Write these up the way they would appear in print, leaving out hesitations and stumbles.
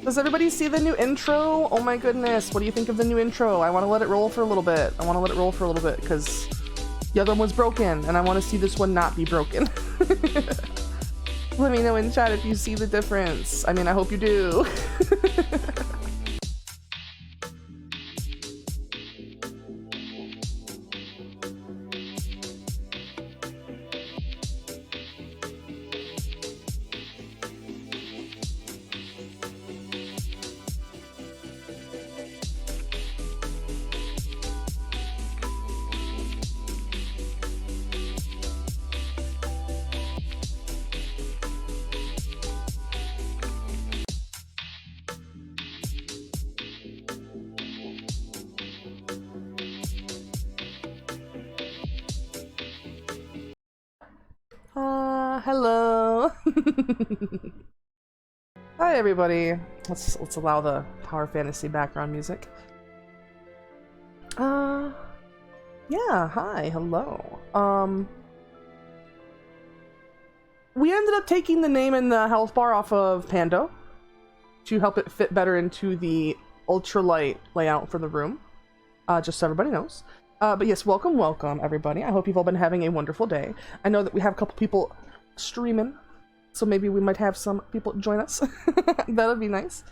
Does everybody see the new intro? Oh my goodness, what do you think of the new intro? I want to let it roll for a little bit. Because the other one was broken, and I want to see this one not be broken. Let me know in chat if you see the difference. I mean, I hope you do. Hello. Hi everybody. Let's allow the Tower Fantasy background music. Yeah, hi, hello. We ended up taking the name and the health bar off of Pando to help it fit better into the ultralight layout for the room. Just so everybody knows. But yes, welcome everybody. I hope you've all been having a wonderful day. I know that we have a couple people streaming, so maybe we might have some people join us. That would be nice.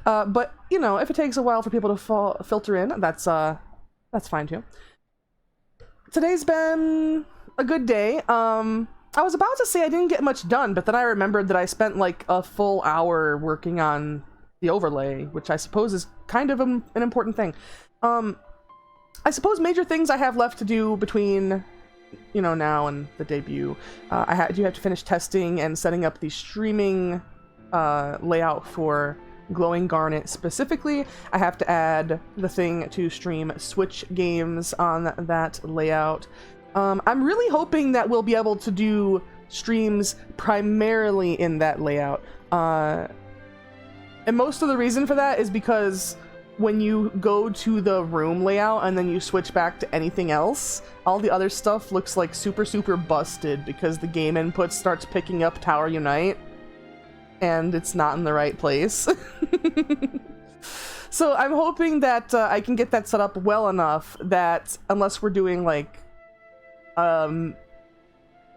But you know, if it takes a while for people to filter in, that's fine too. Today's been a good day. I was about to say I didn't get much done, but then I remembered that I spent like a full hour working on the overlay, which I suppose is kind of an important thing. I suppose major things I have left to do between, you know, now and the debut. I do have to finish testing and setting up the streaming layout for Glowing Garnet specifically. I have to add the thing to stream Switch games on that layout. I'm really hoping that we'll be able to do streams primarily in that layout. And most of the reason for that is because when you go to the room layout and then you switch back to anything else, all the other stuff looks like super busted because the game input starts picking up Tower Unite and it's not in the right place. So I'm hoping that I can get that set up well enough that unless we're doing like a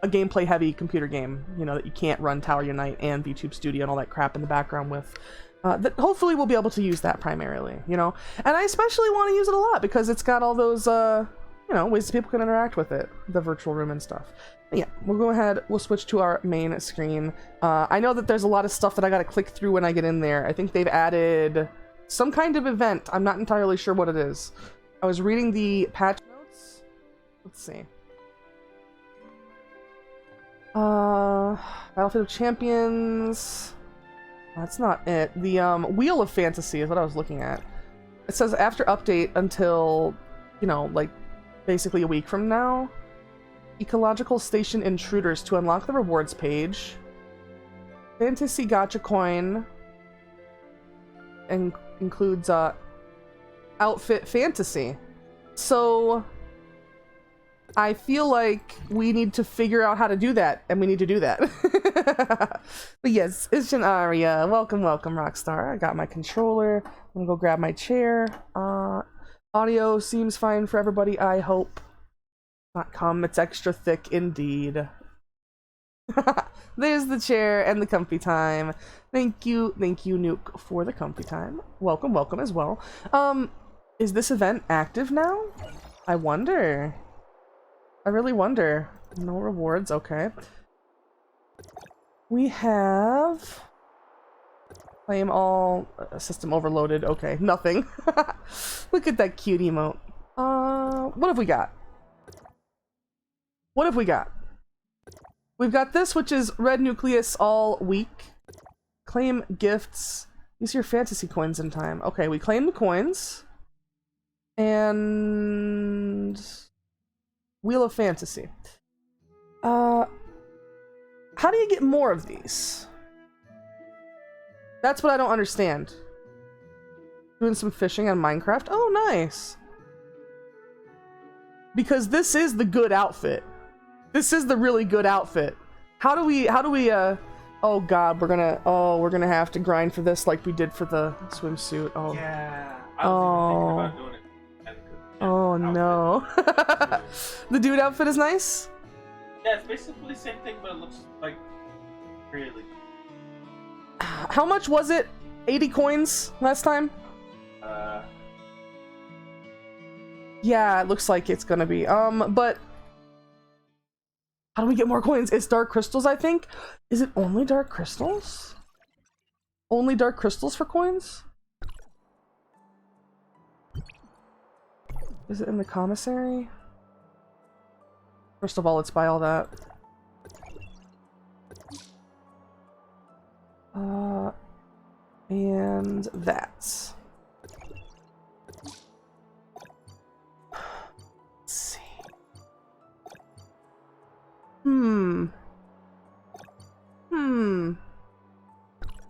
gameplay heavy computer game, you know, that you can't run Tower Unite and VTube Studio and all that crap in the background with, that hopefully we'll be able to use that primarily, you know. And I especially want to use it a lot because it's got all those, you know, ways people can interact with it, the virtual room and stuff. But yeah, we'll go ahead, we'll switch to our main screen. I know that there's a lot of stuff that I gotta click through when I get in there. I think they've added some kind of event. I'm not entirely sure what it is. I was reading the patch notes. Let's see. Battlefield of Champions. That's not it. The Wheel of Fantasy is what I was looking at. It says after update until, you know, like basically a week from now. Ecological Station Intruders to unlock the rewards page. Fantasy Gacha Coin and includes Outfit Fantasy. So I feel like we need to figure out how to do that, and we need to do that. But yes, it's Aria. Welcome, Rockstar. I got my controller. I'm gonna go grab my chair. Audio seems fine for everybody, I hope. It's extra thick indeed. There's the chair and the comfy time. Thank you, Nuke, for the comfy time. Welcome as well. Is this event active now? I wonder. I really wonder. No rewards, okay. We have... Claim all... system overloaded, okay. Nothing. Look at that cute emote. What have we got? What have we got? We've got this, which is Red Nucleus all week. Claim gifts. Use your fantasy coins in time. Okay, we claim the coins. And... Wheel of Fantasy. How do you get more of these? That's what I don't understand. Doing some fishing on Minecraft? Oh, nice. Because this is the good outfit. This is the really good outfit. How do we Oh god, we're gonna have to grind for this like we did for the swimsuit. Oh. Yeah. I was even thinking about doing it. Oh no. The dude outfit is nice? Yeah, it's basically the same thing, but it looks like really. How much was it? 80 coins last time? Yeah, it looks like it's gonna be. But how do we get more coins? It's dark crystals, I think. Is it only dark crystals? Only dark crystals for coins? Is it in the commissary? First of all, let's buy all that. And that. Let's see.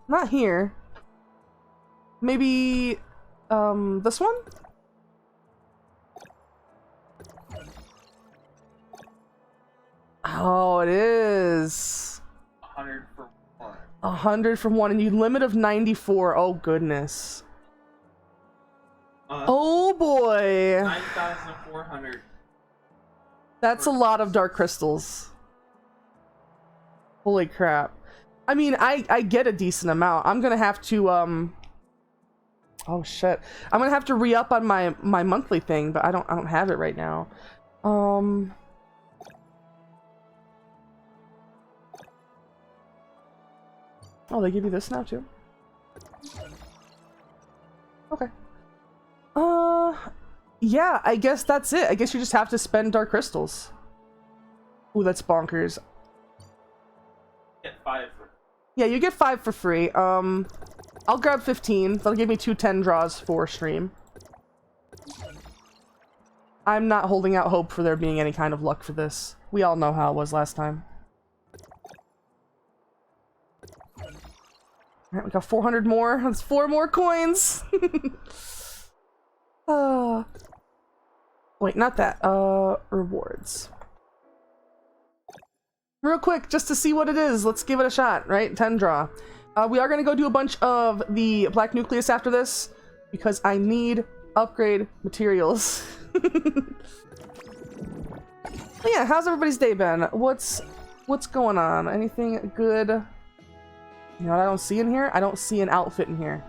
Not here. Maybe, this one? Oh, it is. 100 for one. 100 from one, and you limit of 94. Oh, goodness. Oh, boy. 9,400. That's a lot of dark crystals. Holy crap. I mean, I get a decent amount. I'm gonna have to, oh, shit. I'm gonna have to re-up on my monthly thing, but I don't have it right now. Oh, they give you this now, too? Okay. Yeah, I guess that's it. I guess you just have to spend dark crystals. Ooh, that's bonkers. Get 5 for. Yeah, you get 5 for free. I'll grab 15. That'll give me 2 10 draws for stream. I'm not holding out hope for there being any kind of luck for this. We all know how it was last time. Alright, we got 400 more. That's 4 more coins! Wait, not that. Rewards. Real quick, just to see what it is, let's give it a shot, right? 10 draw. We are going to go do a bunch of the Black Nucleus after this, because I need upgrade materials. Yeah, how's everybody's day been? What's going on? Anything good? You know what I don't see in here? I don't see an outfit in here.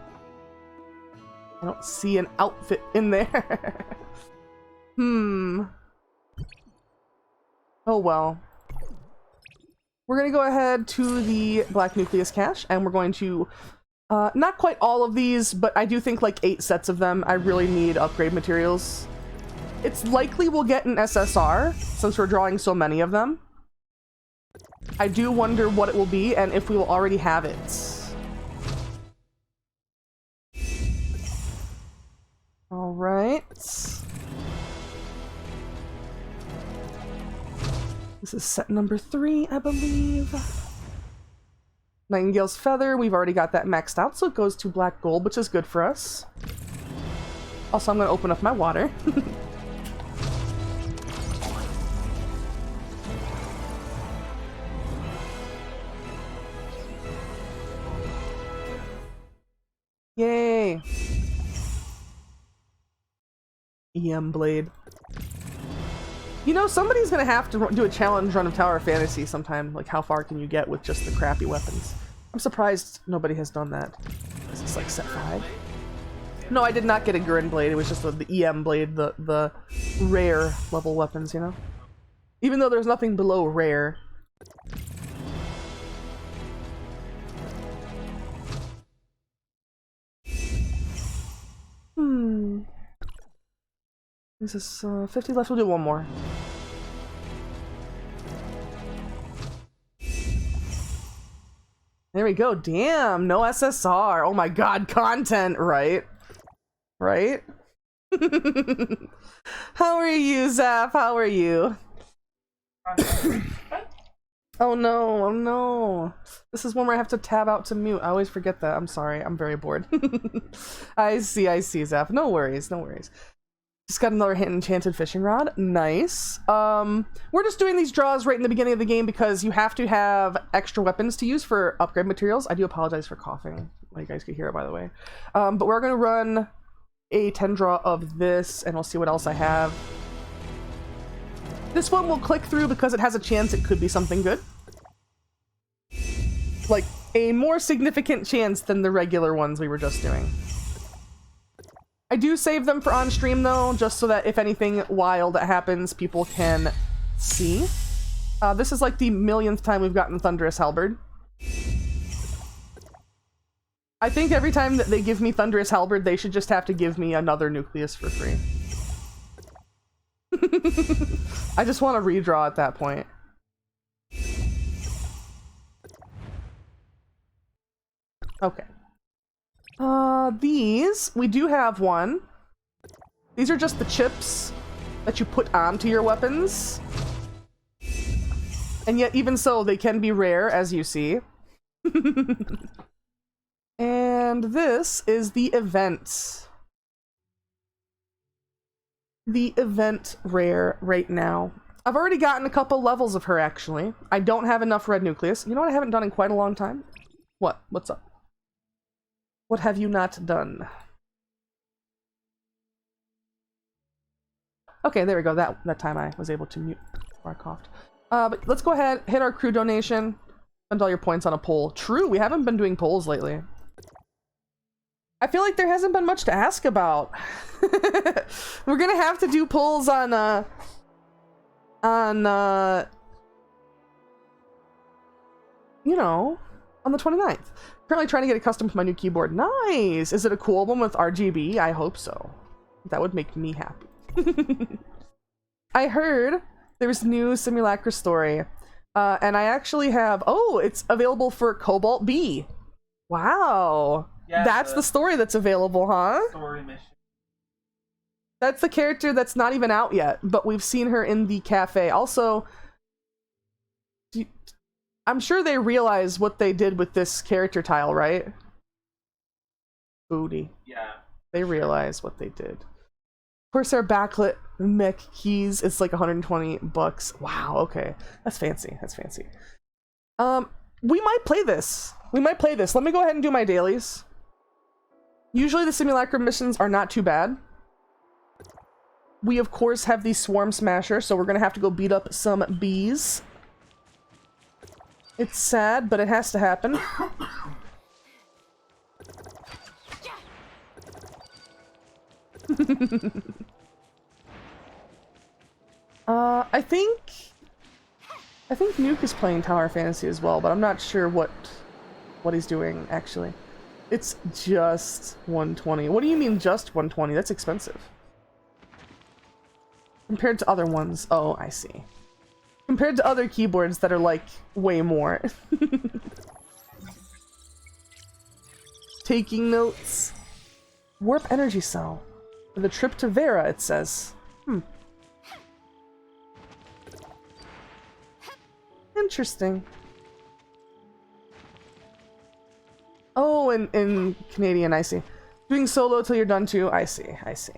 I don't see an outfit in there. Oh well. We're gonna go ahead to the Black Nucleus cache, and we're going to, not quite all of these, but I do think like 8 sets of them. I really need upgrade materials. It's likely we'll get an SSR, since we're drawing so many of them. I do wonder what it will be, and if we will already have it. Alright. This is set number 3, I believe. Nightingale's Feather, we've already got that maxed out, so it goes to Black Gold, which is good for us. Also, I'm going to open up my water. Yay! EM Blade. You know, somebody's gonna have to do a challenge run of Tower of Fantasy sometime. Like, how far can you get with just the crappy weapons? I'm surprised nobody has done that. Is this like set 5? No, I did not get a Grin Blade. It was just the EM Blade, the rare level weapons, you know? Even though there's nothing below rare. This is 50 left. We'll do one more. There we go. Damn, no SSR. Oh my god, content, right? Right? How are you, Zap? How are you? Oh no, oh no. This is one where I have to tab out to mute. I always forget that. I'm sorry. I'm very bored. I see, Zap. No worries, no worries. Just got another hit enchanted fishing rod. Nice. We're just doing these draws right in the beginning of the game because you have to have extra weapons to use for upgrade materials. I do apologize for coughing. You guys could hear it, by the way. But we're going to run a 10 draw of this, and we'll see what else I have. This one will click through because it has a chance it could be something good. Like, a more significant chance than the regular ones we were just doing. I do save them for on stream though, just so that if anything wild happens, people can see. This is like the millionth time we've gotten Thunderous Halberd. I think every time that they give me Thunderous Halberd, they should just have to give me another Nucleus for free. I just want to redraw at that point. Okay. These, we do have one. These are just the chips that you put onto your weapons. And yet, even so, they can be rare, as you see. And this is the event. The event rare right now. I've already gotten a couple levels of her, actually. I don't have enough red nucleus. You know what I haven't done in quite a long time? What? What's up? What have you not done? Okay, there we go. That time I was able to mute before I coughed. But let's go ahead, hit our crew donation, spend all your points on a poll. True, we haven't been doing polls lately. I feel like there hasn't been much to ask about. We're gonna have to do polls on you know, on the 29th. Currently trying to get accustomed to my new keyboard. Nice! Is it a cool one with RGB? I hope so. That would make me happy. I heard there was a new Simulacra story. And I actually have... Oh, it's available for Cobalt B. Wow. Yeah, that's the story that's available, huh? Story mission. That's the character that's not even out yet, but we've seen her in the cafe. Also... I'm sure they realize what they did with this character tile, right? Booty. Yeah. They realize what they did. Corsair backlit mech keys. It's like 120 bucks. Wow, okay. That's fancy. That's fancy. We might play this. We might play this. Let me go ahead and do my dailies. Usually the simulacra missions are not too bad. We, of course, have the Swarm Smasher, so we're going to have to go beat up some bees. It's sad, but it has to happen. I think Nuke is playing Tower Fantasy as well, but I'm not sure what he's doing, actually. It's just 120. What do you mean just 120? That's expensive. Compared to other ones. Oh, I see. Compared to other keyboards that are, like, way more. Taking notes. Warp energy cell. For the trip to Vera, it says. Interesting. Oh, in Canadian, I see. Doing solo till you're done too. I see, I see.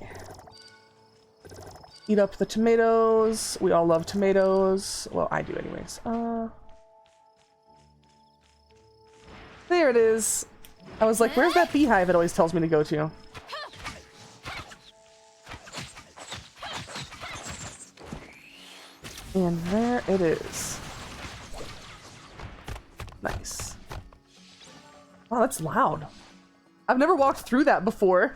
Eat up the tomatoes. We all love tomatoes. Well, I do anyways. There it is. I was like, where's that beehive it always tells me to go to? And there it is. Nice. Wow, that's loud. I've never walked through that before.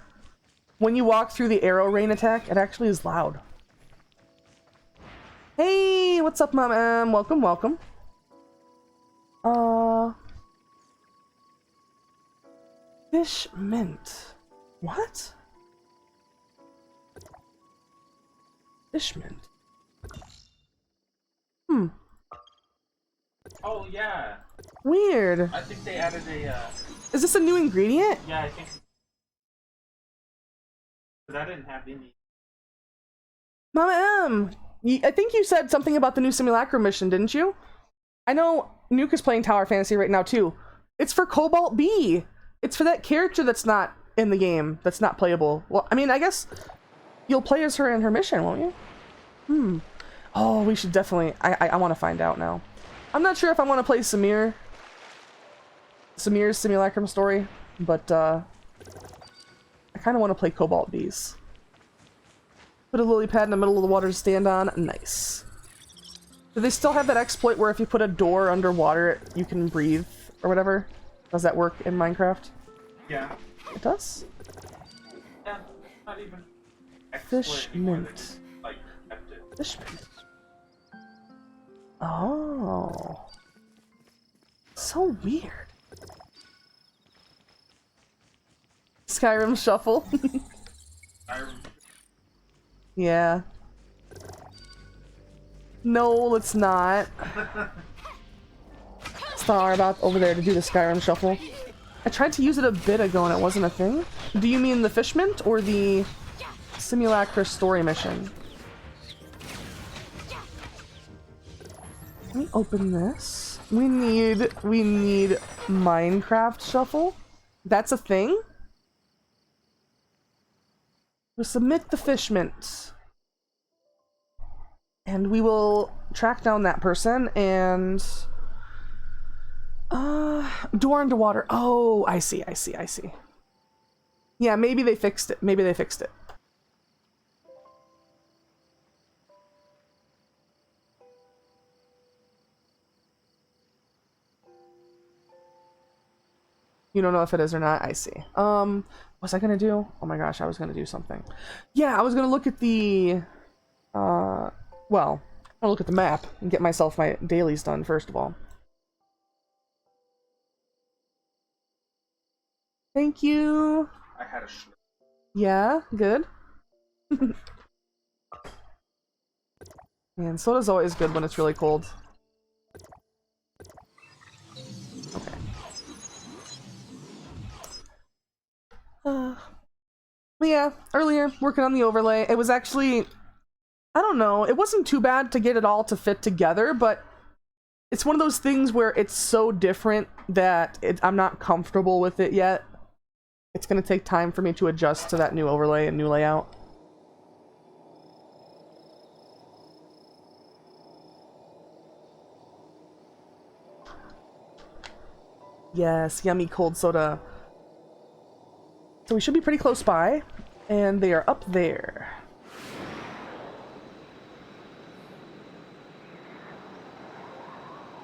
When you walk through the arrow rain attack, it actually is loud. Hey, what's up, Mom? Welcome, welcome. Fish mint. What? Fish mint. Oh, yeah. Weird. I think they added a, Is this a new ingredient? Yeah, I think... Because I didn't have any. Mama M, I think you said something about the new Simulacra mission, didn't you? I know Nuke is playing Tower Fantasy right now, too. It's for Cobalt B. It's for that character that's not in the game, that's not playable. Well, I mean, I guess You'll play as her in her mission, won't you? Hmm. Oh, we should definitely... I want to find out now. I'm not sure if I want to play Samir's Simulacrum story, but I kind of want to play Cobalt Bees. Put a lily pad in the middle of the water to stand on. Nice. Do they still have that exploit where if you put a door underwater, you can breathe or whatever? Does that work in Minecraft? Yeah. It does? Yeah, not even. Fish mint. Like, kept it. Fish mint. Oh. So weird. Skyrim shuffle. Yeah. No, let's not. Star about over there to do the Skyrim shuffle. I tried to use it a bit ago and it wasn't a thing. Do you mean the fish mint or the Simulacra story mission? Let me open this. We need Minecraft shuffle. That's a thing? We submit the fish mint. And we will track down that person and door underwater. Oh, I see. Yeah, maybe they fixed it. You don't know if it is or not? I see. What was I gonna do? Oh my gosh, I was gonna do something. Yeah, I was gonna look at the well, I'll look at the map and get myself my dailies done first of all. Thank you. I had a schlep. Yeah, good. Man, soda's always good when it's really cold. Okay. Yeah, earlier, working on the overlay. It was actually... I don't know, it wasn't too bad to get it all to fit together, but it's one of those things where it's so different that I'm not comfortable with it yet. It's gonna take time for me to adjust to that new overlay and new layout. Yes, yummy cold soda. So we should be pretty close by, and they are up there.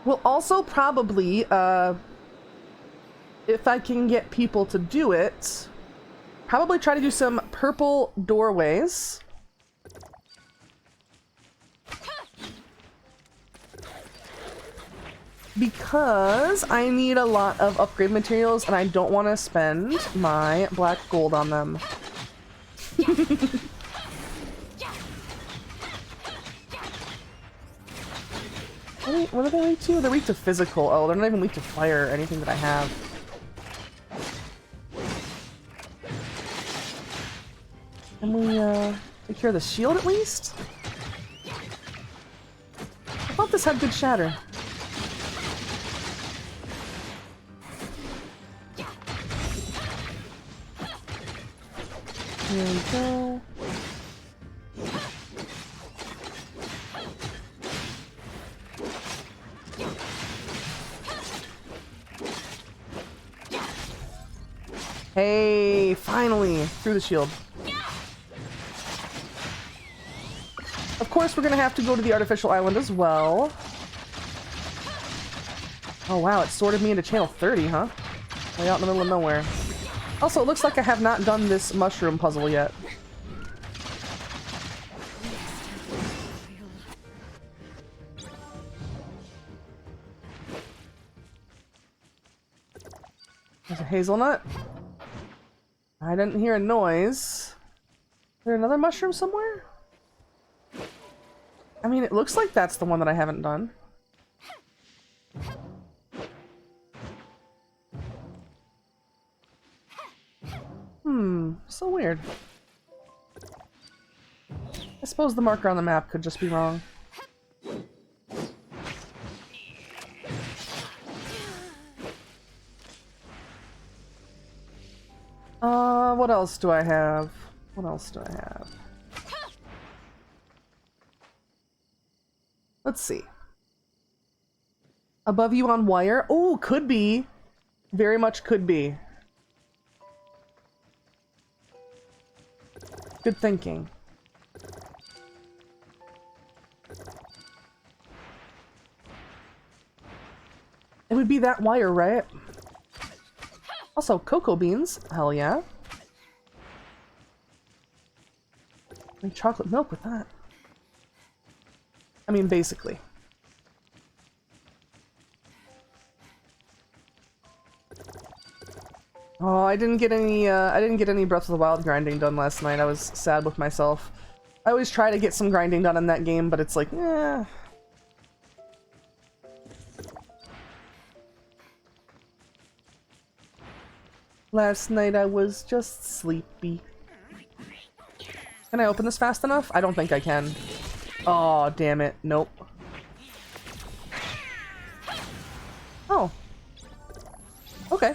We'll also probably, if I can get people to do it, probably try to do some purple doorways. Because I need a lot of upgrade materials and I don't want to spend my black gold on them. Wait, what are they weak to? They're weak to physical. Oh, they're not even weak to fire or anything that I have. Can we, take care of the shield at least? I thought this had good shatter. Here we go. Hey, finally! Through the shield. Of course, we're gonna have to go to the artificial island as well. Oh wow, it sorted me into channel 30, huh? Way out in the middle of nowhere. Also, it looks like I have not done this mushroom puzzle yet. There's a hazelnut. I didn't hear a noise. Is there another mushroom somewhere? I mean, it looks like that's the one that I haven't done. So weird. I suppose the marker on the map could just be wrong. What else do I have? What else do I have? Let's see. Above you on wire? Oh, could be. Very much could be. Good thinking. It would be that wire, right? Also, cocoa beans. Hell yeah. And chocolate milk with that. I mean, basically. Oh, I didn't get any Breath of the Wild grinding done last night. I was sad with myself. I always try to get some grinding done in that game, but it's like, eh. Last night I was just sleepy. Can I open this fast enough? I don't think I can. Oh, damn it. Nope. Oh. Okay.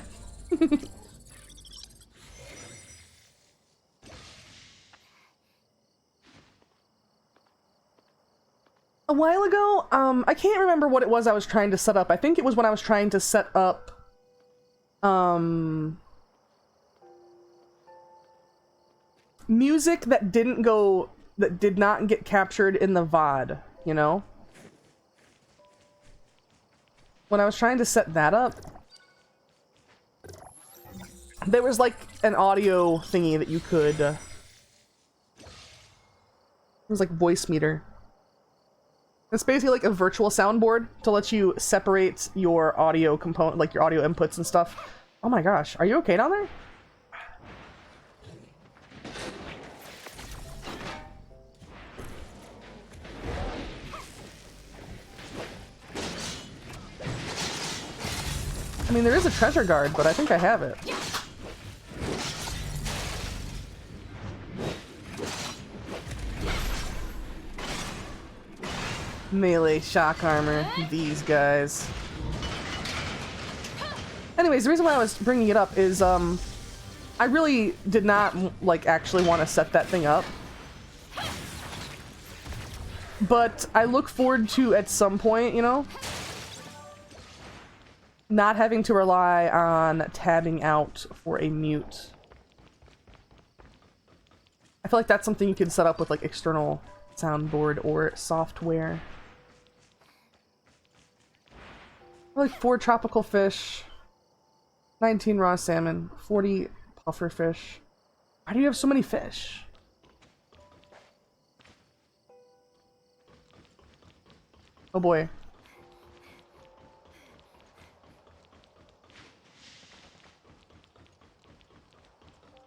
A while ago, I can't remember what it was I was trying to set up. I think it was when I was trying to set up, music that did not get captured in the VOD, you know? When I was trying to set that up, there was like an audio thingy that you could, it was like voice meter. It's basically like a virtual soundboard to let you separate your audio component, like your audio inputs and stuff. Oh my gosh, are you okay down there? I mean, there is a treasure guard, but I think I have it. Melee shock armor, these guys. Anyways, the reason why I was bringing it up is, I really did not, like, actually want to set that thing up. But I look forward to, at some point, you know, not having to rely on tabbing out for a mute. I feel like that's something you can set up with, like, external soundboard or software. Like 4 tropical fish, 19 raw salmon, 40 puffer fish. Why do you have so many fish? Oh boy.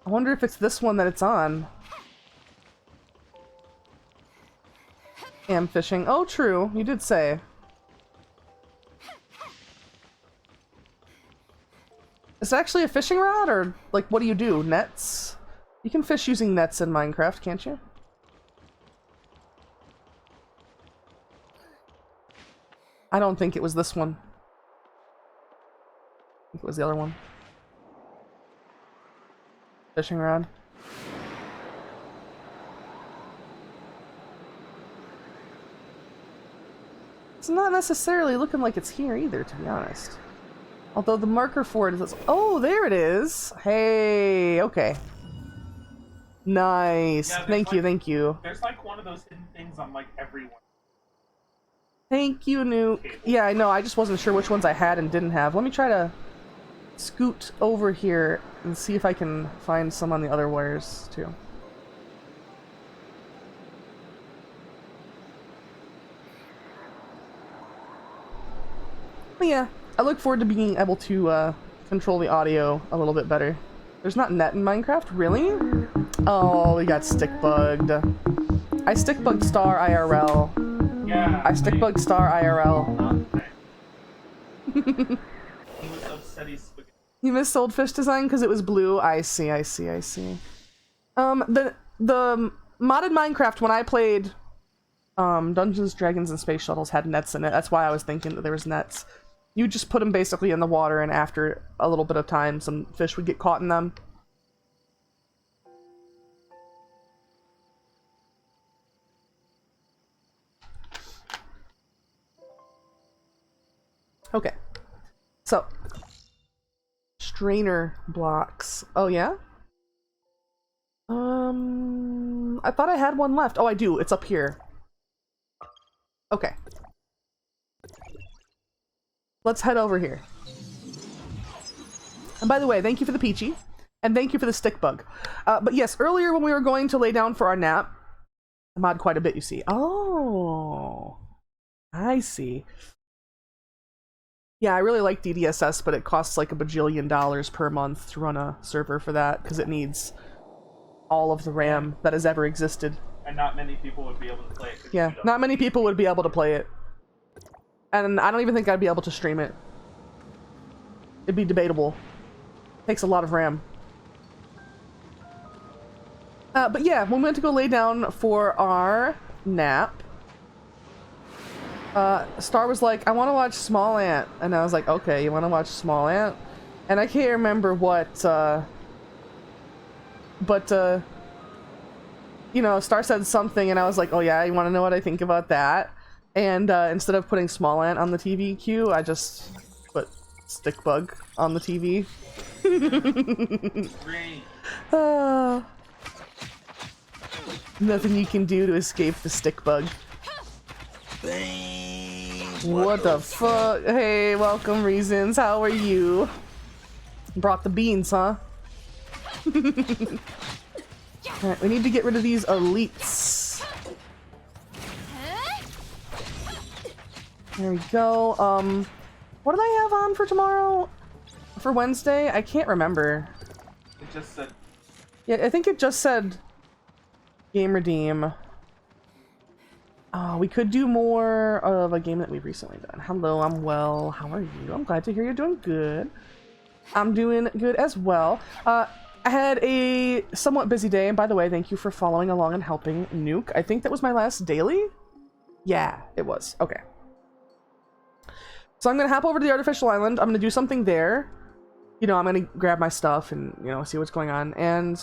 I wonder if it's this one that it's on. Am fishing. Oh, true. You did say. Is it actually a fishing rod, or, like, what do you do? Nets? You can fish using nets in Minecraft, can't you? I don't think it was this one. I think it was the other one. Fishing rod. It's not necessarily looking like it's here either, to be honest. Although the marker for it is... Oh, there it is! Hey, okay. Nice. Yeah, thank you, thank you. There's like one of those hidden things on like every one. Thank you, Nuke. Yeah, I know, I just wasn't sure which ones I had and didn't have. Let me try to scoot over here and see if I can find some on the other wires, too. But yeah, I look forward to being able to control the audio a little bit better. There's not net in Minecraft? Really? Oh, we got stick bugged. I stick bugged Star IRL. Yeah. I stick bugged Star IRL. You missed Old Fish design because it was blue? I see, I see, I see. The modded Minecraft, when I played Dungeons, Dragons, and Space Shuttles, had nets in it. That's why I was thinking that there was nets. You just put them basically in the water, and after a little bit of time, some fish would get caught in them. Okay. So, strainer blocks. Oh, yeah? I thought I had one left. Oh, I do. It's up here. Okay. Let's head over here. And by the way, thank you for the peachy. And thank you for the stick bug. But yes, earlier when we were going to lay down for our nap, I mod quite a bit, you see. Oh, I see. Yeah, I really like DDSS, but it costs like $1 bajillion per month to run a server for that, because it needs all of the RAM that has ever existed. And not many people would be able to play it. Yeah, not many people would be able to play it. And I don't even think I'd be able to stream it. It'd be debatable. Takes a lot of RAM. But yeah, when we went to go lay down for our nap, Star was like, I want to watch Small Ant. And I was like, okay, you want to watch Small Ant? And I can't remember what, you know, Star said something and I was like, oh yeah, you want to know what I think about that? And instead of putting Small Ant on the TV queue, I just put Stick Bug on the TV. Nothing you can do to escape the Stick Bug. What the fuck? Hey, welcome, Reasons. How are you? Brought the beans, huh? Alright, we need to get rid of these elites. There we go. What did I have on for tomorrow? For Wednesday? I can't remember. It just said... Yeah, I think it just said Game Redeem. We could do more of a game that we've recently done. Hello, I'm well. How are you? I'm glad to hear you're doing good. I'm doing good as well. I had a somewhat busy day, and by the way, thank you for following along and helping Nuke. I think that was my last daily? Yeah, it was. Okay. So I'm gonna hop over to the artificial island. I'm gonna do something there. You know, I'm gonna grab my stuff and, you know, see what's going on. And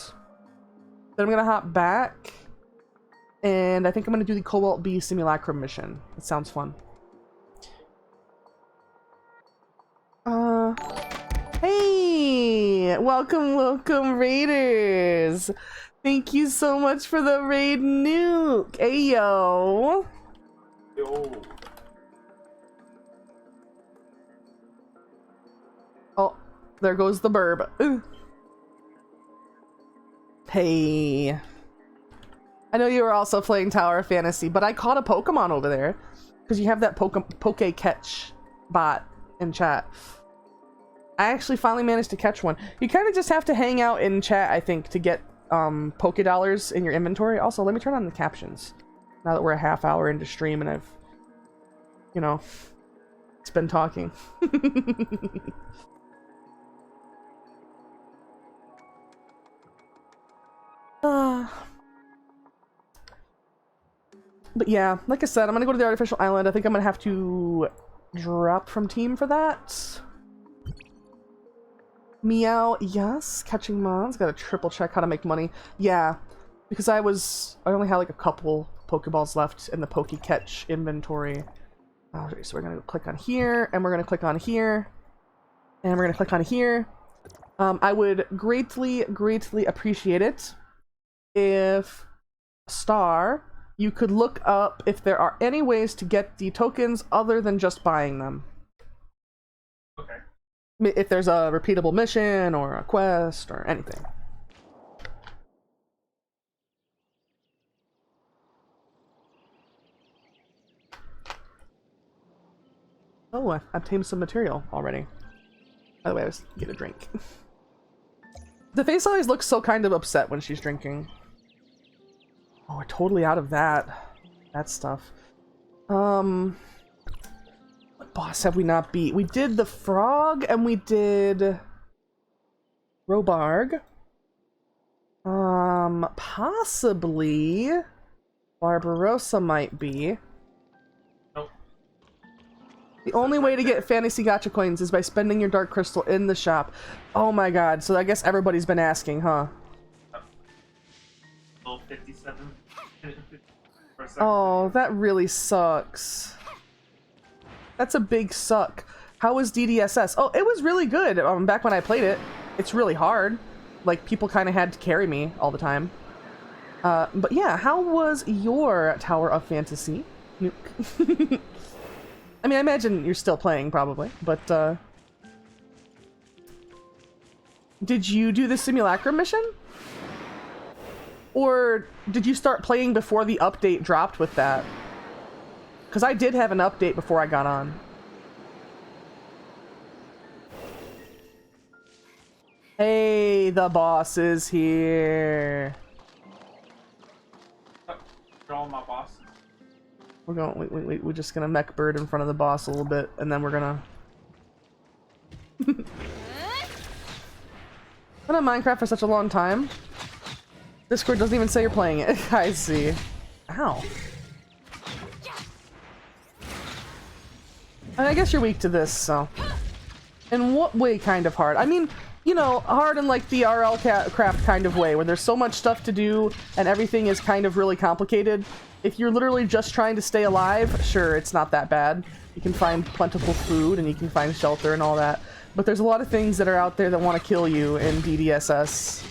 then I'm gonna hop back. And I think I'm gonna do the Cobalt B Simulacrum mission. It sounds fun. Hey! Welcome, Raiders! Thank you so much for the raid, Nuke! Hey, yo! Yo. Oh, there goes the burb. Ooh. Hey. I know you were also playing Tower of Fantasy, but I caught a Pokemon over there. Because you have that Poke Catch bot in chat. I actually finally managed to catch one. You kind of just have to hang out in chat, I think, to get Poke Dollars in your inventory. Also, let me turn on the captions. Now that we're a half hour into stream and I've, you know, it's been talking. But yeah, like I said, I'm gonna go to the artificial island. I think I'm gonna have to drop from team for that. Meow, yes, catching mons. Gotta triple check how to make money. Yeah, because I only had like a couple Pokeballs left in the Poke Catch inventory. Okay, so we're gonna click on here, and we're gonna click on here, and we're gonna click on here. I would greatly appreciate it if Star, you could look up if there are any ways to get the tokens other than just buying them. Okay. If there's a repeatable mission or a quest or anything. Oh, I've obtained some material already. By the way, I was get a drink. The face always looks so kind of upset when she's drinking. Oh, we're totally out of that stuff. What boss have we not beat? We did the frog and we did Robarg. Possibly Barbarossa might be. Nope. The only way to get fantasy gacha coins is by spending your dark crystal in the shop. Oh my god, so I guess everybody's been asking, huh? 57. Oh, that really sucks. That's a big suck. How was DDSS? Oh, it was really good. Back when I played it, it's really hard. Like, people kind of had to carry me all the time. But yeah, how was your Tower of Fantasy? Nuke. I mean, I imagine you're still playing, probably, but, did you do the simulacrum mission? Or did you start playing before the update dropped with that? Because I did have an update before I got on. Hey, the boss is here. They're all my bosses. We're going. We're just gonna mech bird in front of the boss a little bit, and then we're gonna. Been on Minecraft for such a long time. Discord doesn't even say you're playing it. I see. Ow. I guess you're weak to this, so. In what way kind of hard? I mean, you know, hard in like the RL craft kind of way, where there's so much stuff to do and everything is kind of really complicated. If you're literally just trying to stay alive, sure, it's not that bad. You can find plentiful food and you can find shelter and all that. But there's a lot of things that are out there that want to kill you in DDSS.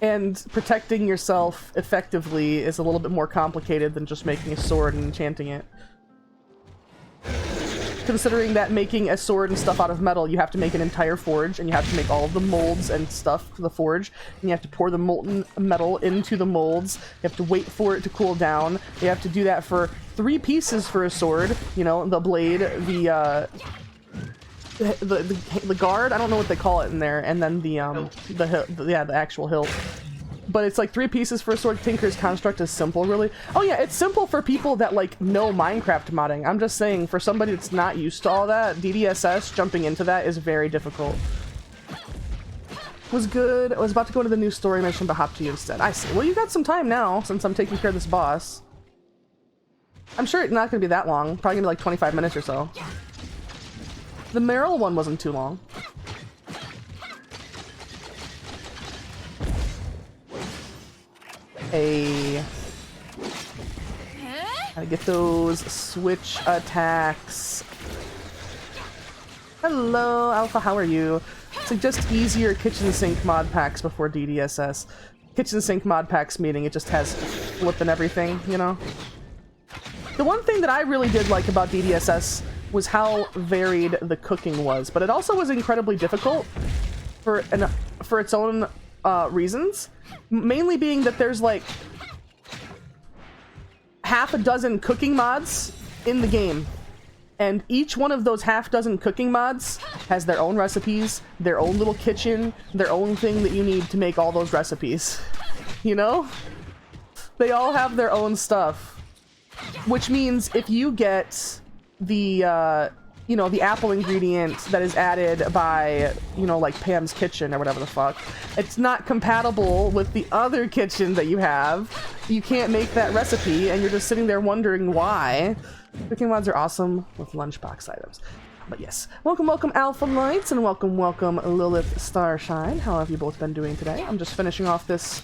And protecting yourself effectively is a little bit more complicated than just making a sword and enchanting it. Considering that making a sword and stuff out of metal, you have to make an entire forge, and you have to make all of the molds and stuff for the forge, and you have to pour the molten metal into the molds, you have to wait for it to cool down, you have to do that for 3 pieces for a sword, you know, the blade, the guard, I don't know what they call it in there, and then the actual hilt. But it's like 3 pieces for a sword. Tinker's construct is simple, really. Oh yeah, it's simple for people that like know Minecraft modding. I'm just saying, for somebody that's not used to all that, DDSS, jumping into that is very difficult. Was good. I was about to go to the new story mission, but hopped to you instead. I see. Well, you got some time now, since I'm taking care of this boss. I'm sure it's not going to be that long. Probably going to be like 25 minutes or so. The Meryl one wasn't too long. Hey. Gotta get those switch attacks. Hello, Alpha, how are you? Suggest easier kitchen sink mod packs before DDSS. Kitchen sink mod packs meaning it just has flip and everything, you know? The one thing that I really did like about DDSS was how varied the cooking was, but it also was incredibly difficult for its own reasons. Mainly being that there's like half a dozen cooking mods in the game, and each one of those half dozen cooking mods has their own recipes, their own little kitchen, their own thing that you need to make all those recipes. You know? They all have their own stuff. Which means if you get the you know, the apple ingredient that is added by, you know, like Pam's Kitchen or whatever the fuck, it's not compatible with the other kitchen that you have. You can't make that recipe, and you're just sitting there wondering why. Cooking mods are awesome with lunchbox items. But yes, welcome Alpha Lights, and welcome Lilith Starshine. How have you both been doing today? I'm just finishing off this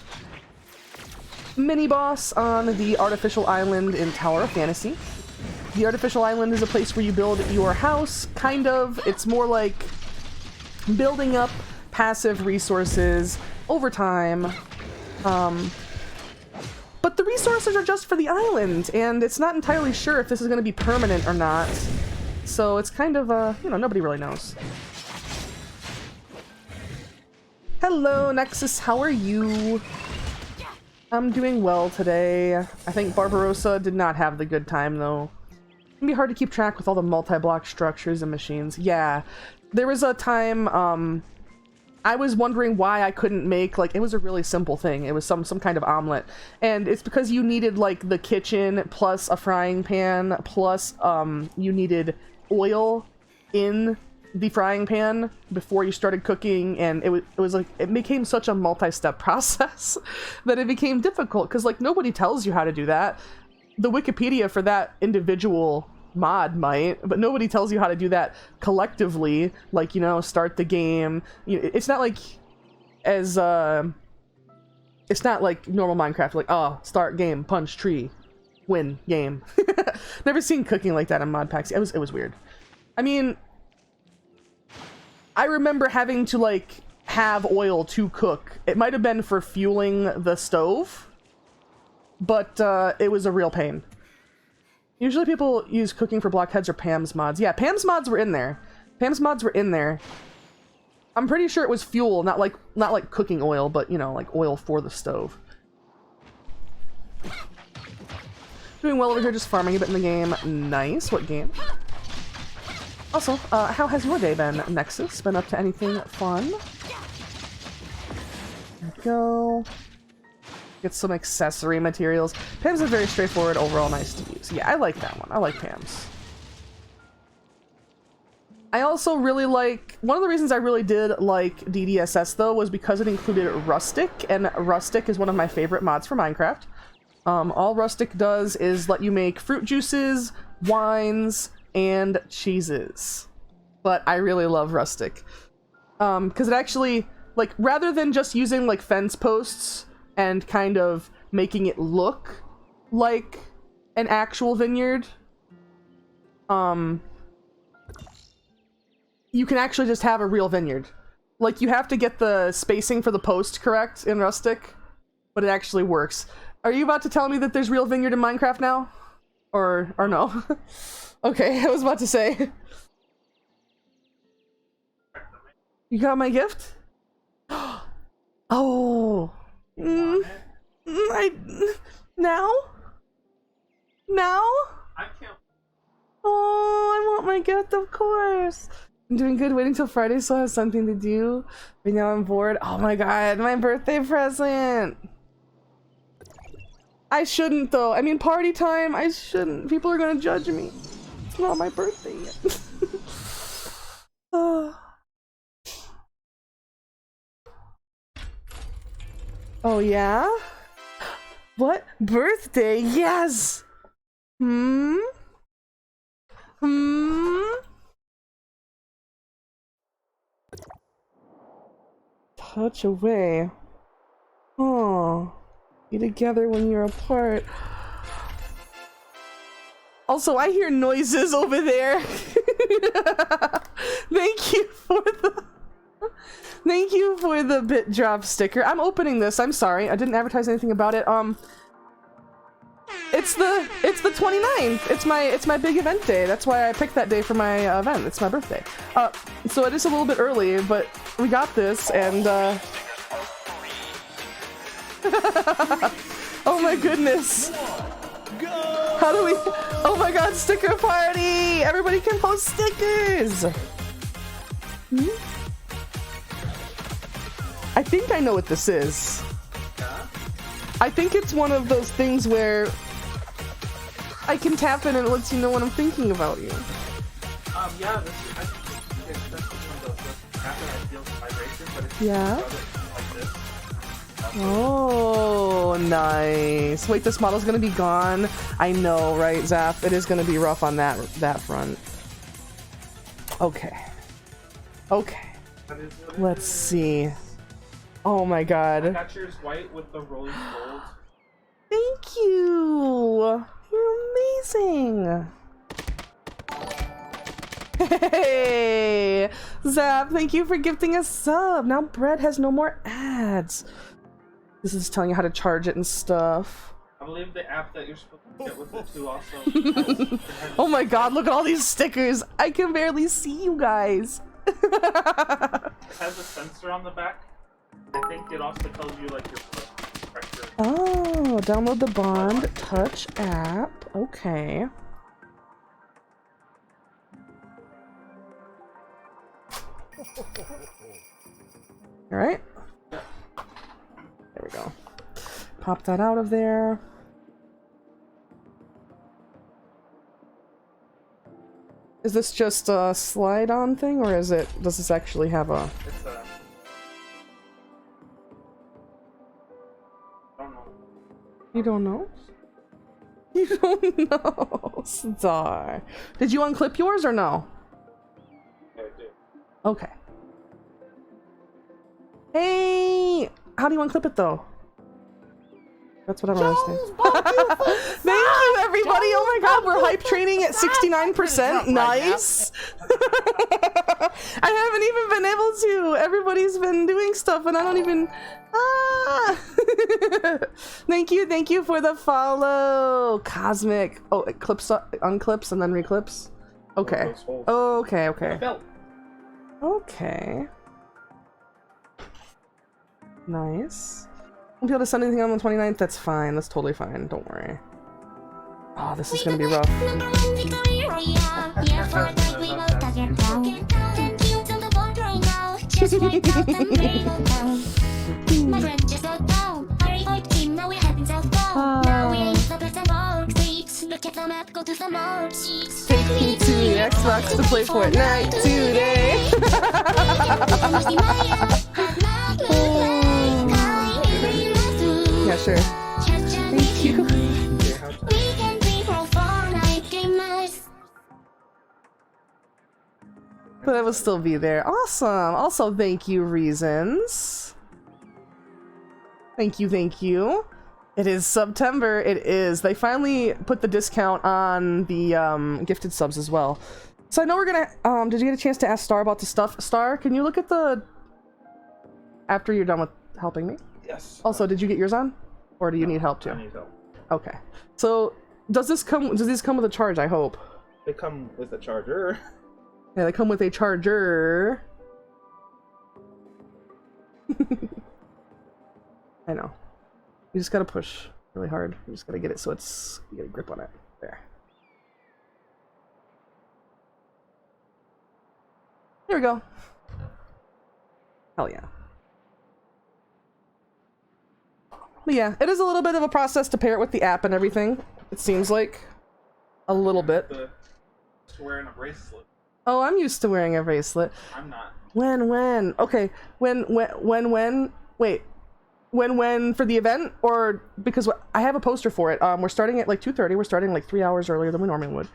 mini boss on the artificial island in Tower of Fantasy. The artificial island is a place where you build your house, kind of. It's more like building up passive resources over time. But the resources are just for the island, and it's not entirely sure if this is going to be permanent or not. So it's kind of, you know, nobody really knows. Hello, Nexus, how are you? I'm doing well today. I think Barbarossa did not have the good time, though. It can be hard to keep track with all the multi-block structures and machines. Yeah, there was a time, I was wondering why I couldn't make, like, it was a really simple thing. It was some kind of omelet. And it's because you needed, like, the kitchen plus a frying pan plus, you needed oil in the frying pan before you started cooking, and it was like, it became such a multi-step process that it became difficult, because, like, nobody tells you how to do that. The Wikipedia for that individual mod might, but nobody tells you how to do that collectively, like, you know, start the game. It's not like it's not like normal Minecraft, like, oh, start game, punch tree, win game. Never seen cooking like that in mod packs. It was weird. I mean, I remember having to like have oil to cook. It might have been for fueling the stove, but it was a real pain. Usually people use cooking for blockheads or Pam's mods. Yeah, Pam's mods were in there. Pam's mods were in there. I'm pretty sure it was fuel, not like cooking oil, but you know, like oil for the stove. Doing well over here, just farming a bit in the game. Nice. What game? Also, how has your day been, Nexus? Been up to anything fun? There we go. Get some accessory materials. Pam's is very straightforward, overall nice to use. Yeah, I like that one. I like Pam's. I also really like... One of the reasons I really did like DDSS, though, was because it included Rustic, and Rustic is one of my favorite mods for Minecraft. All Rustic does is let you make fruit juices, wines, and cheeses. But I really love Rustic. Because it actually, like, rather than just using, like, fence posts and kind of making it look like an actual vineyard, you can actually just have a real vineyard. Like, you have to get the spacing for the post correct in Rustic, but it actually works. Are you about to tell me that there's real vineyard in Minecraft now? Or no? Okay, I was about to say. You got my gift? Oh. Now? Now? I can't. Oh, I want my gift, of course. I'm doing good, waiting till Friday so I have something to do. But now I'm bored. Oh my god, my birthday present! I shouldn't, though. I mean, party time, I shouldn't. People are gonna judge me. It's not my birthday yet. Oh, yeah? What? Birthday? Yes! Touch away. Oh. Be together when you're apart. Also, I hear noises over there. Thank you for the bit drop sticker. I'm opening this. I'm sorry. I didn't advertise anything about it. It's the 29th. It's my big event day. That's why I picked that day for my event. It's my birthday. So it is a little bit early, but we got this, and oh my goodness. How do we... Oh my god, sticker party! Everybody can post stickers! I think I know what this is. I think it's one of those things where I can tap in and it lets you know when I'm thinking about you. Yeah, this is, I think it's one of those tap and I feel vibration, but it's yeah. Like this. Oh, nice. Wait, this model's gonna be gone. I know, right, Zap? It is gonna be rough on that front. Okay. Okay. Let's see. Oh my god. I got yours white with the rolling gold. Thank you. You're amazing. Hey, Zap, thank you for gifting a sub. Now Bread has no more ads. This is telling you how to charge it and stuff. I believe the app that you're supposed to get with it too also. Oh my god, look at all these stickers. I can barely see you guys. It has a sensor on the back. I think it also tells you like your blood pressure. Oh, download the Bond Touch app. Okay. All right. There we go. Pop that out of there. Is this just a slide-on thing, or is it? Does this actually have a? It's a. I don't know. You don't know? You don't know, Star. Did you unclip yours or no? Yeah, I did. Okay. Hey, how do you unclip it though? That's what I'm asking. Thank you, everybody. Oh my god, we're hype training at 69%. Nice. I haven't even been able to. Everybody's been doing stuff and I don't even... Ah! Thank you for the follow. Cosmic. Oh, it clips, unclips, and then reclips. Okay. Okay, okay. Okay. Nice. Won't be able to send anything on the 29th? That's fine. That's totally fine. Don't worry. Oh, this is gonna be rough. Take me to the Xbox to play Fortnite today. Yeah, sure. Thank you. But I will still be there. Awesome. Also, thank you, Reasons. Thank you, thank you. It is September. It is. They finally put the discount on the gifted subs as well. So I know we're gonna. Did you get a chance to ask Star about the stuff? Star, can you look at the after you're done with helping me? Yes. Also, did you get yours on, or do you need help too? I need help. Okay. So does this come? Does these come with a charge? I hope. They come with a charger. Yeah, they come with a charger. I know. You just gotta push really hard. You just gotta get it so it's you get a grip on it. There. There we go. Hell yeah. But yeah, it is a little bit of a process to pair it with the app and everything. It seems like a little bit. Wearing a bracelet. Oh, I'm used to wearing a bracelet. I'm not. When? Okay. When? Wait. When for the event, or because I have a poster for it. We're starting at like 2:30. We're starting like 3 hours earlier than we normally would.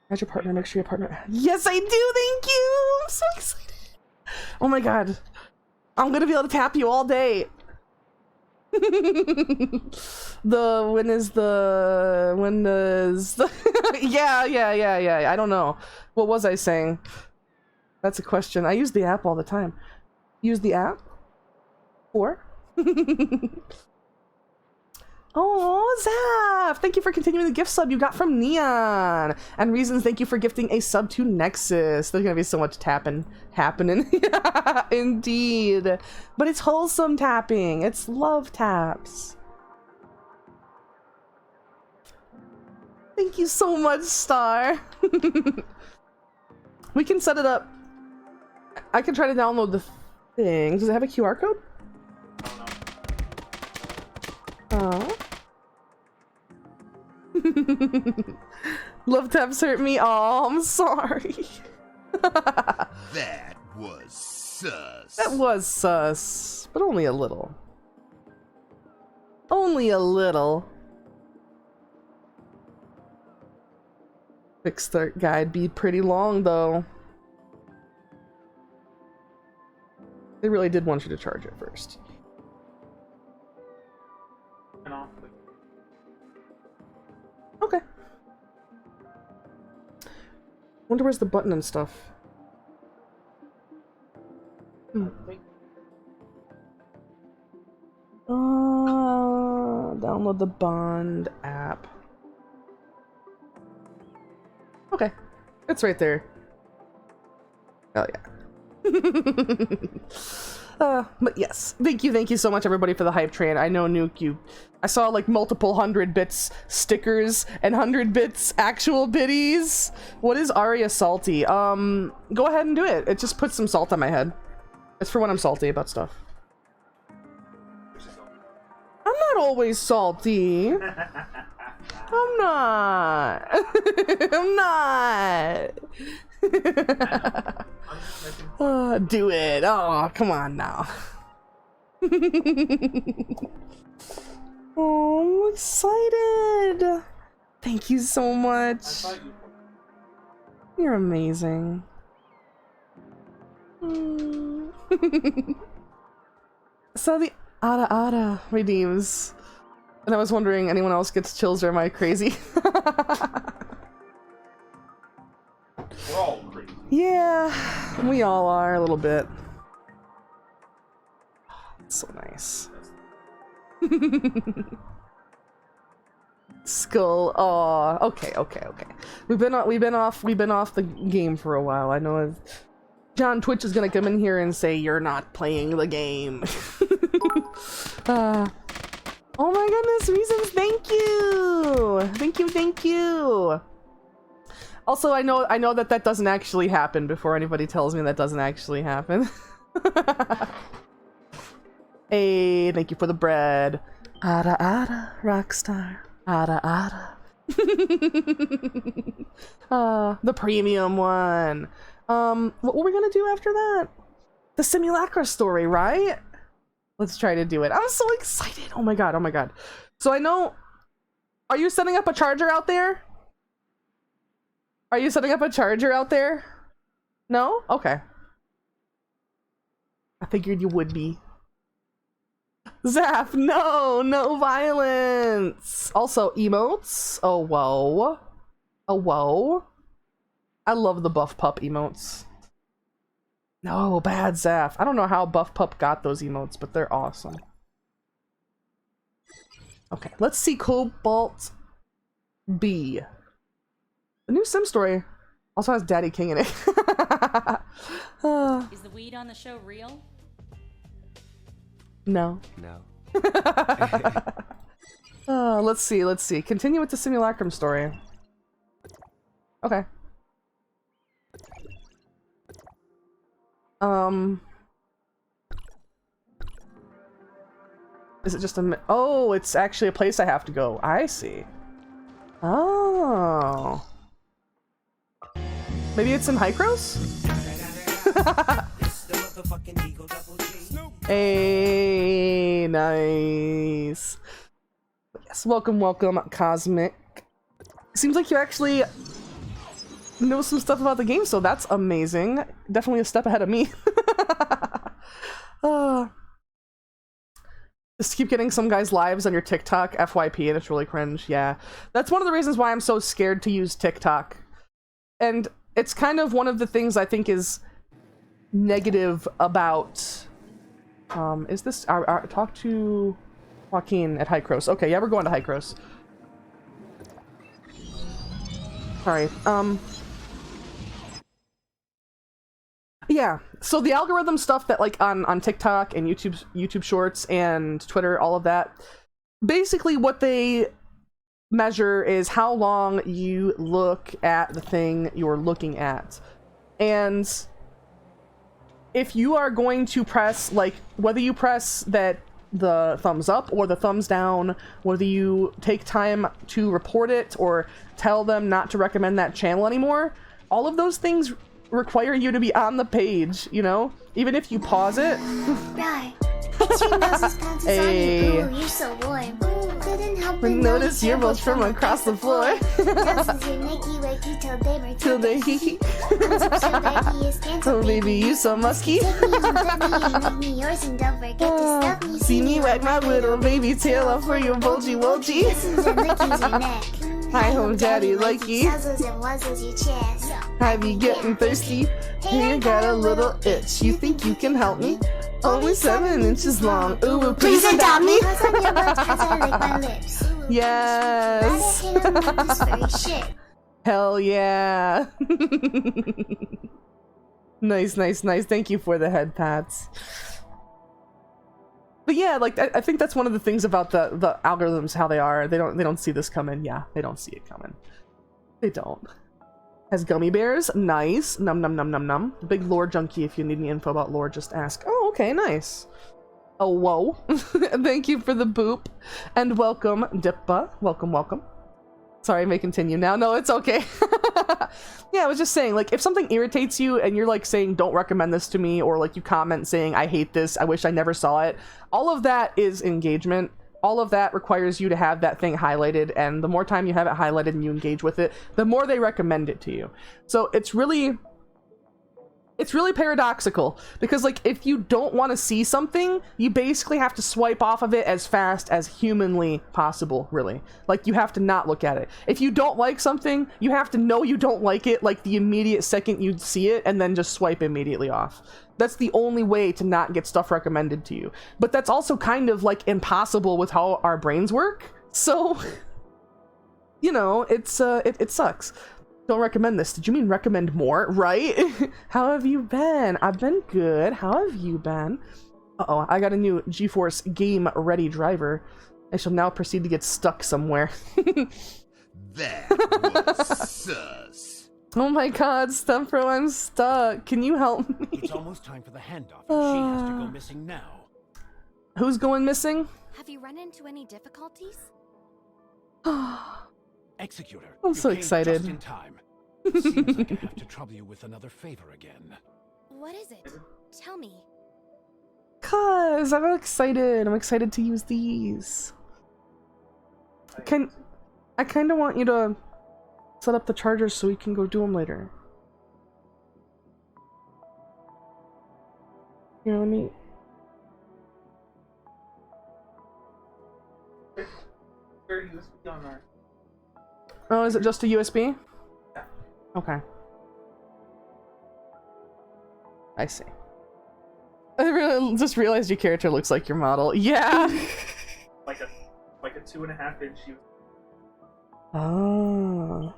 As your partner, make sure your partner. Yes, I do. Thank you. I'm so excited. Oh my god, I'm gonna be able to tap you all day. When does the yeah. I don't know. What was I saying? That's a question. I use the app all the time. Use the app? Or? Oh, Zaf! Thank you for continuing the gift sub you got from Neon. And Reasons, thank you for gifting a sub to Nexus. There's gonna be so much tapping happening. Yeah, indeed. But it's wholesome tapping. It's love taps. Thank you so much, Star. We can set it up. I can try to download the thing. Does it have a QR code? Oh. Love taps hurt me. Oh, I'm sorry. That was sus. That was sus, but only a little. Only a little. Quick start guide be pretty long though. They really did want you to charge it first. Okay. Wonder where's the button and stuff. Download the Bond app. Okay. It's right there. Oh yeah. But yes, thank you so much everybody for the hype train. I know Nuke, I saw like multiple 100 bits stickers and 100 bits actual biddies. What is Aria salty? Go ahead and do it. It just puts some salt on my head. It's for when I'm salty about stuff. I'm not always salty. I'm not. I'm not. Do it. Oh, come on now. Oh, I'm excited. Thank you so much. You're amazing. So the Ada redeems. And I was wondering, anyone else gets chills or am I crazy? We're all crazy. Yeah, we all are a little bit. So nice. Skull. Oh, okay. We've been off the game for a while. I know John Twitch is gonna come in here and say you're not playing the game. Oh my goodness, Reasons, thank you. Also, I know that doesn't actually happen before anybody tells me that doesn't actually happen. Hey, thank you for the bread. Ada ada, rockstar. Ada ada. The premium one. What were we gonna do after that? The simulacra story, right? Let's try to do it. I'm so excited. Oh my god. So I know. Are you setting up a charger out there? Are you setting up a charger out there? No? Okay. I figured you would be. Zaf, no violence. Also, emotes. Oh, whoa. I love the Buff Pup emotes. No, bad Zaf. I don't know how Buff Pup got those emotes, but they're awesome. Okay, let's see Cobalt B. The new Sim story also has Daddy King in it. Is the weed on the show real? No. Let's see. Continue with the simulacrum story. Okay. Is it just oh, it's actually a place I have to go. I see. Oh. Maybe it's in Hycros? Hey, nice. Yes, welcome, Cosmic. Seems like you actually know some stuff about the game, so that's amazing. Definitely a step ahead of me. Just keep getting some guys' lives on your TikTok, FYP, and it's really cringe. Yeah, that's one of the reasons why I'm so scared to use TikTok. And it's kind of one of the things I think is negative about... is this... talk to Joaquin at Hycros. Okay, yeah, we're going to Hycros. Alright, yeah, so the algorithm stuff that like on TikTok and YouTube Shorts and Twitter, all of that, basically what they measure is how long you look at the thing you're looking at. And if you are going to press, like, whether you press the thumbs up or the thumbs down, whether you take time to report it or tell them not to recommend that channel anymore, all of those things require you to be on the page, you know? Even if you pause it. Right. It's your noses, pounces on you. Ooh, you're so warm. Couldn't help but notice your balls from across the floor. Dances your Nikki wakey till they Till they Oh baby, you so musky. Take me and let me and make me yours and don't forget to stuff me. See me wag my little baby tail off for your bulgy wulgy. Kisses and lickies your neck. Hi home daddy likey. Nuzzles and wuzzles your chest. I be getting thirsty. Hey, I got a little itch. You think you can help me? Only 7 inches long. Ooh, please adopt me. Press on your butt as I lick my lips. Yes. Gotta hit 'em with this furry shit. Hell yeah. Nice. Thank you for the head pats. But yeah, like I think that's one of the things about the algorithms, how they are. They don't see this coming. Yeah, they don't see it coming. They don't. Has gummy bears. Nice. Num. Big lore junkie. If you need any info about lore, just ask. Oh, okay, nice. Oh, whoa. Thank you for the boop. And welcome, Dippa. Welcome. Sorry, I may continue now. No, it's okay. Yeah, I was just saying, like, if something irritates you and you're like saying, don't recommend this to me, or like you comment saying, I hate this, I wish I never saw it, all of that is engagement. All of that requires you to have that thing highlighted, and the more time you have it highlighted and you engage with it, the more they recommend it to you. So it's really It's really paradoxical because, like, if you don't want to see something, you basically have to swipe off of it as fast as humanly possible, really. Like, you have to not look at it. If you don't like something, you have to know you don't like it, like, the immediate second you see it, and then just swipe immediately off. That's the only way to not get stuff recommended to you. But that's also kind of, like, impossible with how our brains work. So, you know, it sucks. Don't recommend this. Did you mean recommend more? Right? How have you been? I've been good. How have you been? Uh-oh, I got a new GeForce Game Ready driver. I shall now proceed to get stuck somewhere. That was sus. Oh my god, Stumpro, I'm stuck. Can you help me? It's almost time for the handoff, and she has to go missing now. Who's going missing? Have you run into any difficulties? Executor, I'm you so came excited. Just in time. Seems like I have to trouble you with another favor again. What is it? Tell me. Cause I'm excited. I'm excited to use these. I kind of want you to set up the chargers so we can go do them later. Here, let me. USB on there. Oh, is it just a USB? Yeah. Okay. I see. I really just realized your character looks like your model. Yeah. Like a 2.5-inch USB. Oh.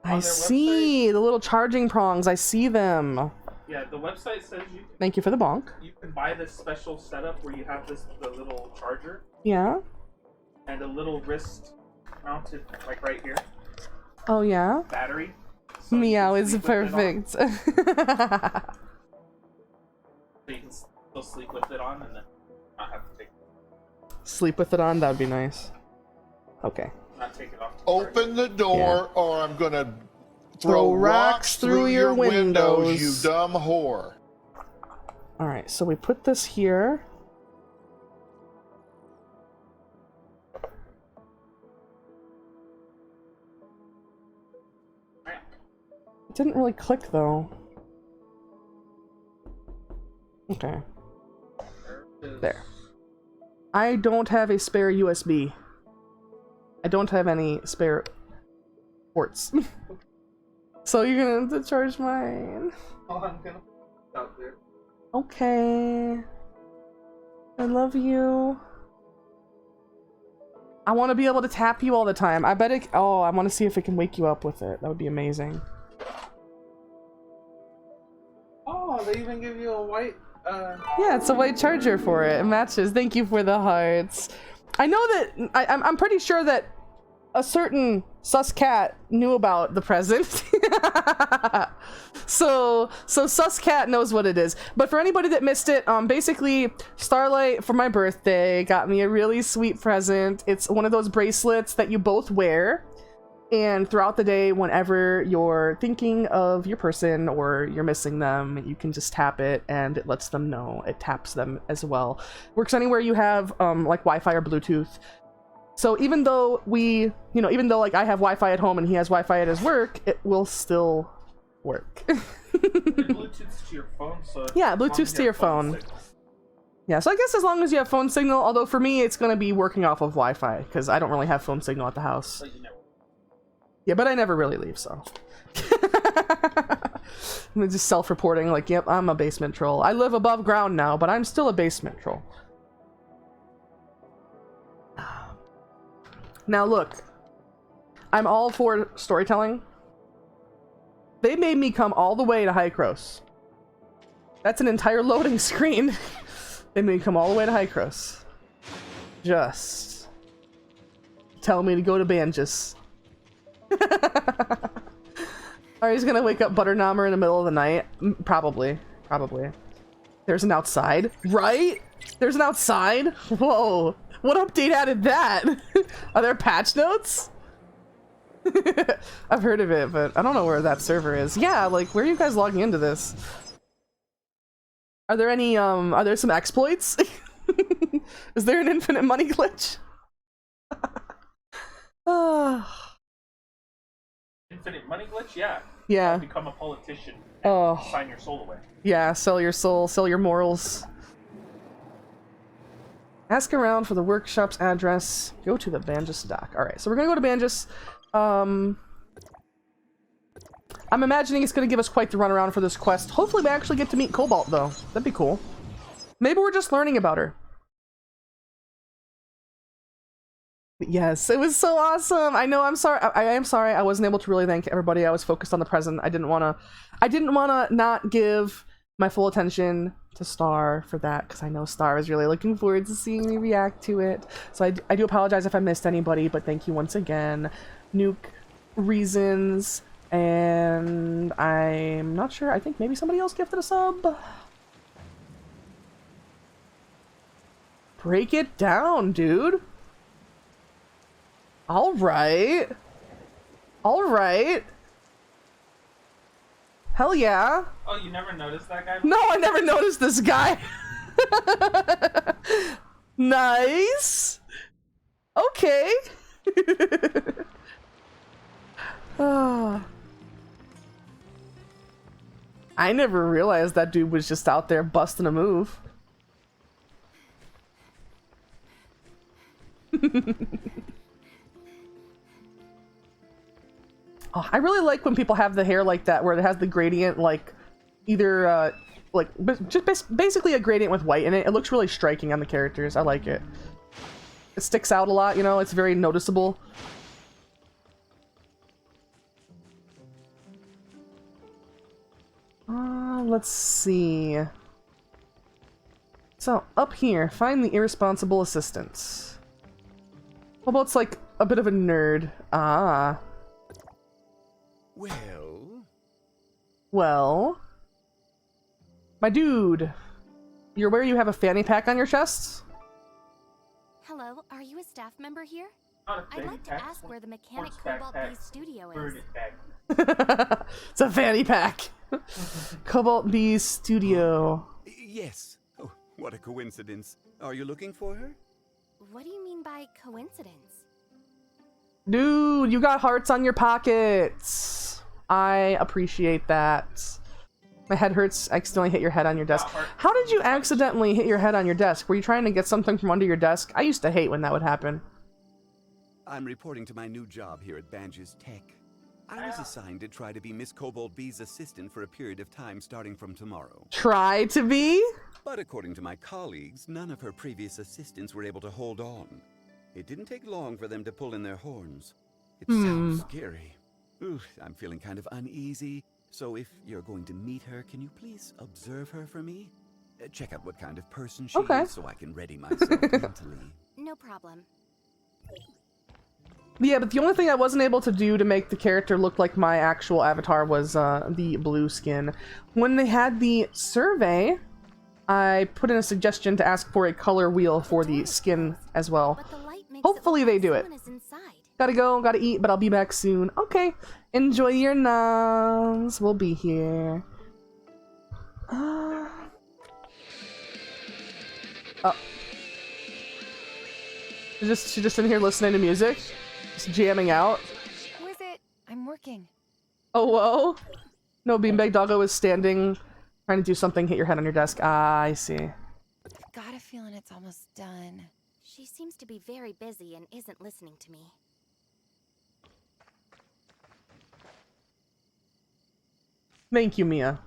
I their see the little charging prongs. I see them. Yeah, the website says Thank you for the bonk. you can buy this special setup where you have the little charger Yeah. and a little wrist mounted, like right here, Oh yeah. battery. So you Meow can is sleep with it on. perfect. So you can still sleep with it on and then not have to take Sleep with it on. That would be nice. Okay. not take it off. Open the door, or I'm gonna Throw rocks through your windows. you dumb whore. All right. So we put this here. It didn't really click though. Okay. There. I don't have a spare USB. I don't have any spare ports. So you're gonna have to charge mine. Oh, I'm gonna put it out there. Okay. I love you. I want to be able to tap you all the time. I bet it. Oh, I want to see if it can wake you up with it. That would be amazing. Oh, they even give you a white. Yeah, it's a white charger for it. It matches. Thank you for the hearts. I know that I'm pretty sure that a certain sus cat knew about the present. so sus cat knows what it is. But for anybody that missed it, basically Starlight for my birthday got me a really sweet present. It's one of those bracelets that you both wear. And throughout the day, whenever you're thinking of your person or you're missing them, you can just tap it and it lets them know. It taps them as well. Works anywhere you have like Wi-Fi or Bluetooth. So even though even though like I have Wi-Fi at home and he has Wi-Fi at his work, it will still work. Bluetooth to your phone, so Yeah, Bluetooth to your phone. Yeah, so I guess as long as you have phone signal, although for me it's gonna be working off of Wi-Fi because I don't really have phone signal at the house. But you never. Yeah, but I never really leave, so. I'm just self-reporting, like, yep, I'm a basement troll. I live above ground now, but I'm still a basement troll. Now look, I'm all for storytelling. They made me come all the way to Hycros. That's an entire loading screen. They made me come all the way to Hycros. Just tell me to go to Banjus. Are you gonna wake up Butternommer in the middle of the night? Probably. There's an outside, right? There's an outside? Whoa. What update added that? Are there patch notes? I've heard of it, but I don't know where that server is. Yeah, like, where are you guys logging into this? Are there any, are there some exploits? Is there an infinite money glitch? Infinite money glitch? Yeah. Yeah. Become a politician. Oh. Sign your soul away. Yeah, sell your soul, sell your morals. Ask around for the workshop's address. Go to the Banjus dock. Alright, so we're gonna go to Banjus. I'm imagining it's gonna give us quite the runaround for this quest. Hopefully we actually get to meet Cobalt, though. That'd be cool. Maybe we're just learning about her. Yes, it was so awesome. I know. I'm sorry. I am sorry. I wasn't able to really thank everybody. I was focused on the present. I didn't want to not give my full attention to Star for that, because I know Star is really looking forward to seeing me react to it. So I do apologize if I missed anybody, but thank you once again. Nuke, Reasons, and I'm not sure. I think maybe somebody else gifted a sub. Break it down, dude. All right. All right. Hell yeah. Oh, you never noticed that guy? No, I never noticed this guy. Nice. Okay. Ah. I never realized that dude was just out there busting a move. Oh, I really like when people have the hair like that, where it has the gradient, like either just basically a gradient with white in it. It looks really striking on the characters. I like it. It sticks out a lot, you know. It's very noticeable. Let's see. So up here, find the irresponsible assistants. Cobalt's like a bit of a nerd. Ah. Well, my dude, you're where you have a fanny pack on your chest? Hello, are you a staff member here? Not a I'd fanny like to pack, ask where the mechanic horseback Cobalt pack, B's studio is. birdie bag. It's a fanny pack. Cobalt B's studio. Yes. Oh, what a coincidence. Are you looking for her? What do you mean by coincidence? Dude, you got hearts on your pockets. I appreciate that. My head hurts. I accidentally hit your head on your desk. How did you accidentally hit your head on your desk? Were you trying to get something from under your desk? I used to hate when that would happen. I'm reporting to my new job here at Banjus Tech. I was assigned to try to be Miss Cobalt B's assistant for a period of time starting from tomorrow. Try to be? But according to my colleagues, none of her previous assistants were able to hold on. It didn't take long for them to pull in their horns. It sounds scary. Ooh, I'm feeling kind of uneasy. So if you're going to meet her, can you please observe her for me? Check out what kind of person she is so I can ready myself mentally. No problem. Yeah, but the only thing I wasn't able to do to make the character look like my actual avatar was the blue skin. When they had the survey, I put in a suggestion to ask for a color wheel for the skin as well. But the light makes Hopefully they do it. someone is inside. Gotta go, gotta eat, but I'll be back soon. Okay, enjoy your noms. We'll be here. Oh. She's just in here listening to music? Just jamming out? Who is it? I'm working. Oh, whoa. No, Beanbag Doggo is standing, trying to do something, hit your head on your desk. Ah, I see. I've got a feeling it's almost done. She seems to be very busy and isn't listening to me. Thank you, Mia.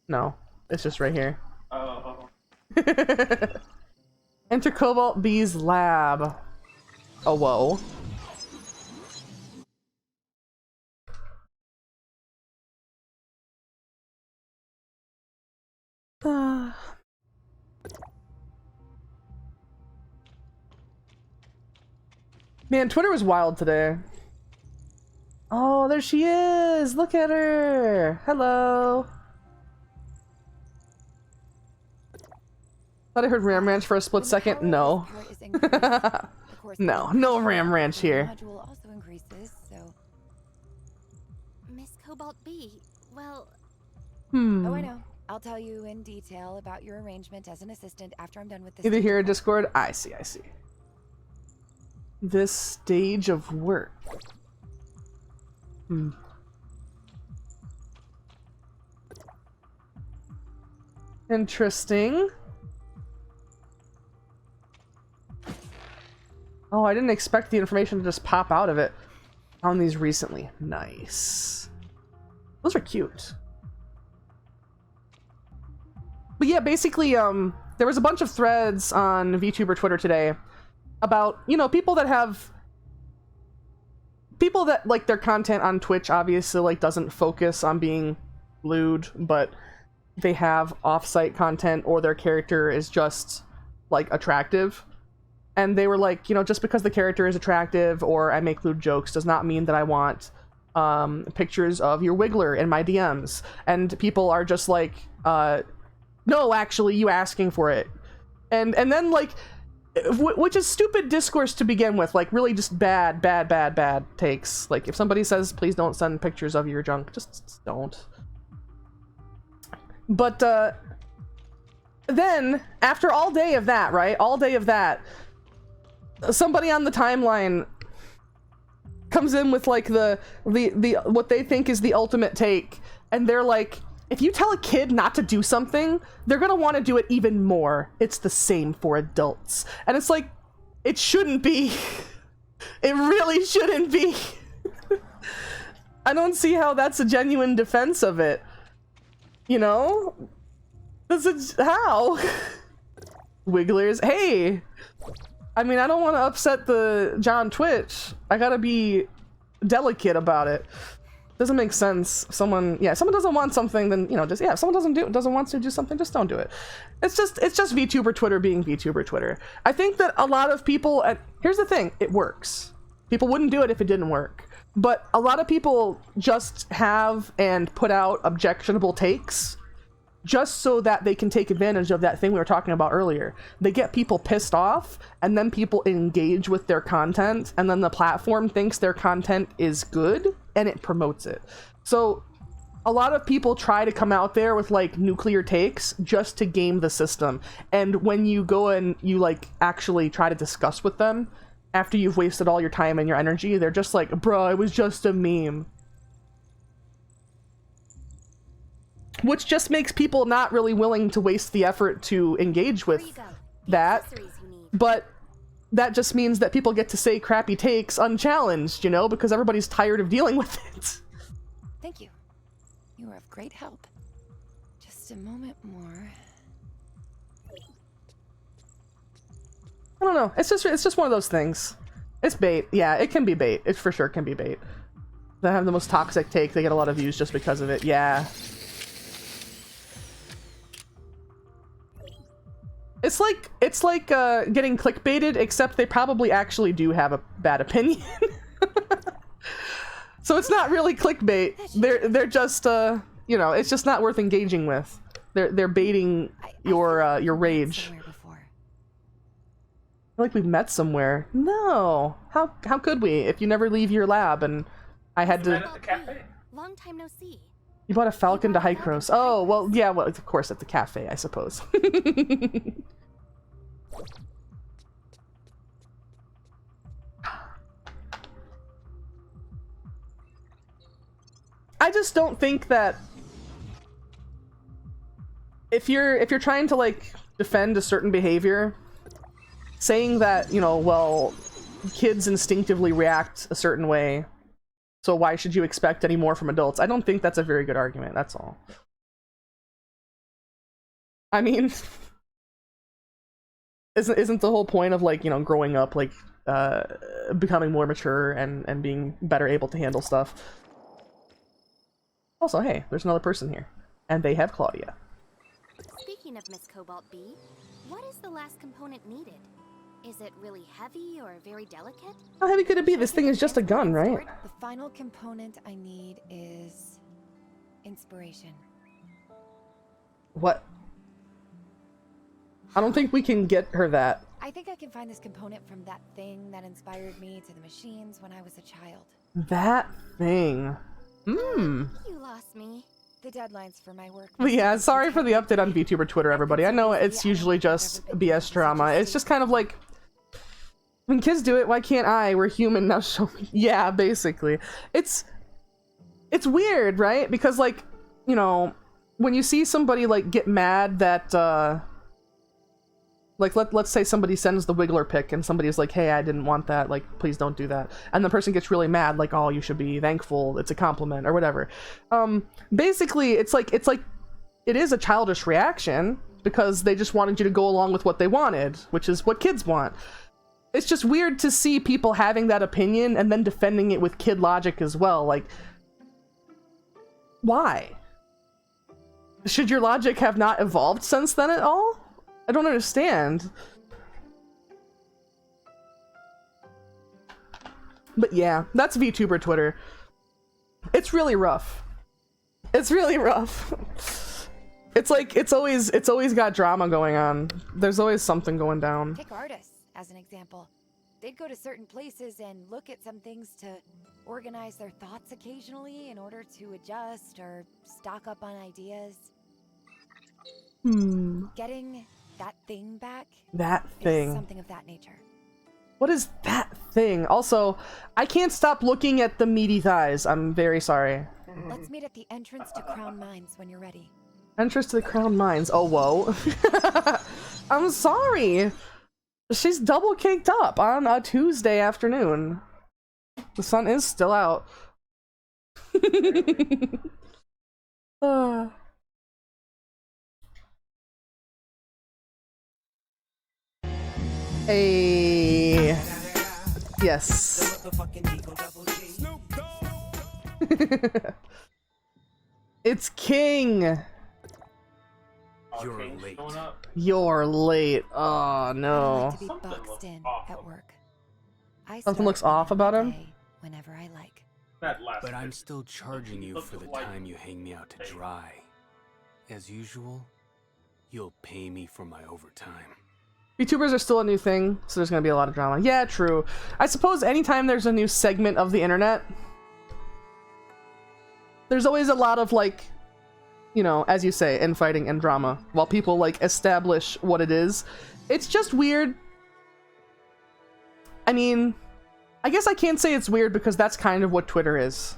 No, it's just right here. Oh. Enter Cobalt B's lab. Oh, whoa. Man, Twitter was wild today. Oh, there she is! Look at her! Hello! Thought I heard Ram Ranch for a split second. No. No Ram Ranch here. Module also increases, so. Miss Cobalt B, well... Oh, I know. I'll tell you in detail about your arrangement as an assistant after I'm done with this. Either here or Discord. I see. this stage of work. Interesting. Oh, I didn't expect the information to just pop out of it. Found these recently. Nice. Those are cute. But yeah, basically, there was a bunch of threads on VTuber Twitter today about, you know, people that like their content on Twitch obviously like doesn't focus on being lewd, but they have off-site content or their character is just like attractive. And they were like, you know, just because the character is attractive or I make lewd jokes does not mean that I want pictures of your Wiggler in my DMs. And people are just like, no, actually, you asking for it. And then, like, which is stupid discourse to begin with. Like, really just bad takes. Like, if somebody says, please don't send pictures of your junk, just don't. But, then, after all day of that, right? All day of that, somebody on the timeline comes in with like the what they think is the ultimate take, and they're like, if you tell a kid not to do something, they're gonna want to do it even more. It's the same for adults. And it's like, it shouldn't be. It really shouldn't be. I don't see how that's a genuine defense of it. You know? How? Wigglers, hey! I mean, I don't want to upset the John Twitch. I gotta be delicate about it. Doesn't make sense. Someone doesn't want something, then, you know, just, yeah, if someone doesn't want to do something, just don't do it. It's just VTuber Twitter being VTuber Twitter. I think that a lot of people, here's the thing, it works. People wouldn't do it if it didn't work. But a lot of people just have and put out objectionable takes just so that they can take advantage of that thing we were talking about earlier. They get people pissed off, and then people engage with their content, and then the platform thinks their content is good, and it promotes it. So a lot of people try to come out there with like nuclear takes just to game the system. And when you go and you like actually try to discuss with them after you've wasted all your time and your energy, they're just like, bro, it was just a meme. Which just makes people not really willing to waste the effort to engage with that. But that just means that people get to say crappy takes unchallenged, you know, because everybody's tired of dealing with it. Thank you. You are of great help. Just a moment more. I don't know. It's just one of those things. It's bait. Yeah, it can be bait. It for sure can be bait. They have the most toxic take. They get a lot of views just because of it. Yeah. It's like getting clickbaited, except they probably actually do have a bad opinion. So it's not really clickbait. They're just you know, it's just not worth engaging with. They're baiting your rage. I feel like we've met somewhere. No. How could we if you never leave your lab and I had to At the cafe. Long time no see. You bought a falcon to Hycros. Oh, well, yeah, well, of course at the cafe, I suppose. I just don't think that if you're trying to like defend a certain behavior, saying that, you know, well, kids instinctively react a certain way, so why should you expect any more from adults? I don't think that's a very good argument, that's all. I mean, isn't the whole point of like, you know, growing up, like, becoming more mature and being better able to handle stuff? Also, hey, there's another person here. And they have Claudia. Speaking of Miss Cobalt B, what is the last component needed? Is it really heavy or very delicate? How heavy could it be? This thing is just a gun, right? The final component I need is inspiration. What? I don't think we can get her that. I think I can find this component from that thing that inspired me to the machines when I was a child. That thing. Hmm. You lost me. The deadlines for my work. But yeah, sorry for the update on VTuber Twitter, everybody. I know it's usually just BS drama. It's just kind of like When kids do it, why can't I? We're human, now show me. Yeah, basically. It's weird, right? Because, like, you know, when you see somebody, like, get mad that, like, let's say somebody sends the Wiggler pic and somebody's like, hey, I didn't want that, like, please don't do that. And the person gets really mad, like, oh, you should be thankful, it's a compliment, or whatever. Basically, it's like, it is a childish reaction, because they just wanted you to go along with what they wanted, which is what kids want. It's just weird to see people having that opinion and then defending it with kid logic as well. Like, why? Should your logic have not evolved since then at all? I don't understand. But yeah, that's VTuber Twitter. It's really rough. It's really rough. It's like, it's always got drama going on. There's always something going down. Take artists as an example. They'd go to certain places and look at some things to organize their thoughts occasionally in order to adjust or stock up on ideas. Getting that thing back. That thing. Is something of that nature. What is that thing? Also, I can't stop looking at the meaty thighs. I'm very sorry. Let's meet at the entrance to Crown Mines when you're ready. Entrance to the Crown Mines. Oh, whoa. I'm sorry. She's double caked up on a Tuesday afternoon. The sun is still out. Hey. Yes. It's King. You're late. You're late. Oh no. I like to be boxed in at work. Something looks off about him? Whenever I like. But I'm still charging you for the time you hang me out to dry. As usual, you'll pay me for my overtime. YouTubers are still a new thing, so there's gonna be a lot of drama. Yeah, true. I suppose anytime there's a new segment of the internet, there's always a lot of, like, you know, as you say, infighting and drama, while people, like, establish what it is. It's just weird. I mean, I guess I can't say it's weird because that's kind of what Twitter is.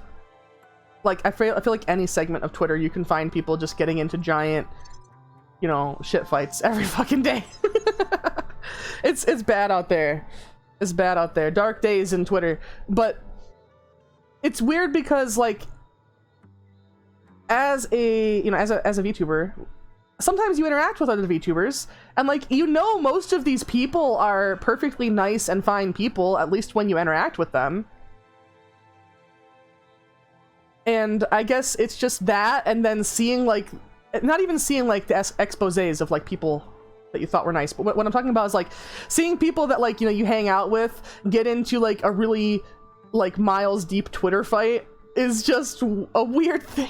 Like, I feel like any segment of Twitter, you can find people just getting into giant, you know, shit fights every fucking day. It's bad out there. It's bad out there. Dark days in Twitter. But it's weird because, like, as a, you know, as a VTuber, sometimes you interact with other VTubers, and, like, you know, most of these people are perfectly nice and fine people, at least when you interact with them. And I guess it's just that, and then seeing, like, not even seeing, like, the exposés of, like, people that you thought were nice, but what I'm talking about is, like, seeing people that, like, you know, you hang out with get into, like, a really, like, miles deep Twitter fight is just a weird thing.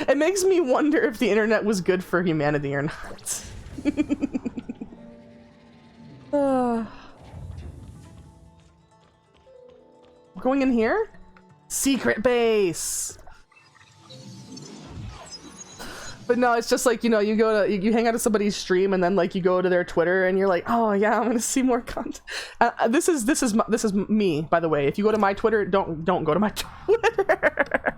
It makes me wonder if the internet was good for humanity or not. Going in here? Secret base! But no, it's just like, you know, you go to, you hang out at somebody's stream and then, like, you go to their Twitter and you're like, oh yeah, I'm gonna see more content. This is me, by the way. If you go to my Twitter, don't go to my Twitter.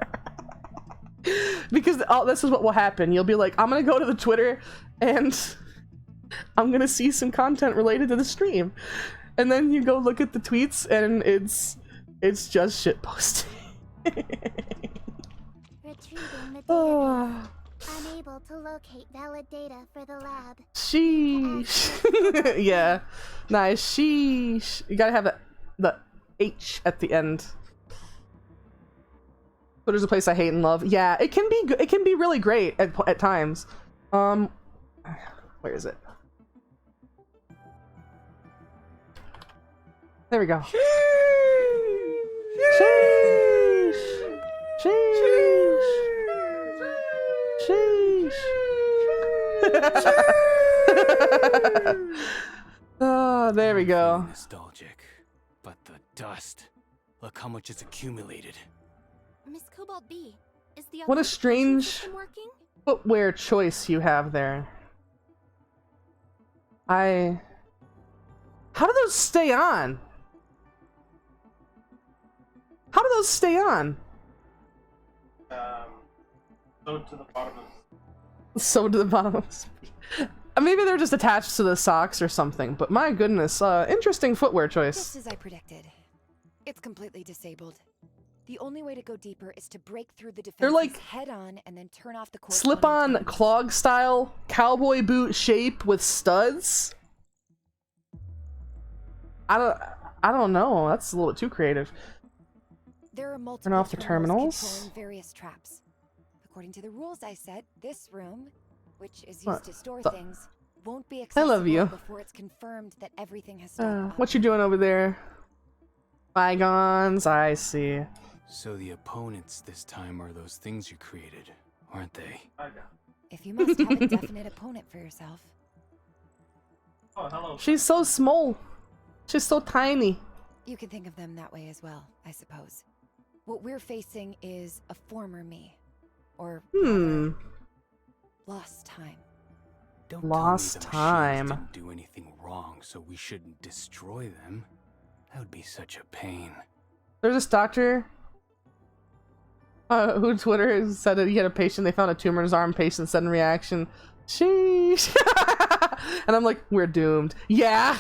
Because this is what will happen. You'll be like, I'm gonna go to the Twitter and I'm gonna see some content related to the stream. And then you go look at the tweets and it's just shit posting. Retrieving the data. Unable to locate valid data for the lab. Sheesh. Yeah. Nice. Sheesh. You gotta have the H at the end. Twitter's a place I hate and love. Yeah, it can be good. It can be really great at times. Where is it? There we go. Sheesh. Sheesh. Sheesh. Oh, there we go. Nostalgic, but the dust. Look how much it's accumulated. Miss Cobalt B, is the What a strange system working? footwear choice you have there. How do those stay on? How do those stay on? Go to the bottom of So to the bottom. Maybe they're just attached to the socks or something, but my goodness, interesting footwear choice. Just as I predicted. It's completely disabled. The only way to go deeper is to break through the defenses They're like head on and then turn off the slip-on corresponding clog style cowboy boot shape with studs. I don't know. That's a little bit too creative. There are multiple Turn off the terminals. controlling various traps. According to the rules I set, this room, which is used What to store the- things, won't be I accessible love you. before it's confirmed that everything has started up. What you doing over there? Bygones, I see. So the opponents this time are those things you created, aren't they? If you must have a definite opponent for yourself. Oh, hello. She's so small. She's so tiny. You can think of them that way as well, I suppose. What we're facing is a former me. Or rather, lost time. Don't Lost tell me the time. machines didn't do anything wrong, so we shouldn't destroy them. That would be such a pain. There's this doctor who Twitter said that he had a patient, they found a tumor in his arm, patient said in reaction, sheesh. And I'm like, we're doomed. Yeah.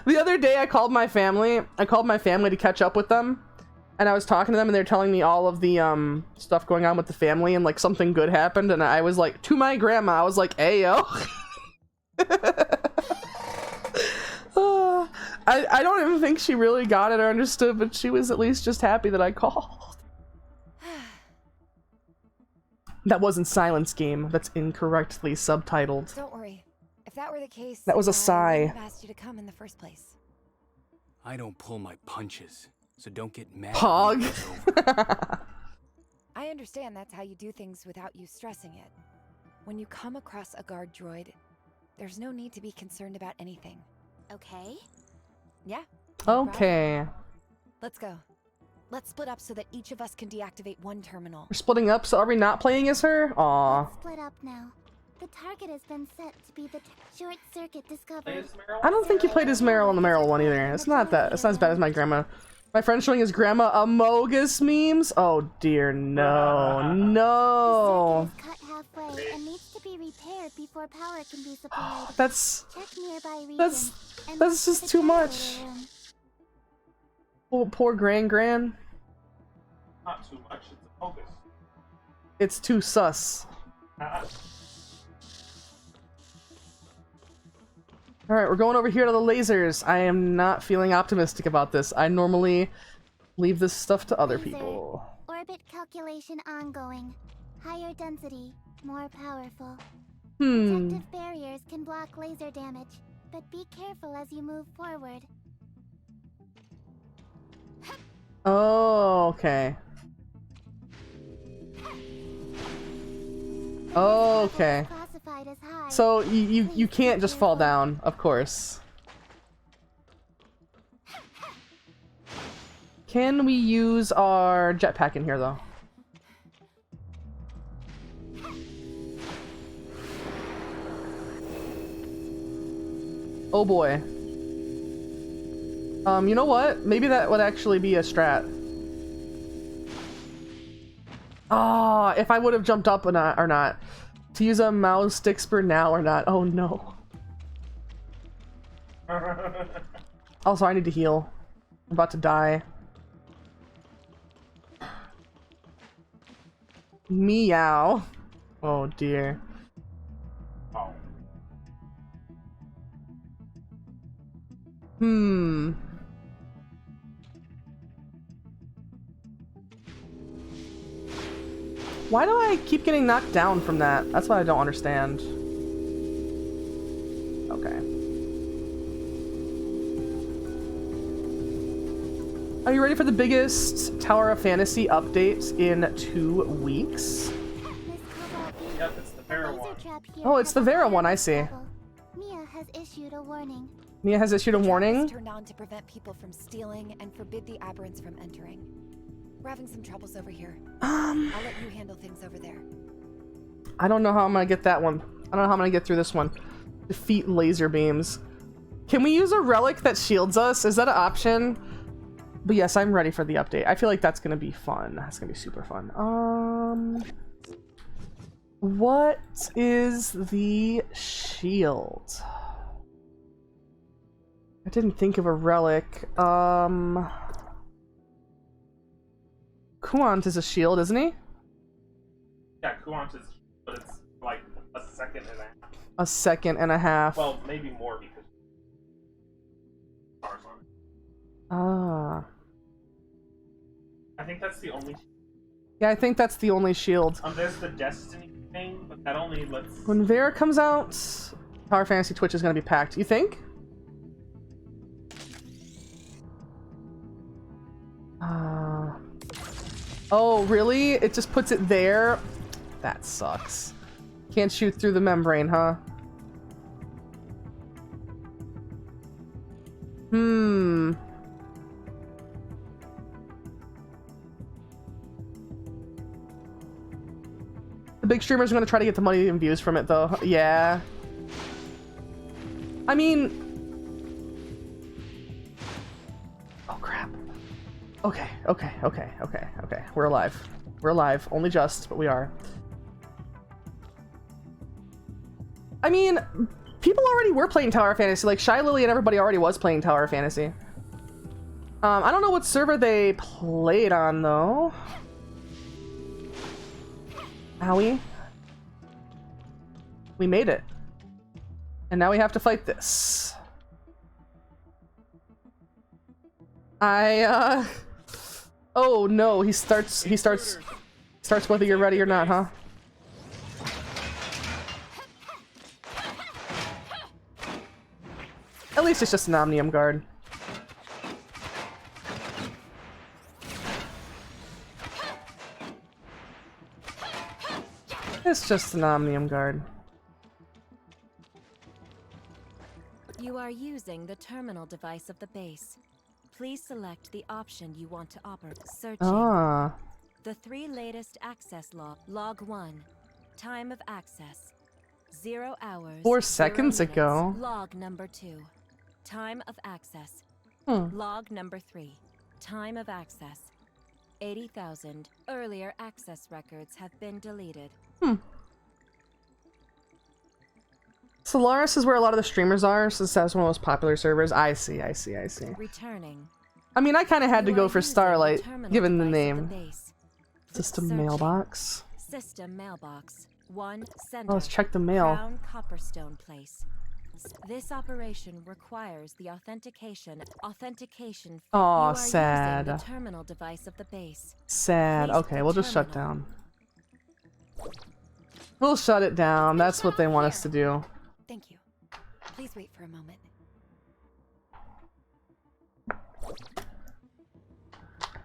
The other day I called my family to catch up with them, and I was talking to them and they're telling me all of the stuff going on with the family, and like something good happened, and I was like, to my grandma, I was like, ayo. I don't even think she really got it or understood, but she was at least just happy that I called. That wasn't Silence Game. That's incorrectly subtitled. Don't worry. If that were the case, That was a I sigh. wouldn't have asked you to come in the first place. I don't pull my punches, so don't get mad. Hog. I understand that's how you do things without you stressing it. When you come across a guard droid, there's no need to be concerned about anything. Okay. Yeah. no problem. Okay. Let's go. Let's split up so that each of us can deactivate one terminal. We're splitting up, so are we not playing as her? Aw. Let's split up now. The target has been set to be the short circuit discovered. I don't think you played as Meryl on the Meryl one either. It's not as bad as my grandma. My friend's showing his grandma Amogus memes? Oh dear, no. No. The circuit is cut halfway and needs to be repaired before power can be supplied. That's Check nearby region. that's and that's look for just the too generator much. room. Oh, poor Gran. Not too much. It's a focus. It's too sus. Alright, we're going over here to the lasers. I am not feeling optimistic about this. I normally leave this stuff to other Laser. people. Orbit calculation ongoing. Higher density, more powerful. Hmm. Protective barriers can block laser damage, but be careful as you move forward. Oh, okay. Okay. Classified as high. So you can't just fall down, of course. Can we use our jetpack in here though? Oh boy. You know what? Maybe that would actually be a strat. Ah, if I would have jumped up or not. To use a mouse stick spur now or not. Oh no. Also, I need to heal. I'm about to die. Meow. Oh dear. Oh. Hmm. Why do I keep getting knocked down from that? That's what I don't understand. Okay. Are you ready for the biggest Tower of Fantasy update in 2 weeks? Yep, it's the Vera one. Oh, it's the Vera one, I see. Mia has issued a warning. Mia has issued a The trap is warning. turned on to prevent people from stealing and forbid the aberrants from entering. We're having some troubles over here. I'll let you handle things over there. I don't know how I'm gonna get that one. I don't know how I'm gonna get through this one. Defeat laser beams. Can we use a relic that shields us? Is that an option? But yes, I'm ready for the update. I feel like that's gonna be fun. That's gonna be super fun. What is the shield? I didn't think of a relic. Kuant is a shield, isn't he? Yeah, Kuant is, but it's like a second and a half. A second and a half. Well, maybe more because stars on it. Ah. I think that's the only. Yeah, I think that's the only shield. There's the Destiny thing, but that only lets. When Vera comes out, Tower Fantasy Twitch is gonna be packed. You think? Oh, really? It just puts it there? That sucks. Can't shoot through the membrane, huh? Hmm. The big streamers are gonna try to get the money and views from it, though. Yeah. I mean... Oh, crap. Okay. We're alive. We're alive. Only just, but we are. I mean, people already were playing Tower Fantasy. Like, Shy Lily and everybody already was playing Tower Fantasy. I don't know what server they played on, though. Owie. We made it. And now we have to fight this. Oh no, he starts whether you're ready or not, huh? At least it's just an Omnium Guard. It's just an Omnium Guard. You are using the terminal device of the base. Please select the option you want to operate. Searching. Ah. The 3 latest access log 1. Time of access 0 hours 4 seconds 0 minutes. ago. Log number 2. Time of access. Log number 3. Time of access 80,000. Earlier access records have been deleted. Solaris is where a lot of the streamers are, so that's one of the most popular servers. I see. Returning. I mean, I kind of had to You go are for using Starlight, terminal given the device of name. base. System Searching. mailbox. System mailbox 1 center. Oh, let's check the mail. Crown Copperstone Place. This operation requires the authentication. Aw, You are sad. using the terminal device of the base. Sad. Please Okay, we'll just shut terminal. down. We'll shut it down. That's what they want us to do. Thank you. Please wait for a moment.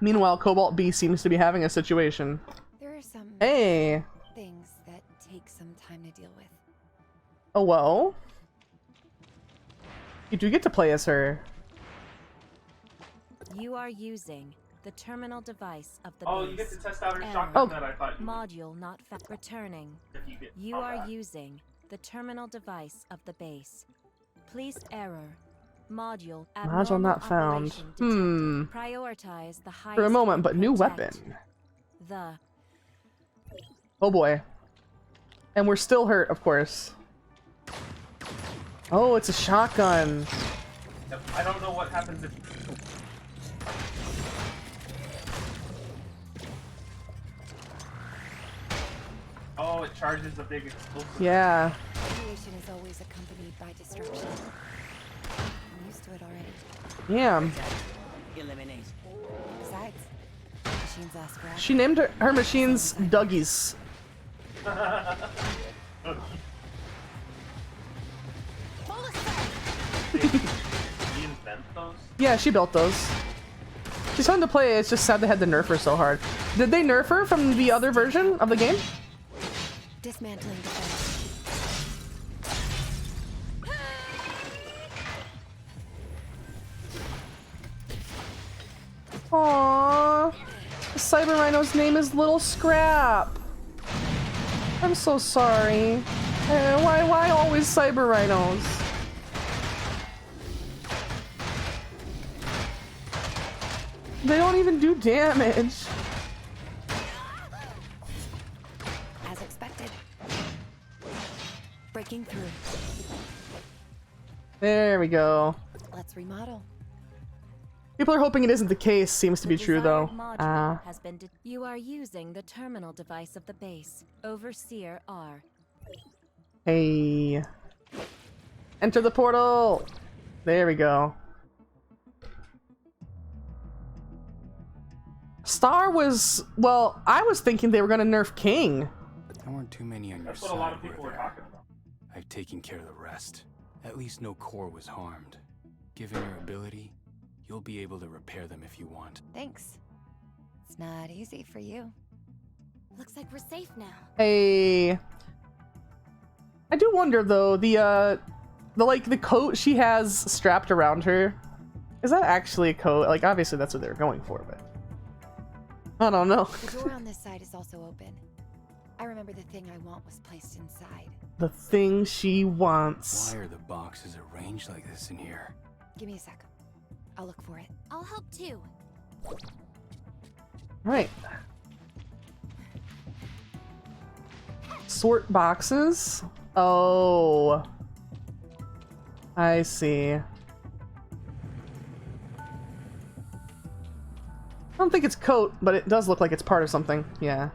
Meanwhile, Cobalt B seems to be having a situation. There are some Hey! things that take some time to deal with. Oh, well. You do get to play as her. You are using the terminal device of the Oh, base. you get to test out her Error. shotgun that I thought you would. Module not returning. If you get You combat. are using the terminal device of the base. Please error. Module Module not found. operation detected. Prioritize the highest. For a moment, but new protect. weapon. The Oh boy. And we're still hurt, of course. Oh, it's a shotgun. I don't know what happens if. Oh, it charges a big explosive. Yeah. Creation is always accompanied by destruction. I'm used to it already. Yeah. Eliminate. Besides, machines last forever. She named her machines Dougie's. Did you invent those? Yeah, she built those. She's fun to play, it's just sad they had to nerf her so hard. Did they nerf her from the other version of the game? Dismantling defense. Aww. The Cyber Rhino's name is Little Scrap. I'm so sorry. Why always cyber rhinos? They don't even do damage. As expected. Breaking through. There we go. Let's remodel. People are hoping it isn't the case. Seems to be true though. Has been you are using the terminal device of the base. Overseer R. Hey. Enter the portal. There we go. Star was, well, I was thinking they were gonna nerf King. There weren't too many on your That's side. what a lot of people were talking about. I've taken care of the rest. At least no core was harmed. Given your ability, you'll be able to repair them if you want. Thanks. It's not easy for you. Looks like we're safe now. Hey. I do wonder though, the coat she has strapped around her, is that actually a coat? Like obviously that's what they were going for, but I don't know. The door on this side is also open. I remember the thing I want was placed inside. The thing she wants. Why are the boxes arranged like this in here? Give me a sec. I'll look for it. I'll help too. Right. Sort boxes? Oh. I see. I don't think it's coat, but it does look like it's part of something. Yeah.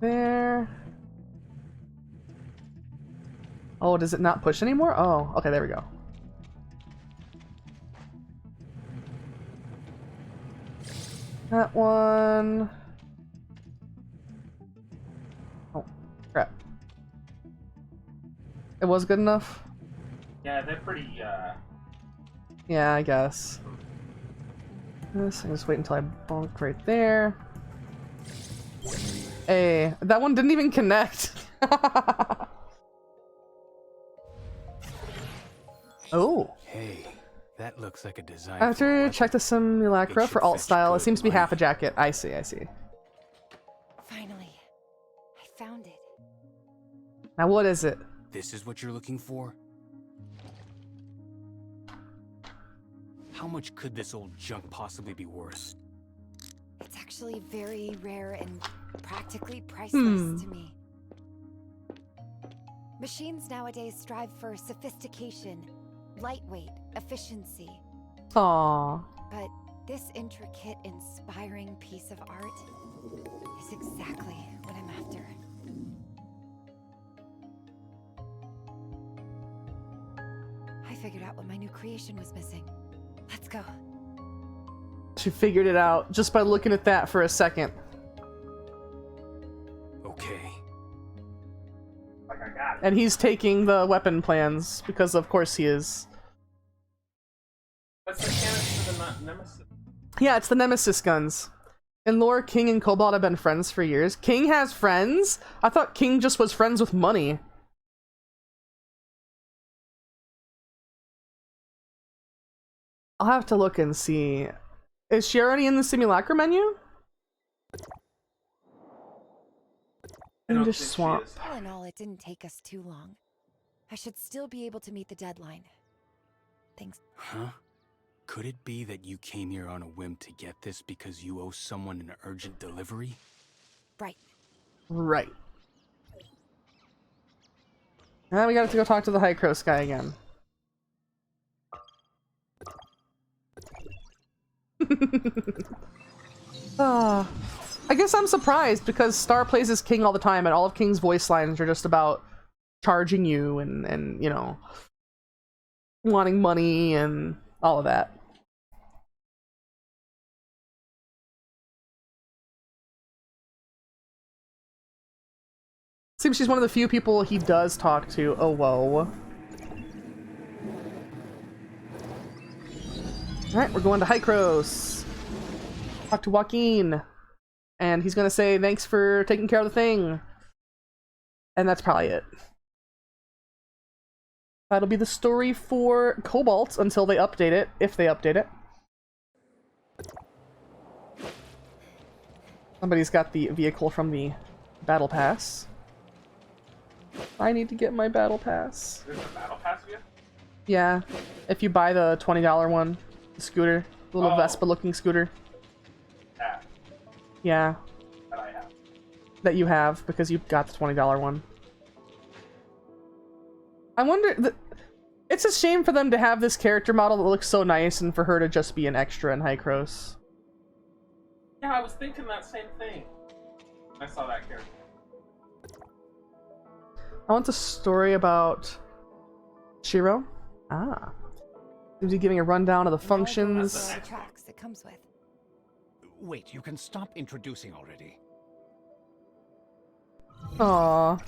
There. Oh, does it not push anymore? Oh, okay, there we go. That one. Oh, crap. It was good enough? Yeah, they're pretty, Yeah, I guess. This, I just wait until I bonked right there. Hey, that one didn't even connect. Oh. Hey, that looks like a design. After check the simulacra It for should alt fetch style, it good seems to be half a money. jacket. I see, I see. Finally. I found it. Now what is it? This is what you're looking for? How much could this old junk possibly be worth? It's actually very rare and practically priceless to me. Machines nowadays strive for sophistication, lightweight, efficiency. Aww. But this intricate, inspiring piece of art is exactly what I'm after. I figured out what my new creation was missing. Let's go. She figured it out just by looking at that for a second. Okay. like I got it. And he's taking the weapon plans, because of course he is. That's the cannon for the Nemesis. Yeah, it's the Nemesis guns. In lore, King and Cobalt have been friends for years. King has friends? I thought King just was friends with money. I'll have to look and see. Is she already in the simulacra menu? I don't Just think she swap. is. All in all, it didn't take us too long. I should still be able to meet the deadline. Thanks. Huh? Could it be that you came here on a whim to get this because you owe someone an urgent delivery? Right. Right. Now we got to go talk to the High Crow guy again. I guess I'm surprised because Star plays as King all the time and all of King's voice lines are just about charging you and you know, wanting money and all of that. Seems she's one of the few people he does talk to. Oh, whoa. Alright, we're going to Hykros. Talk to Joaquin. And he's gonna say, thanks for taking care of the thing. And that's probably it. That'll be the story for Cobalt until they update it, if they update it. Somebody's got the vehicle from the Battle Pass. I need to get my Battle Pass. There's a Battle Pass here? Yeah, if you buy the $20 one, the scooter, the little Vespa-looking scooter. That. Yeah. That I have. That you have, because you got the $20 one. I wonder... It's a shame for them to have this character model that looks so nice and for her to just be an extra in Hycros. Yeah, I was thinking that same thing. I saw that character. I want the story about Shiro. Ah. Seems to be giving a rundown of the functions. The tracks it comes with. Wait, you can stop introducing already. Aww.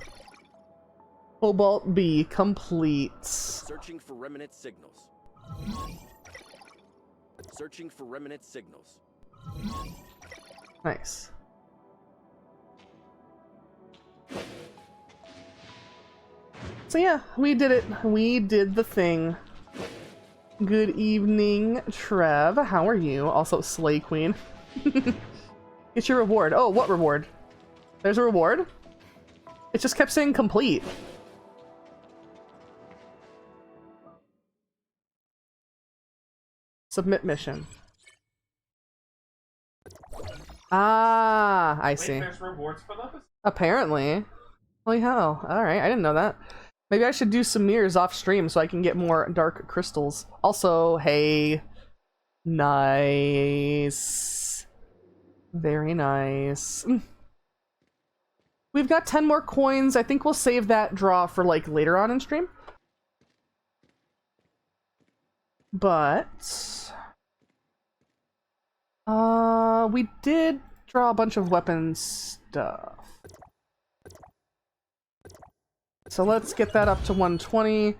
Cobalt B complete. Searching for remnant signals. Searching for remnant signals. Nice. So yeah, we did it. We did the thing. Good evening, Trev. How are you? Also, Slay Queen. Get your reward. Oh, what reward? There's a reward? It just kept saying complete. Submit mission. Ah, I see. Wait, there's rewards for those? Apparently. Holy hell. Alright, I didn't know that. Maybe I should do some mirrors off stream so I can get more dark crystals. Also, hey. Nice. Very nice. We've got 10 more coins. I think we'll save that draw for like later on in stream. But we did draw a bunch of weapon stuff. So let's get that up to 120.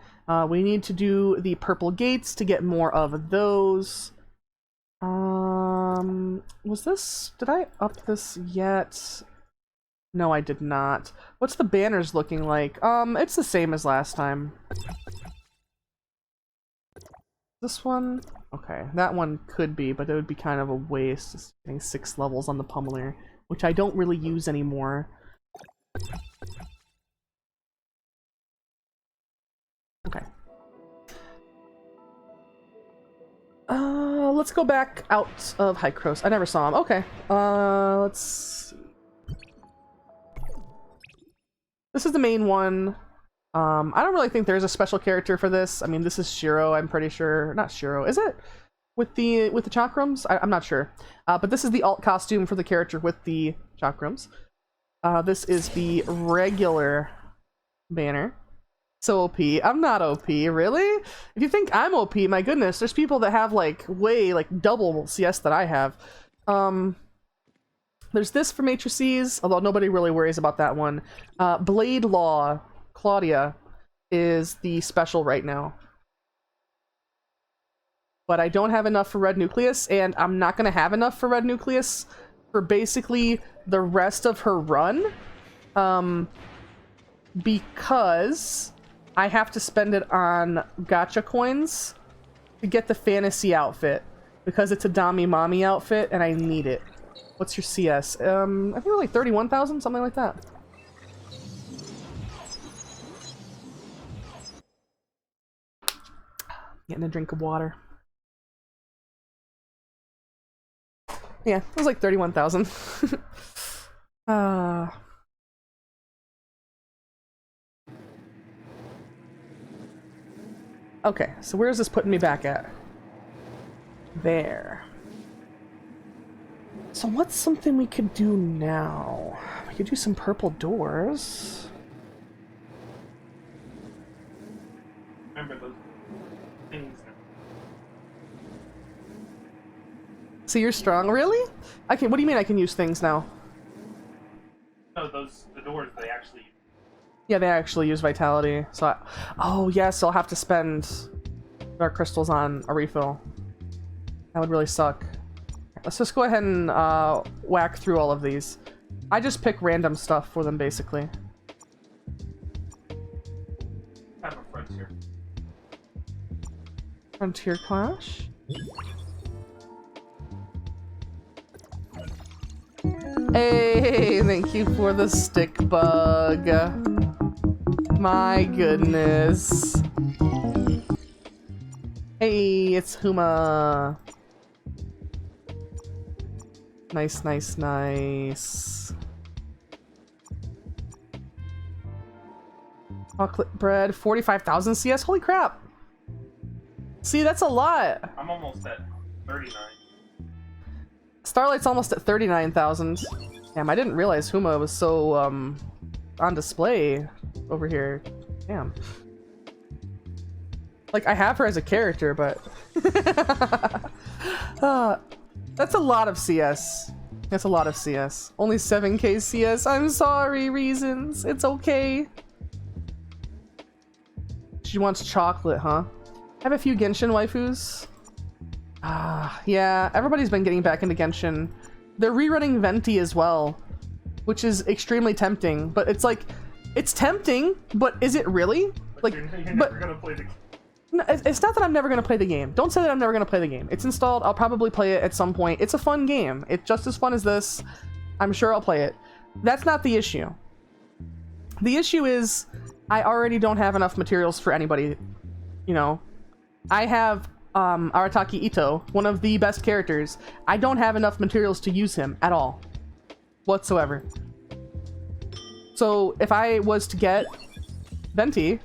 We need to do the purple gates to get more of those. Was this... Did I up this yet? No, I did not. What's the banners looking like? It's the same as last time. This one? Okay, that one could be, but it would be kind of a waste. Just getting 6 levels on the pummeler, which I don't really use anymore. Okay. Let's go back out of Hycros. I never saw him. Okay. Let's see. This is the main one. I don't really think there's a special character for this. I mean, this is Shiro, I'm pretty sure. Not Shiro, is it? With the chakrams? I'm not sure. But this is the alt costume for the character with the chakrams. This is the regular banner. So OP. I'm not OP, really? If you think I'm OP, my goodness, there's people that have like way like double CS that I have. There's this for matrices, although nobody really worries about that one. Blade Law Claudia is the special right now. But I don't have enough for Red Nucleus, and I'm not going to have enough for Red Nucleus for basically the rest of her run. Because I have to spend it on gacha coins to get the fantasy outfit. Because it's a Dami Mommy outfit, and I need it. What's your CS? I think like 31,000, something like that. Getting a drink of water. Yeah, it was like 31,000. Okay, so where is this putting me back at? There. So what's something we could do now? We could do some purple doors. Remember those things. So you're strong, really? I can. What do you mean I can use things now? No, the doors, they actually... Yeah, they actually use vitality. So oh yes, I'll have to spend dark crystals on a refill. That would really suck. Let's just go ahead and whack through all of these. I just pick random stuff for them, basically. I have a friend here. Frontier Clash. Hey, thank you for the stick bug. My goodness. Hey, it's Huma. Nice, nice, nice. Chocolate bread, 45,000 CS? Holy crap. See, that's a lot. I'm almost at 39. Starlight's almost at 39,000. Damn, I didn't realize Huma was so, on display over here. Damn. Like, I have her as a character, but... that's a lot of CS. That's a lot of CS. Only 7k CS. I'm sorry, Reasons. It's okay. She wants chocolate, huh? I have a few Genshin waifus. Yeah, everybody's been getting back into Genshin. They're rerunning Venti as well, which is extremely tempting. But it's like, it's tempting, but is it really? Like, You're never gonna play the game. No, it's not that I'm never gonna play the game. Don't say that I'm never gonna play the game. It's installed. I'll probably play it at some point. It's a fun game. It's just as fun as this. I'm sure I'll play it. That's not the issue. The issue is I already don't have enough materials for anybody. You know, I have Arataki Ito, one of the best characters. I don't have enough materials to use him at all, whatsoever. So if I was to get Venti,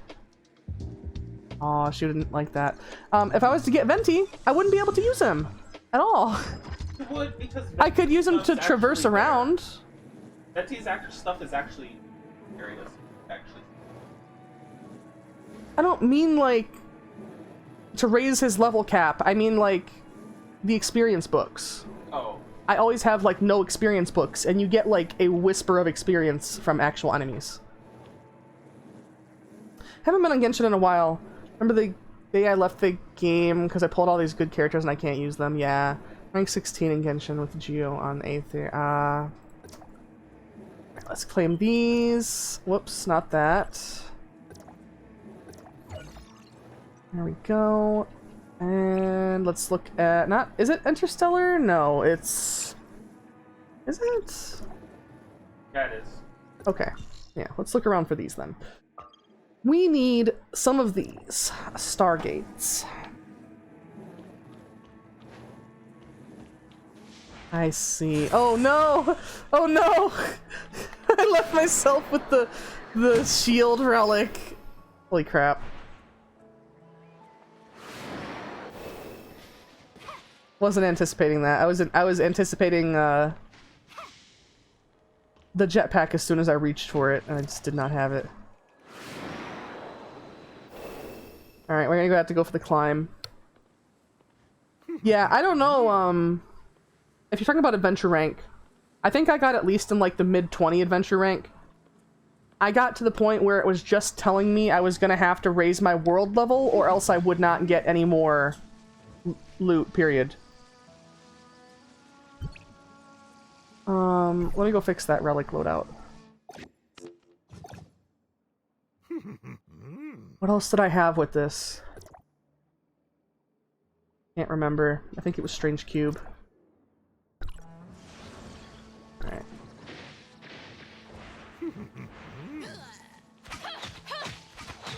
oh, she didn't like that. If I was to get Venti, I wouldn't be able to use him at all. You would, because I could use him to traverse around. Venti's stuff is actually areas, actually. I don't mean like to raise his level cap. I mean like the experience books. Oh. I always have like no experience books, and you get like a whisper of experience from actual enemies. Haven't been on Genshin in a while. Remember the day I left the game because I pulled all these good characters and I can't use them? Yeah. Rank 16 in Genshin with Geo on 8th. Let's claim these. Whoops, not that. There we go. And let's look at... not... is it Interstellar? No, it's... is it? Yeah, it is. Okay. Yeah, let's look around for these then. We need some of these Stargates. I see. Oh no! Oh no! I left myself with the shield relic. Holy crap. Wasn't anticipating that. I was anticipating the jetpack as soon as I reached for it, and I just did not have it. Alright, we're gonna have to go for the climb. Yeah, I don't know, if you're talking about adventure rank, I think I got at least in like the mid-20 adventure rank. I got to the point where it was just telling me I was gonna have to raise my world level or else I would not get any more loot, period. Let me go fix that relic loadout. What else did I have with this? Can't remember. I think it was Strange Cube. Alright.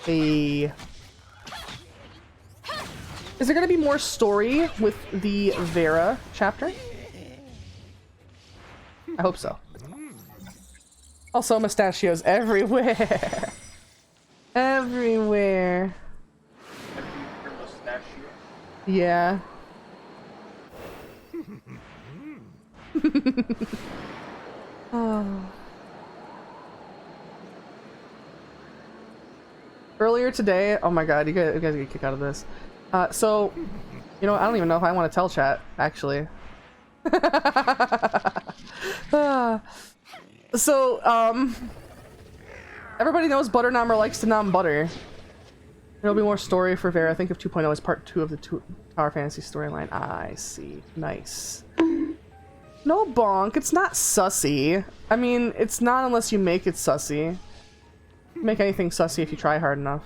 Hey. Is there gonna be more story with the Vera chapter? I hope so. Also, mustachios everywhere. Everywhere. Yeah. Oh. Earlier today, oh my god, you guys get a kick out of this. So, you know, I don't even know if I want to tell chat, actually. Everybody knows Butter Nommer likes to nom butter. There'll be more story for Vera. I think of 2.0 as part 2 of the Tower Fantasy storyline. I see. Nice. No, Bonk. It's not sussy. I mean, it's not unless you make it sussy. Make anything sussy if you try hard enough.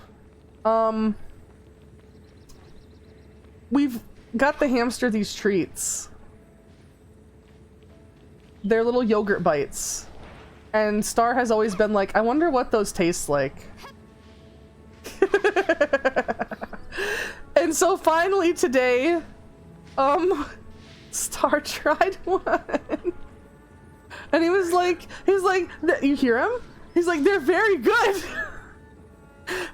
we've got the hamster these treats. They're little yogurt bites. And Star has always been like, I wonder what those taste like. And so finally today, Star tried one. And he's like, you hear him? He's like, they're very good.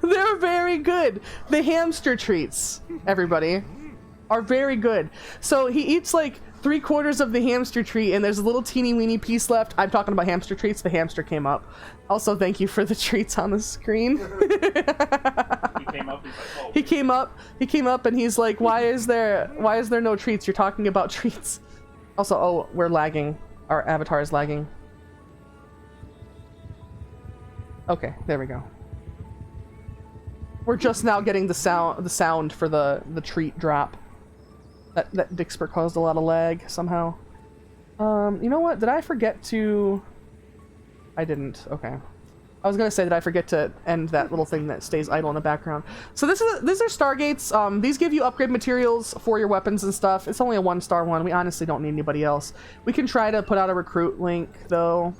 They're very good. The hamster treats, everybody, are very good. So he eats like 3/4 of the hamster treat and there's a little teeny weeny piece left. I'm talking about hamster treats. The hamster came up. Also, thank you for the treats on the screen. He came up, he's like, oh. He came up and he's like, why is there no treats? You're talking about treats. Also, oh, we're lagging. Our avatar is lagging. Okay, there we go. We're just now getting the sound for the treat drop. That Dixper caused a lot of lag somehow. You know what? Did I forget to... I didn't. Okay. I was gonna say that I forget to end that little thing that stays idle in the background. So these are Stargates. These give you upgrade materials for your weapons and stuff. It's only a 1-star one. We honestly don't need anybody else. We can try to put out a recruit link though.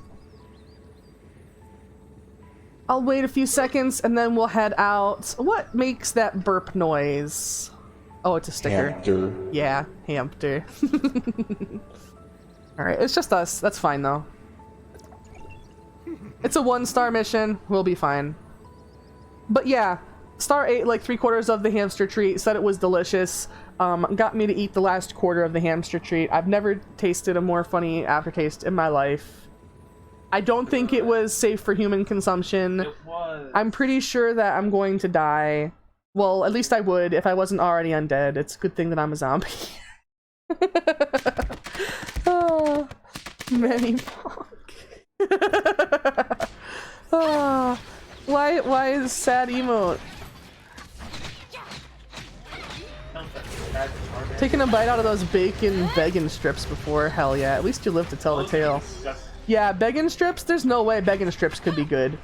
I'll wait a few seconds and then we'll head out. What makes that burp noise? Oh, it's a sticker. Hamster. Yeah, hamster. Alright, it's just us. That's fine though. It's a 1-star mission. We'll be fine. But yeah, Star ate like 3/4 of the hamster treat, said it was delicious. Got me to eat the last quarter of the hamster treat. I've never tasted a more funny aftertaste in my life. I don't think it was safe for human consumption. It was. I'm pretty sure that I'm going to die. Well, at least I would if I wasn't already undead. It's a good thing that I'm a zombie. Oh, Manny Pong. Oh, why is sad emote? Taking a bite out of those bacon vegan strips before? Hell yeah, at least you live to tell the tale. Yeah, vegan strips? There's no way vegan strips could be good.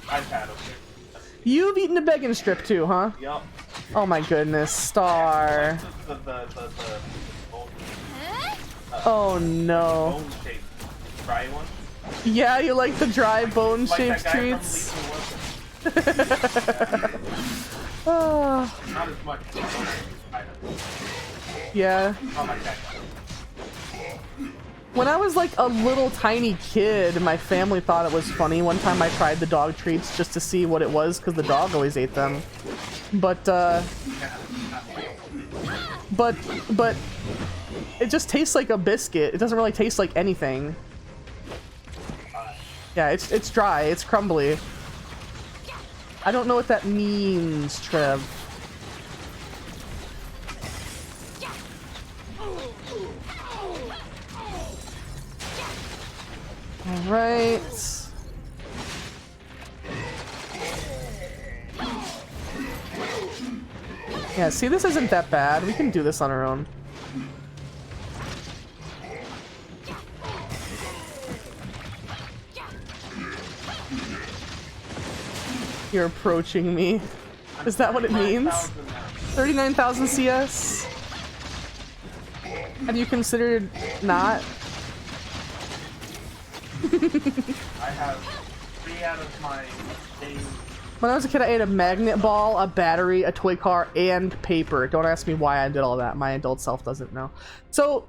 I've had them. You've eaten a vegan strip too, huh? Yup. Oh my goodness, Star. Oh no. Bone shaped dry one. Yeah, you like the dry bone Like shaped that guy treats? from Lethal Oh. Not as much. Yeah. Not like that guy. When I was like a little tiny kid, my family thought it was funny. One time I tried the dog treats just to see what it was because the dog always ate them. But it just tastes like a biscuit. It doesn't really taste like anything. Yeah, it's dry. It's crumbly. I don't know what that means, Trev. Alright. Yeah, see, this isn't that bad. We can do this on our own. You're approaching me. Is that what it means? 39,000 CS? Have you considered not? I have 3 out of my days. When I was a kid, I ate a magnet ball, a battery, a toy car, and paper. Don't ask me why I did all that. My adult self doesn't know. So,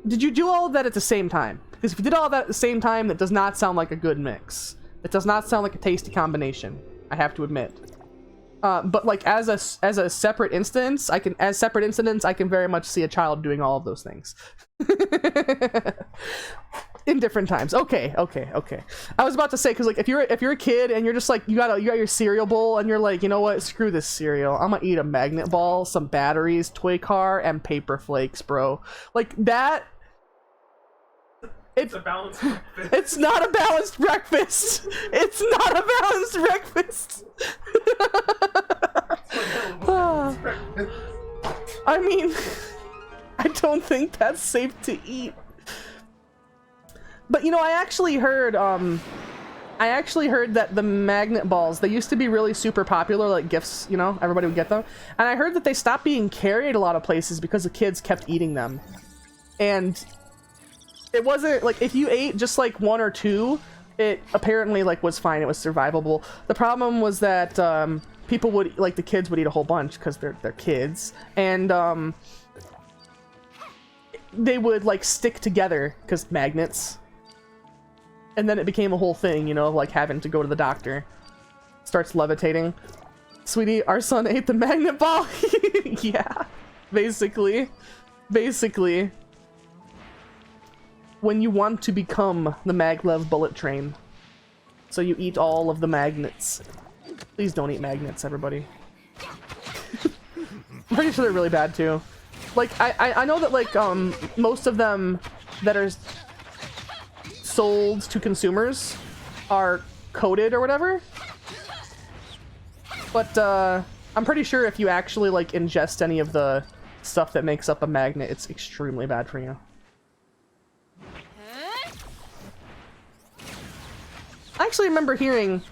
did you do all of that at the same time? Because if you did all of that at the same time, that does not sound like a good mix. It does not sound like a tasty combination, I have to admit. But like as a separate instance, I can very much see a child doing all of those things. In different times. Okay. I was about to say, because like if you're a kid and you're just like you got your cereal bowl and you're like, you know what, screw this cereal, I'm gonna eat a magnet ball, some batteries, toy car, and paper flakes, bro. Like that. It's a balanced breakfast. It's not a balanced breakfast. It's not a balanced breakfast. I mean, I don't think that's safe to eat. But you know, I actually heard I actually heard that the magnet balls, they used to be really super popular, like gifts, you know, everybody would get them. And I heard that they stopped being carried a lot of places because the kids kept eating them. And it wasn't, like, if you ate just like 1 or 2, it apparently, like, was fine, it was survivable. The problem was that, people would, like, the kids would eat a whole bunch because they're kids. And, they would, like, stick together because magnets. And then it became a whole thing, you know, like having to go to the doctor. Starts levitating. Sweetie, our son ate the magnet ball. Yeah, basically. Basically. When you want to become the maglev bullet train. So you eat all of the magnets. Please don't eat magnets, everybody. I'm pretty sure they're really bad too. Like, I know that, like, most of them that are sold to consumers are coated or whatever, but I'm pretty sure if you actually, like, ingest any of the stuff that makes up a magnet, it's extremely bad for you. I actually remember hearing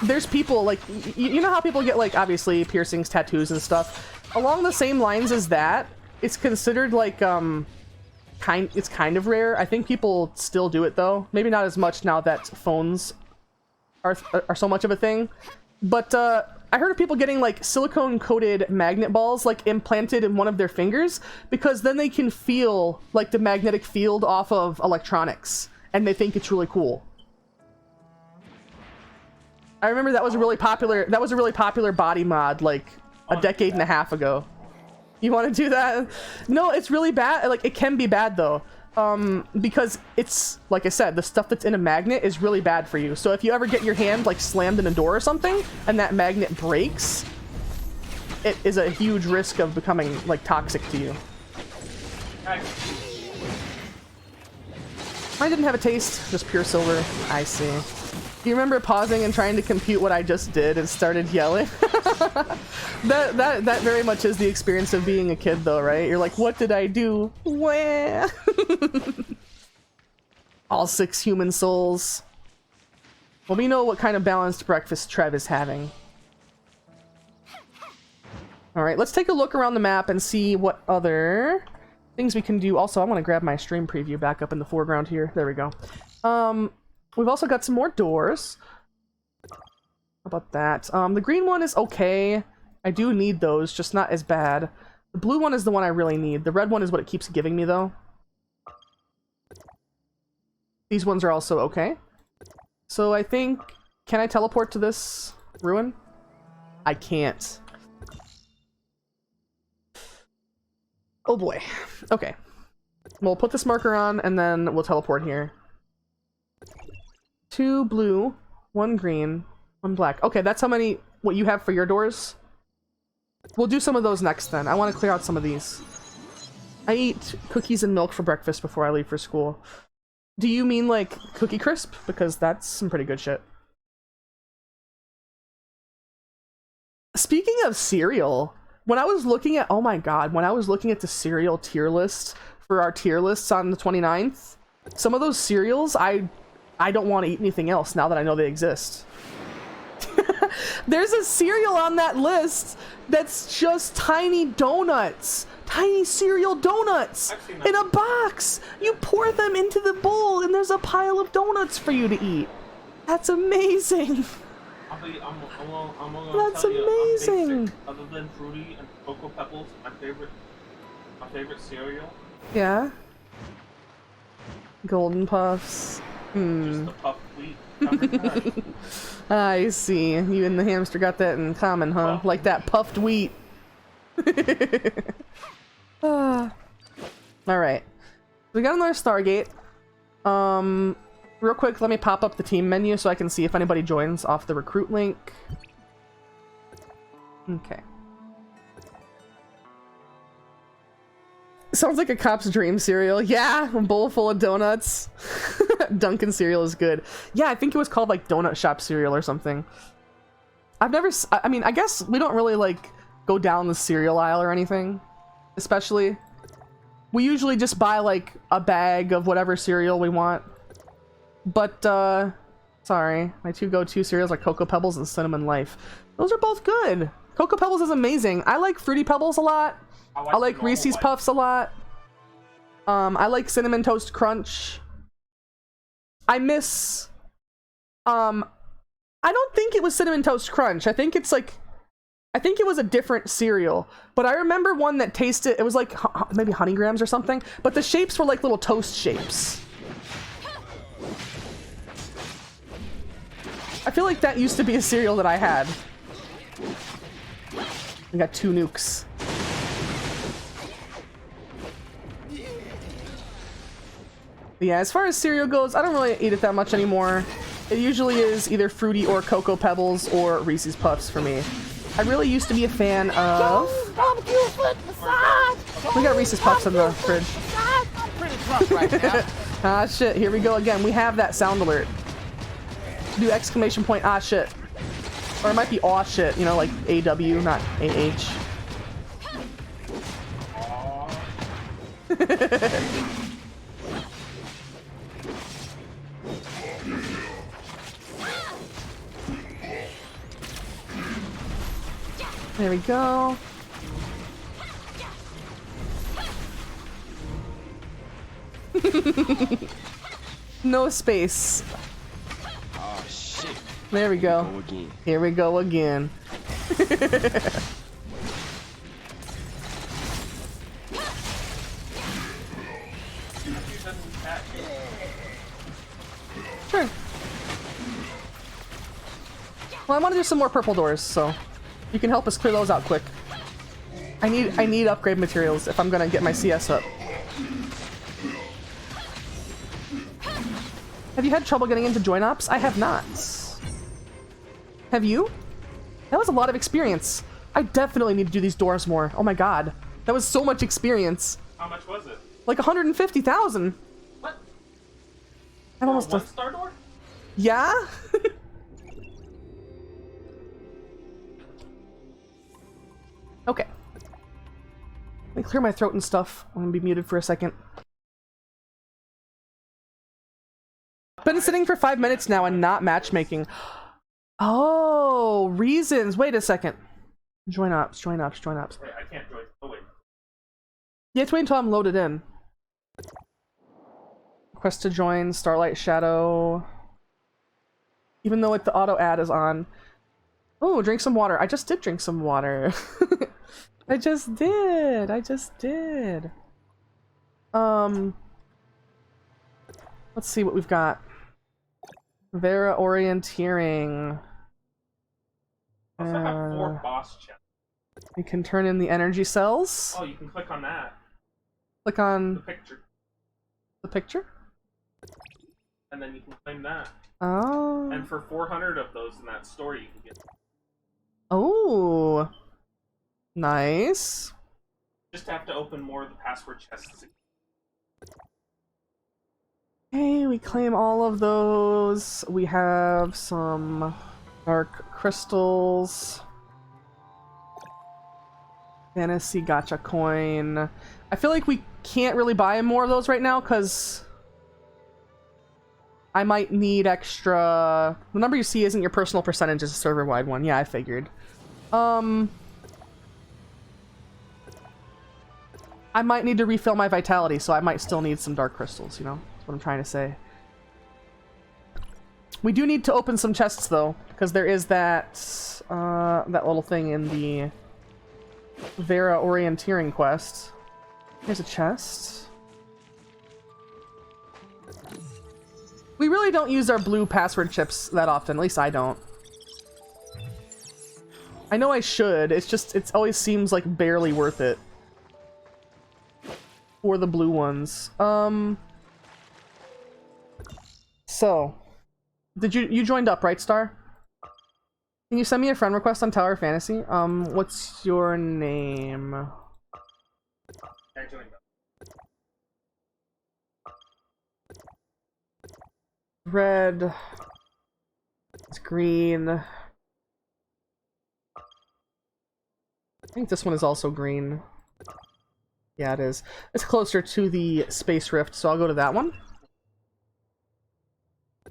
there's people, like, you know how people get, like, obviously piercings, tattoos and stuff along the same lines as that. It's considered, like, it's kind of rare. I think people still do it though. Maybe not as much now that phones are so much of a thing. But I heard of people getting, like, silicone coated magnet balls, like, implanted in one of their fingers, because then they can feel, like, the magnetic field off of electronics, and they think it's really cool. I remember that was a really popular body mod, like, a decade and a half ago. You want to do that? No, it's really bad. Like, it can be bad though, because it's, like I said, the stuff that's in a magnet is really bad for you. So if you ever get your hand, like, slammed in a door or something and that magnet breaks, it is a huge risk of becoming, like, toxic to you. Mine didn't have a taste, just pure silver. I see. Do you remember pausing and trying to compute what I just did and started yelling? That very much is the experience of being a kid though, right? You're like, what did I do? Wah. All 6 human souls. Well, we know what kind of balanced breakfast Trev is having. Alright, let's take a look around the map and see what other things we can do. Also, I want to grab my stream preview back up in the foreground here. There we go. We've also got some more doors. How about that? The green one is okay. I do need those, just not as bad. The blue one is the one I really need. The red one is what it keeps giving me, though. These ones are also okay. So I think... Can I teleport to this ruin? I can't. Oh boy. Okay. We'll put this marker on, and then we'll teleport here. 2 blue, 1 green, 1 black. Okay, that's how many... what you have for your doors? We'll do some of those next then. I want to clear out some of these. I eat cookies and milk for breakfast before I leave for school. Do you mean, like, Cookie Crisp? Because that's some pretty good shit. Speaking of cereal, when I was looking at... oh my god, when I was looking at the cereal tier list for our tier lists on the 29th, some of those cereals, I don't want to eat anything else now that I know they exist. There's a cereal on that list that's just tiny donuts. Tiny cereal donuts in a box. You pour them into the bowl and there's a pile of donuts for you to eat. That's amazing. That's amazing. Other than Fruity and Cocoa Pebbles, my favorite cereal. Yeah. Golden Puffs. Just the puffed wheat. I see. You and the hamster got that in common, huh? Like that puffed wheat. Alright. We got another Stargate. Real quick, let me pop up the team menu so I can see if anybody joins off the recruit link. Okay. Sounds like a cop's dream cereal. Yeah, a bowl full of donuts. Dunkin' cereal is good. Yeah, I think it was called like Donut Shop cereal or something. I've never... I mean, I guess we don't really like go down the cereal aisle or anything. Especially. We usually just buy like a bag of whatever cereal we want. But, sorry. My two go-to cereals are Cocoa Pebbles and Cinnamon Life. Those are both good. Cocoa Pebbles is amazing. I like Fruity Pebbles a lot. I like Reese's Puffs a lot. I like Cinnamon Toast Crunch. I miss... I don't think it was Cinnamon Toast Crunch. I think it's like... I think it was a different cereal. But I remember one that tasted... It was like maybe Honey Grams or something. But the shapes were like little toast shapes. I feel like that used to be a cereal that I had. I got 2 nukes. But yeah, as far as cereal goes, I don't really eat it that much anymore. It usually is either Fruity or Cocoa Pebbles or Reese's Puffs for me. I really used to be a fan of... We got Reese's Puffs in the fridge. Ah, shit. Here we go again. We have that sound alert. Do exclamation point, ah, shit. Or it might be aw shit, you know, like AW, not AH. There we go. No space. Oh shit. There we go. Here we go again. Sure. Well, I want to do some more purple doors, so you can help us clear those out quick. I need upgrade materials if I'm gonna get my CS up. Have you had trouble getting into join ops? I have not. Have you? That was a lot of experience. I definitely need to do these doors more. Oh my god. That was so much experience. How much was it? Like 150,000. What? I'm almost one star door? Yeah? Okay. Let me clear my throat and stuff. I'm gonna be muted for a second. Been sitting for 5 minutes now and not matchmaking. Oh, reasons. Wait a second. Join ops, join ops, join ops. Wait, I can't join. Oh, wait. You have to wait until I'm loaded in. Request to join, Starlight Shadow. Even though like the auto ad is on. Oh, drink some water. I just did drink some water. I just did. Let's see what we've got. Vera orienteering. I also have 4 boss chests. We can turn in the energy cells. Oh, you can click on that. Click on the picture. The picture? And then you can claim that. Oh. And for 400 of those in that store, you can get. Oh. Nice. Just have to open more of the password chests. Okay, we claim all of those. We have some dark crystals. Fantasy gacha coin. I feel like we can't really buy more of those right now because I might need extra. The number you see isn't your personal percentage, it's a server-wide one. Yeah, I figured. I might need to refill my vitality, so I might still need some dark crystals, you know? That's what I'm trying to say. We do need to open some chests, though, because there is that, that little thing in the Vera orienteering quest. Here's a chest. We really don't use our blue password chips that often, at least I don't. I know I should, it's just, it always seems like barely worth it. For the blue ones. So, did you joined up, right, Star? Can you send me a friend request on Tower Fantasy? What's your name? I joined up. Red. It's green. I think this one is also green. Yeah, it is. It's closer to the Space Rift, so I'll go to that one.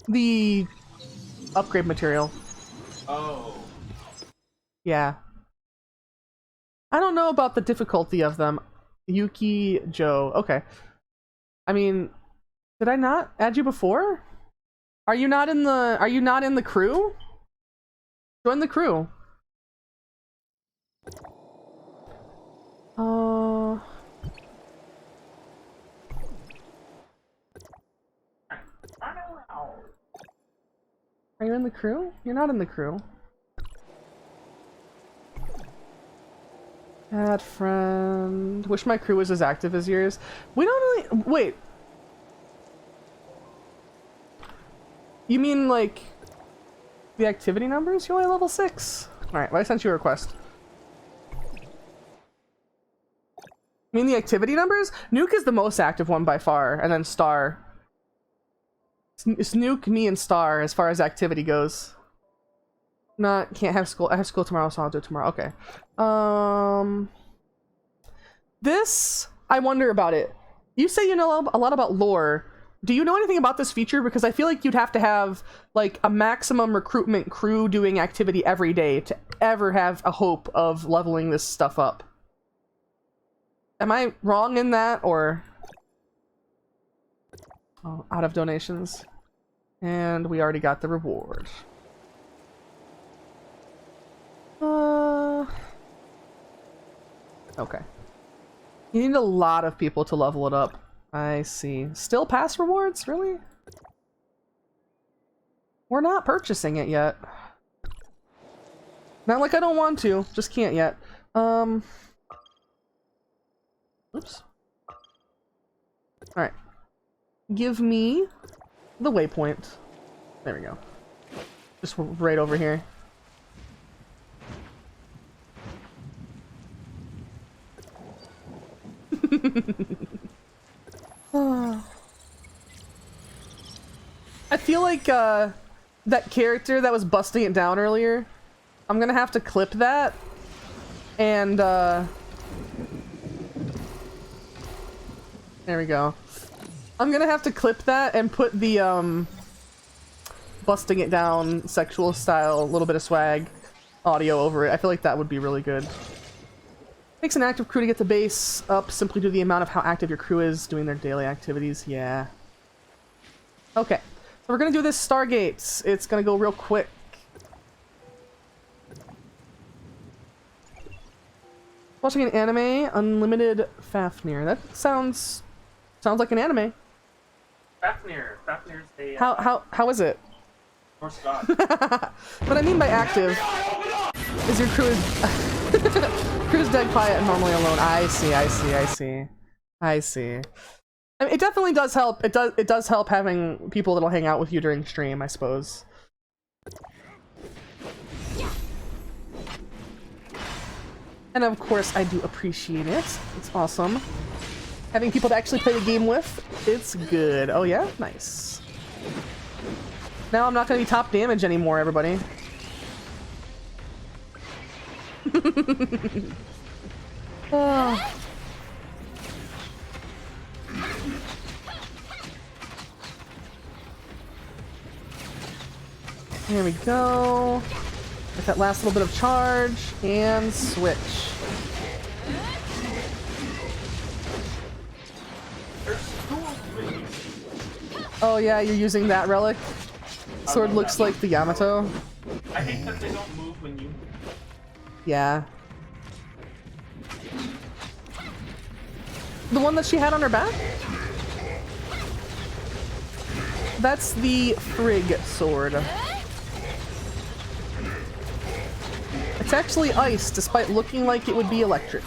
The upgrade material. Oh. Yeah. I don't know about the difficulty of them. Yuki, Joe. Okay. I mean, did I not add you before? Are you not in the crew? Join the crew. Are you in the crew? You're not in the crew. Add friend. Wish my crew was as active as yours. We don't really. Wait. You mean like the activity numbers? You're only level 6. Alright, well, I sent you a request. You mean the activity numbers? Nuke is the most active one by far, and then Star. It's Nuke, me, and Star as far as activity goes. Can't have school. I have school tomorrow, so I'll do it tomorrow. Okay. This, I wonder about it. You say you know a lot about lore. Do you know anything about this feature? Because I feel like you'd have to have like a maximum recruitment crew doing activity every day to ever have a hope of leveling this stuff up. Am I wrong in that, or... Oh, out of donations. And we already got the reward. Okay. You need a lot of people to level it up. I see. Still pass rewards? Really? We're not purchasing it yet. Not like I don't want to, just can't yet. Oops. Alright. Give me the waypoint. There we go. Just right over here. I feel like that character that was busting it down earlier, I'm gonna have to clip that and there we go. I'm gonna have to clip that and put the busting it down sexual style little bit of swag audio over it. I feel like that would be really good. Takes an active crew to get the base up simply due to the amount of how active your crew is doing their daily activities. Yeah. Okay. So we're gonna do this Stargates. It's gonna go real quick. Watching an anime, Unlimited Fafnir. That sounds like an anime. Fafnir's a... How is it? Norse god. What I mean by active is your crew is... crew's dead quiet and normally alone. I see. I mean, it definitely does help. It does help having people that'll hang out with you during stream, I suppose. And of course, I do appreciate it. It's awesome. Having people to actually play the game with, it's good. Oh yeah? Nice. Now I'm not gonna be top damage anymore, everybody. Oh. Here we go. Get that last little bit of charge and switch. Oh yeah, you're using that relic? Sword looks like the Yamato. I hate that they don't move when you... Yeah. The one that she had on her back? That's the Frigg sword. It's actually ice, despite looking like it would be electric.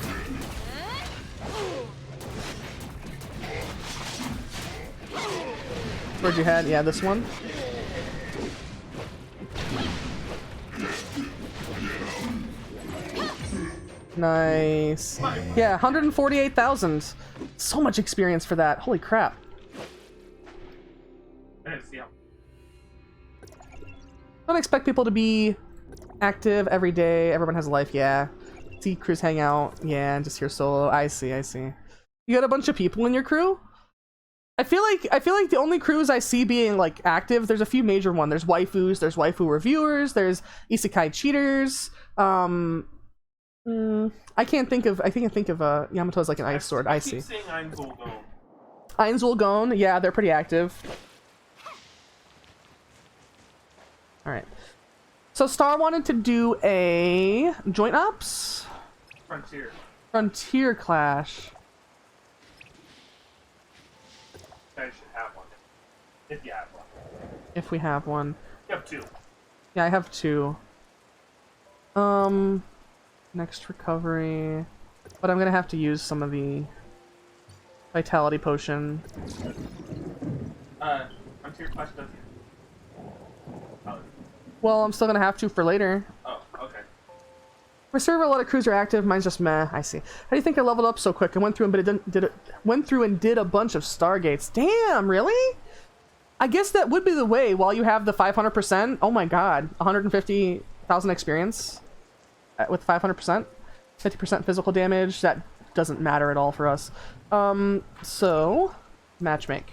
Sword you had? Yeah, this one. Nice. Yeah, 148,000. So much experience for that. Holy crap. Don't expect people to be active every day. Everyone has a life, yeah. See crews hang out, yeah, and just here solo. I see. You got a bunch of people in your crew? I feel like the only crews I see being like active, there's a few major ones. There's waifus, there's waifu reviewers, there's isekai cheaters. I can't think of. I think of Yamato as like an ice sword. I see. Keep saying Einzulgon. Einzulgon, yeah, they're pretty active. All right. So Star wanted to do a joint ops. Frontier clash. You guys should have one. If you have one. If we have one. You have 2. Yeah, I have 2. Next recovery. But I'm gonna have to use some of the vitality potion. Frontier clash does you. Oh. Well, I'm still gonna have to for later. Oh, okay. My server, a lot of crews are active. Mine's just meh. I see. How do you think I leveled up so quick? I went through and did a bunch of Stargates. Damn, really? I guess that would be the way. While you have the 500%. Oh my god, 150,000 experience with 500%, 50% physical damage. That doesn't matter at all for us. So matchmake.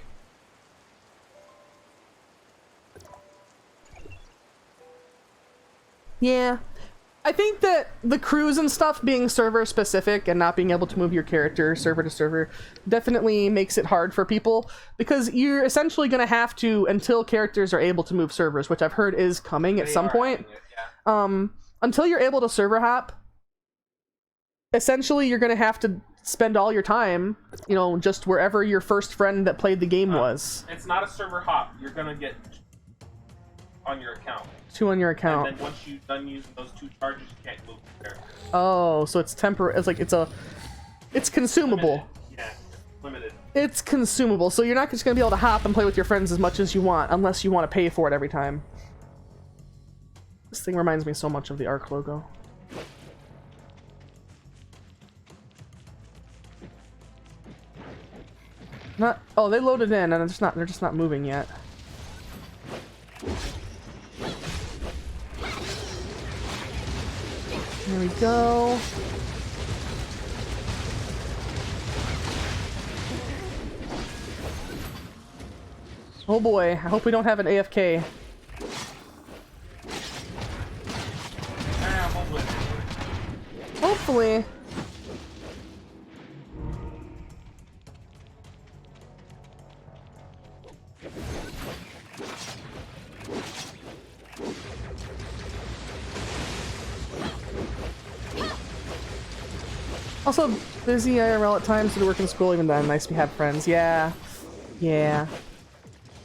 Yeah. I think that the crews and stuff being server specific and not being able to move your character server to server definitely makes it hard for people, because you're essentially going to have to, until characters are able to move servers, which I've heard is coming at some point. Until you're able to server hop, essentially you're going to have to spend all your time, you know, just wherever your first friend that played the game was. It's not a server hop. You're going to get on your account. 2 on your account. And then once you've done using those 2 charges, you can't move the character. Oh, so it's temporary. It's like it's consumable. Limited. Yeah, limited. It's consumable, so you're not just gonna be able to hop and play with your friends as much as you want, unless you want to pay for it every time. This thing reminds me so much of the ARC logo. Oh, they loaded in, and they're just not moving yet. There we go. Oh boy, I hope we don't have an AFK. Hopefully. Also, busy IRL at times to work in school, even then, nice to have friends. Yeah. Yeah.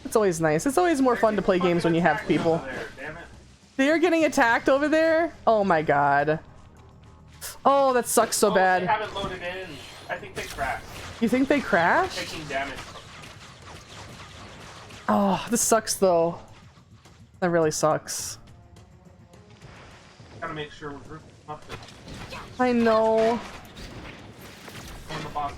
It's always nice. It's always more fun to play games when you have people. They're getting attacked over there? Oh my god. Oh, that sucks so bad. They haven't loaded in. I think they crashed. You think they crashed? Taking damage. Oh, this sucks though. That really sucks. Gotta make sure we're grouping up. I know. On the boss.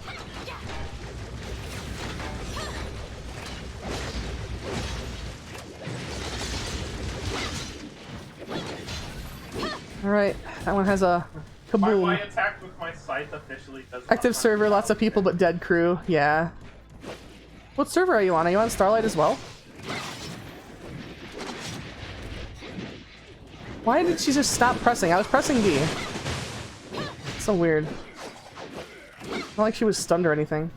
Alright, that one has a kaboom. My attack with my scythe officially does Active server, lots of people but dead crew. Yeah. What server are you on? Are you on Starlight as well? Why did she just stop pressing? I was pressing D. So weird. Not like she was stunned or anything.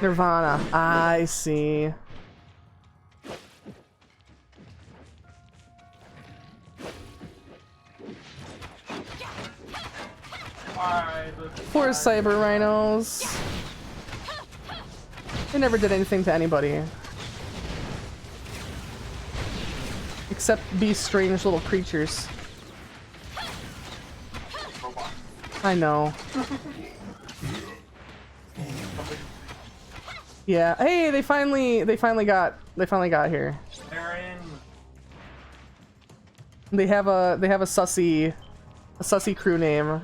Nirvana. I see. Poor cyber rhinos. They never did anything to anybody. Except be strange little creatures. I know. Yeah. Hey, they finally got here. They're in. They have a sussy crew name.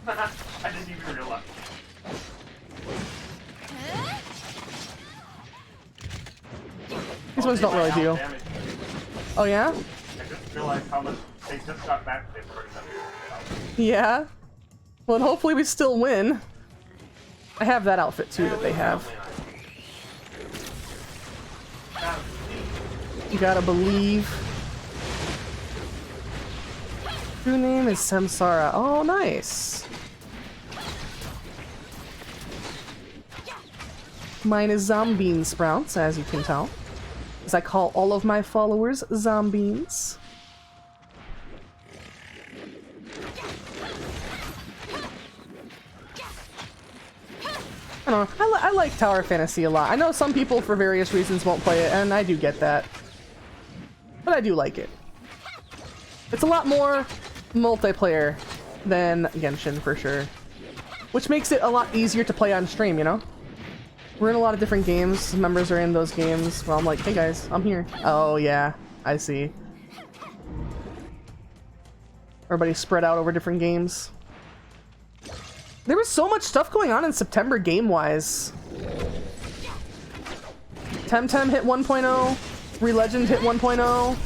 I didn't even realize. These ones don't really do. Oh yeah? I just realized how much they just got back. They've already done it. Yeah. Well, and hopefully we still win. I have that outfit too that they have. You gotta believe. True name is Samsara. Oh, nice. Mine is Zombine Sprouts, as you can tell. As I call all of my followers Zombines. I don't know. I like Tower Fantasy a lot. I know some people, for various reasons, won't play it, and I do get that. But I do like it. It's a lot more multiplayer than Genshin, for sure. Which makes it a lot easier to play on stream, you know? We're in a lot of different games. Members are in those games. Well, I'm like, hey guys, I'm here. Oh, yeah. I see. Everybody's spread out over different games. There was so much stuff going on in September game-wise. Temtem hit 1.0. Relegend hit 1.0.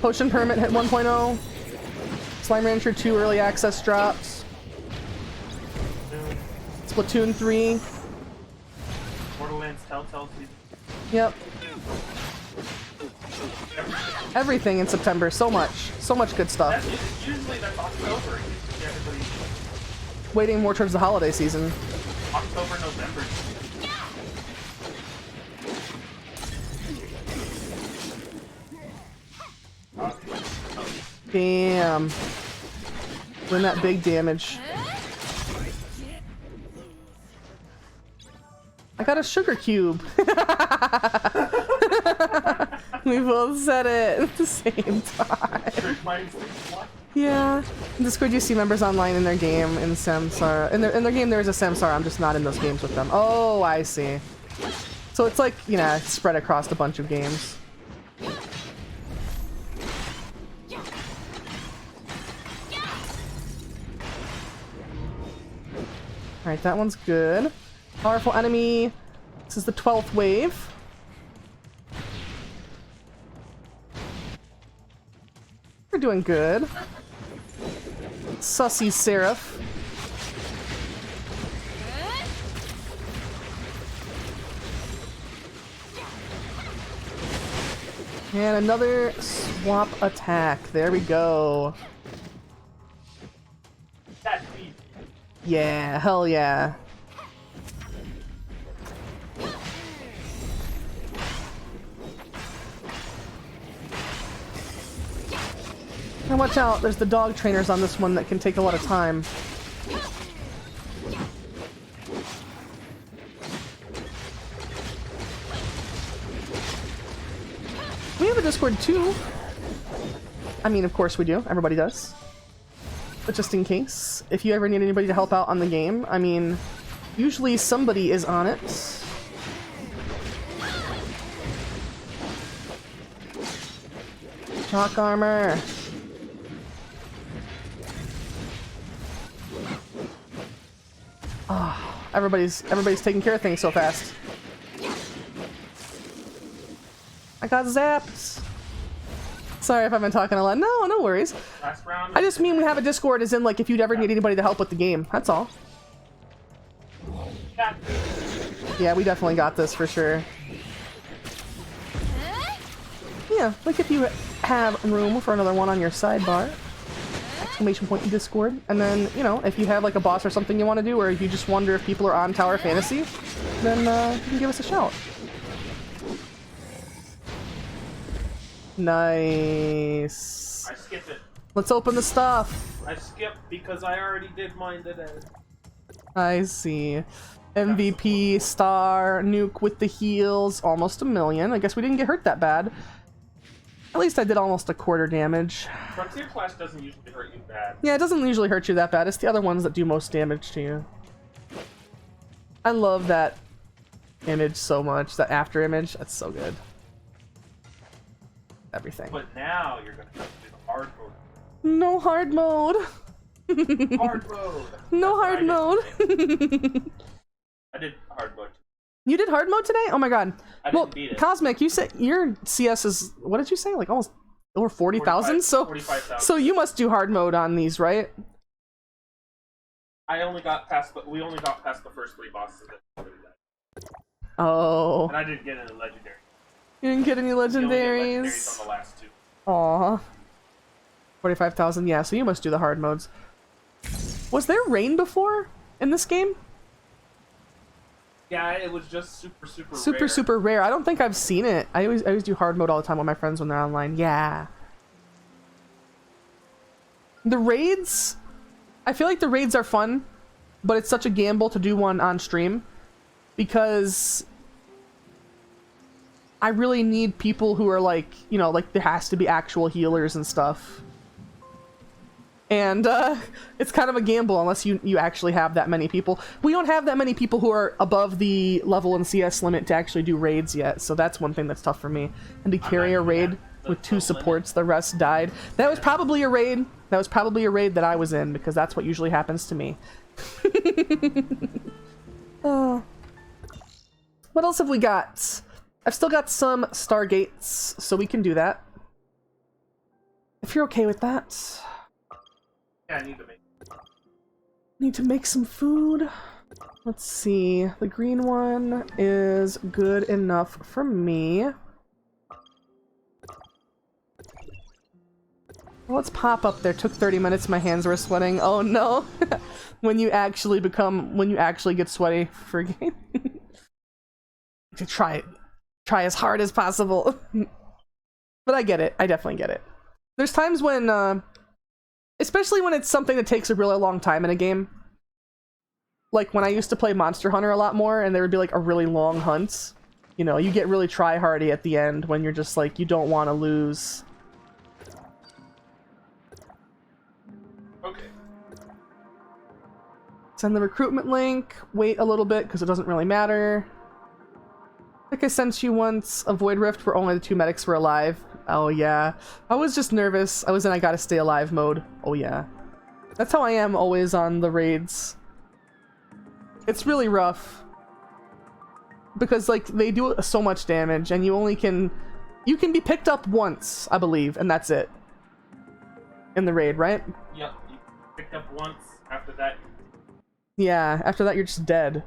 Potion Permit hit 1.0. Slime Rancher 2 early access drops. Splatoon 3. Borderlands Telltale season. Yep. Everything in September. So much. So much good stuff. Usually that's October. Everybody... Waiting more towards the holiday season. October, November. Damn. Doing that big damage. I got a sugar cube. We both said it at the same time. Yeah. In Discord, you see members online in their game in Samsara. In their game, there is a Samsara. I'm just not in those games with them. Oh, I see. So it's like, you know, spread across a bunch of games. Alright, that one's good. Powerful enemy. This is the 12th wave. We're doing good. Sussy Seraph. And another swap attack. There we go. Yeah, hell yeah. Now watch out, there's the dog trainers on this one that can take a lot of time. We have a Discord too. I mean, of course we do. Everybody does. But just in case, if you ever need anybody to help out on the game, I mean, usually somebody is on it. Shock armor. Ah, everybody's taking care of things so fast. I got zapped. Sorry if I've been talking a lot. No, no worries. Last round. I just mean we have a Discord as in like if you'd ever need anybody to help with the game. That's all. Yeah, we definitely got this for sure. Yeah, like if you have room for another one on your sidebar. Exclamation point in Discord. And then, you know, if you have like a boss or something you want to do, or if you just wonder if people are on Tower Fantasy, then you can give us a shout. Nice. I skip it. Let's open the stuff. I skipped because I already did mine today. I see. MVP, star, nuke with the heals, almost 1 million. I guess we didn't get hurt that bad. At least I did almost a quarter damage. Frontier class doesn't usually hurt you bad. Yeah, it doesn't usually hurt you that bad. It's the other ones that do most damage to you. I love that image so much. That after image, that's so good. Everything. But now you're gonna have to do the hard mode. No hard mode. Hard mode. No hard mode. I did hard mode. You did hard mode today? Oh my god. I didn't beat it. Cosmic, you said your CS is, what did you say? Like almost over 40,000? So 45,000. so you must do hard mode on these, right? I only got past, but we only got past the first 3 bosses. Oh. And I didn't get any legendary. You didn't get any You only get legendaries legendaries? on the last 2. Aw. 45,000, yeah, so you must do the hard modes. Was there rain before in this game? Yeah, it was just super Super, rare. super rare. I don't think I've seen it. I always do hard mode all the time with my friends when they're online. Yeah. The raids, I feel like the raids are fun, but it's such a gamble to do one on stream because I really need people who are like, you know, like there has to be actual healers and stuff. And it's kind of a gamble unless you actually have that many people. We don't have that many people who are above the level and CS limit to actually do raids yet, so that's one thing that's tough for me. And to carry a raid with 2 supports, the rest died. That was probably a raid. That was probably a raid that I was in, because that's what usually happens to me. What else have we got? I've still got some Stargates, so we can do that. If you're okay with that. Yeah, I Need to make some food. Let's see. The green one is good enough for me. Well, let's pop up there. Took 30 minutes. My hands were sweating. Oh no. when you actually get sweaty for a game. To try as hard as possible. But I get it. I definitely get it. There's times when, especially when it's something that takes a really long time in a game. Like when I used to play Monster Hunter a lot more and there would be like a really long hunt. You know, you get really try-hardy at the end when you're just like, you don't want to lose. Okay. Send the recruitment link. Wait a little bit because it doesn't really matter. I think I sent you once a Void Rift where only the 2 medics were alive. Oh yeah. I was just nervous. I was in I gotta stay alive mode. Oh yeah. That's how I am always on the raids. It's really rough. Because like they do so much damage and you can be picked up once, I believe, and that's it. In the raid, right? Yep, you picked up once, after that. Yeah, after that you're just dead.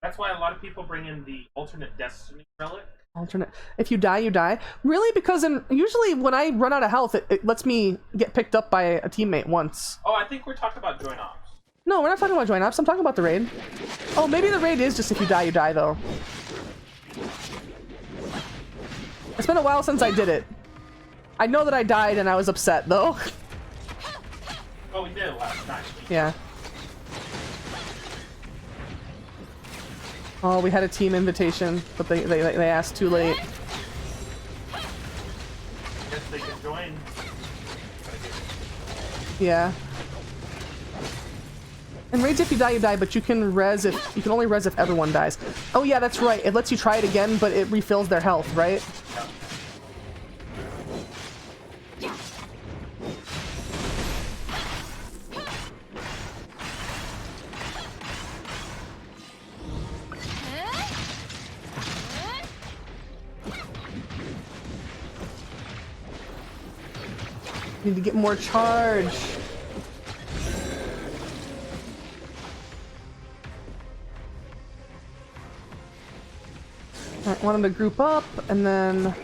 That's why a lot of people bring in the alternate destiny relic. Alternate. If you die, you die. Really? Because usually when I run out of health, it lets me get picked up by a teammate once. Oh, I think we're talking about join ops. No, we're not talking about join ops. I'm talking about the raid. Oh, maybe the raid is just if you die, you die, though. It's been a while since I did it. I know that I died and I was upset, though. Oh, we did it last time. Yeah. Oh, we had a team invitation, but they asked too late. Guess they can join. Yeah. And raids, if you die, you die, but you can only res if everyone dies. Oh yeah, that's right. It lets you try it again, but it refills their health, right? Need to get more charge. I want them to group up, and then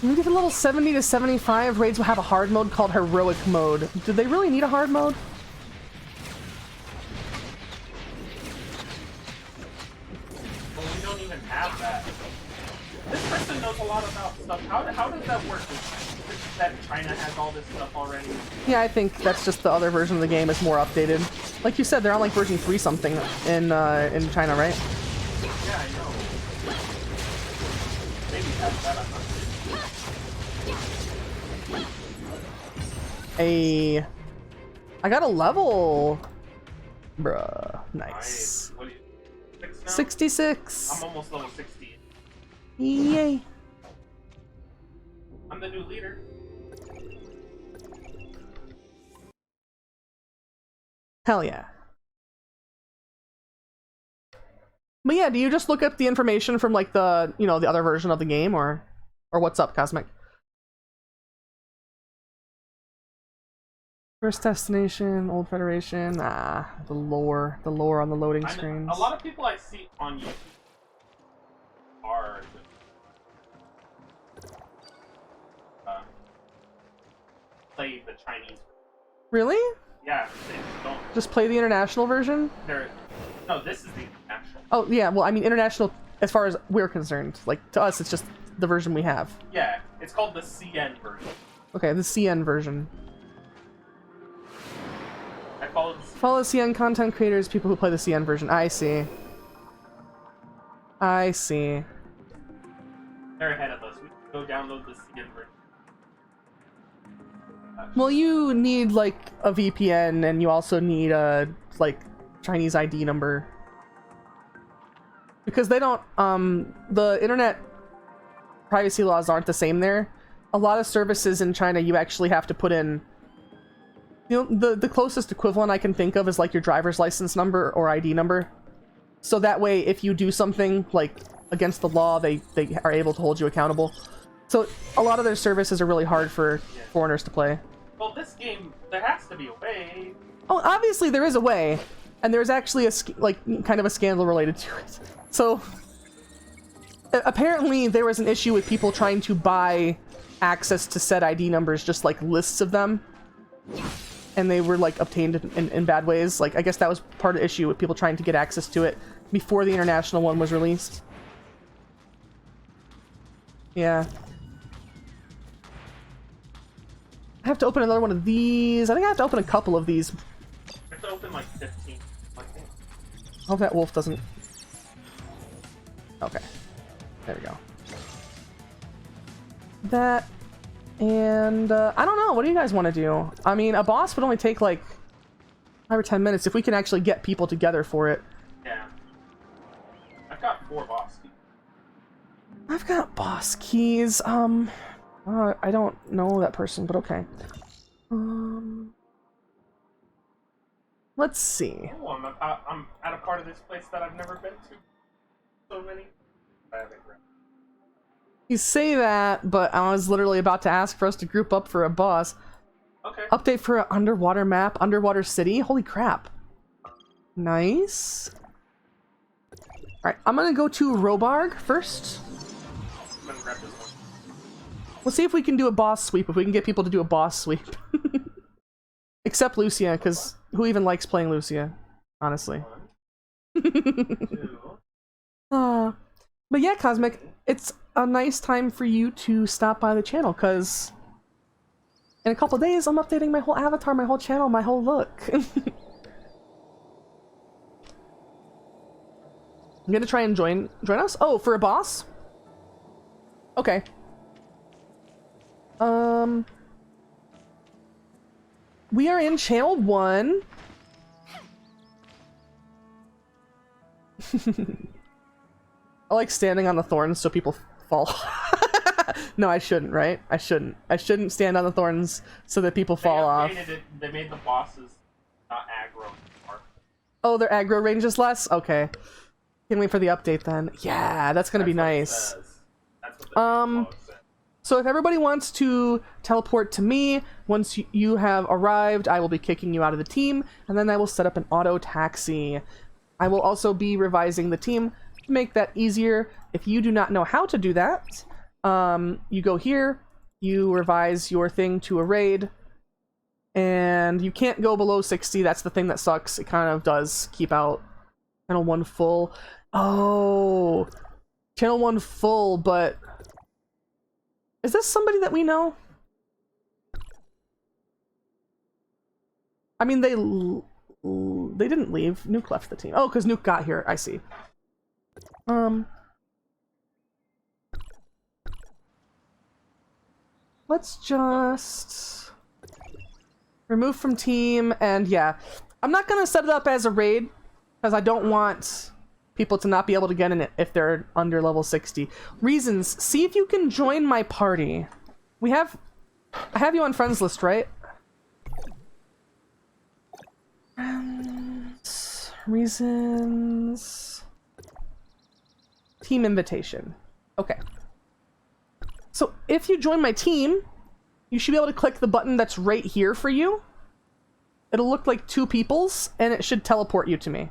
maybe the level 70 to 75 raids will have a hard mode called heroic mode. Do they really need a hard mode? Well, we don't even have that. This person knows a lot about stuff. How does that work? Is that China has all this stuff already? Yeah, I think that's just the other version of the game is more updated. Like you said, they're on like version 3 something in China, right? Yeah, I know. Maybe that's that. I'm not sure. Hey, I got a level. Bruh, nice. What do you, 6 now? 66. I'm almost level 60. Yay. I'm the new leader. Hell yeah. But yeah, do you just look up the information from like the, the other version of the game, or what's up, Cosmic? First destination, old Federation. Ah, the lore on the loading screens. A lot of people I see on YouTube are play the Chinese. Really? Yeah, they don't. Just play the international version? No, this is the international. Oh, yeah, well, I mean, international, as far as we're concerned. Like, to us, it's just the version we have. Yeah, it's called the CN version. Okay, the CN version. I follow CN content creators, people who play the CN version. I see. I see. They're ahead of us. We can go download the CN version. Well, you need, like, a VPN, and you also need a, like, Chinese ID number. Because they don't, the internet privacy laws aren't the same there. A lot of services in China, you actually have to put in, you know, the closest equivalent I can think of is, like, your driver's license number or ID number. So that way, if you do something, like, against the law, they are able to hold you accountable. So a lot of their services are really hard for foreigners to play. Well, this game, there has to be a way. Oh, obviously there is a way, and there's actually kind of a scandal related to it. So apparently there was an issue with people trying to buy access to said ID numbers, just like lists of them, and they were like obtained in bad ways. Like, I guess that was part of the issue with people trying to get access to it before the international one was released. Yeah. I have to open another one of these. I think I have to open a couple of these. I have to open like 15. I hope that wolf doesn't... Okay. There we go. That... And, I don't know. What do you guys want to do? I mean, a boss would only take like 5 or 10 minutes if we can actually get people together for it. Yeah. I've got 4 boss keys. I've got boss keys. I don't know that person, but okay. Let's see. Oh, I'm at a part of this place that I've never been to. So many. I haven't read. You say that, but I was literally about to ask for us to group up for a boss. Okay. Update for an underwater map, underwater city. Holy crap. Nice. Alright, I'm gonna go to Robarg first. I'm gonna grab this one. We'll see if we can do a boss sweep, if we can get people to do a boss sweep. Except Lucia, because who even likes playing Lucia? Honestly. 1, 2. But yeah, Cosmic, it's a nice time for you to stop by the channel, because in a couple days, I'm updating my whole avatar, my whole channel, my whole look. I'm gonna try and join us? Oh, for a boss? Okay. We are in channel 1. I like standing on the thorns so people fall. No, I shouldn't, right? I shouldn't. I shouldn't stand on the thorns so that people fall off. They made the bosses not aggro anymore. Oh, their aggro range is less? Okay. Can't wait for the update then. Yeah, that's gonna be nice. That's what the So if everybody wants to teleport to me, once you have arrived, I will be kicking you out of the team, and then I will set up an auto taxi. I will also be revising the team to make that easier. If you do not know how to do that, you go here, you revise your thing to a raid, and you can't go below 60. That's the thing that sucks. It kind of does keep out channel 1 full. Oh, channel 1 full, but is this somebody that we know? I mean, they didn't leave. Nuke left the team. Oh, because Nuke got here. I see. Let's just remove from team, and yeah. I'm not gonna set it up as a raid, because I don't want people to not be able to get in it if they're under level 60. Reasons, see if you can join my party. I have you on friends list, right? Reasons, team invitation. Okay. So if you join my team, you should be able to click the button that's right here for you, It'll look like two peoples, and it should teleport you to me.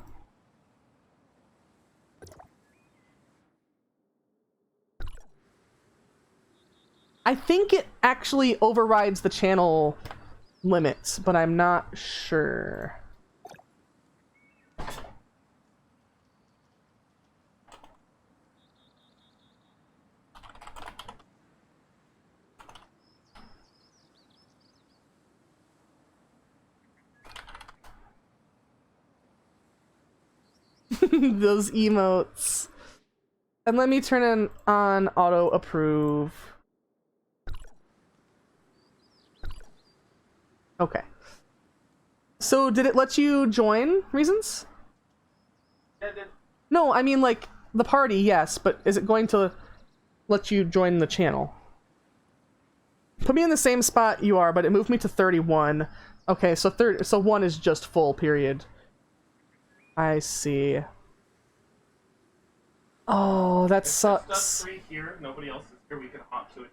I think it actually overrides the channel limits, but I'm not sure. Those emotes. And let me turn on auto approve. Okay. So did it let you join reasons? No, I mean like the party, yes, but is it going to let you join the channel? Put me in the same spot you are, but it moved me to 31. Okay, so 1 is just full, period. I see. Oh, that sucks. If us 3 here, nobody else is here, we can hop to it.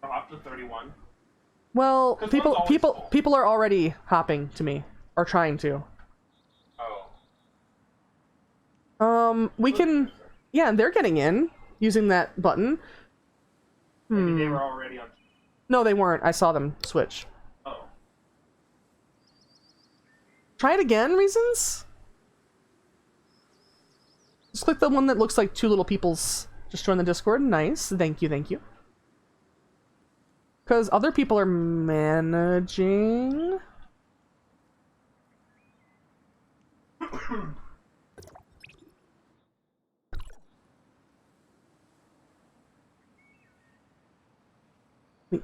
Or hop to 31. Well, people are already hopping to me. Or trying to. Oh. We can... Yeah, they're getting in, using that button. Maybe they were already on... No, they weren't. I saw them switch. Oh. Try it again, reasons? Just click the one that looks like two little people's. Just join the Discord. Nice. Thank you, thank you. Because other people are managing.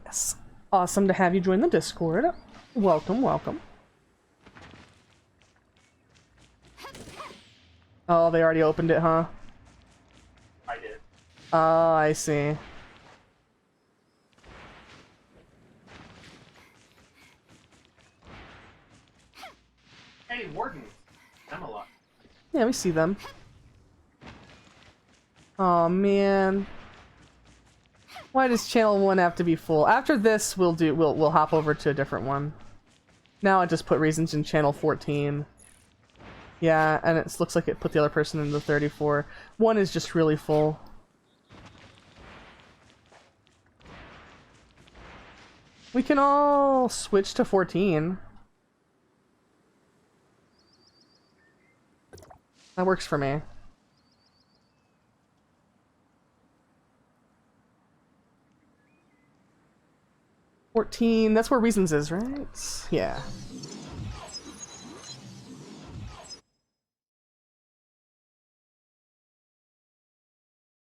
Yes. Awesome to have you join the Discord. Welcome, welcome. Oh, they already opened it, huh? I did. Oh, I see. Hey, Warden. I'm alive. Yeah, we see them. Oh man. Why does channel 1 have to be full? After this, we'll hop over to a different one. Now I just put reasons in channel 14. Yeah, and it looks like it put the other person in the 34. 1 is just really full. We can all switch to 14. That works for me. $14, that's where Reasons is, right? Yeah.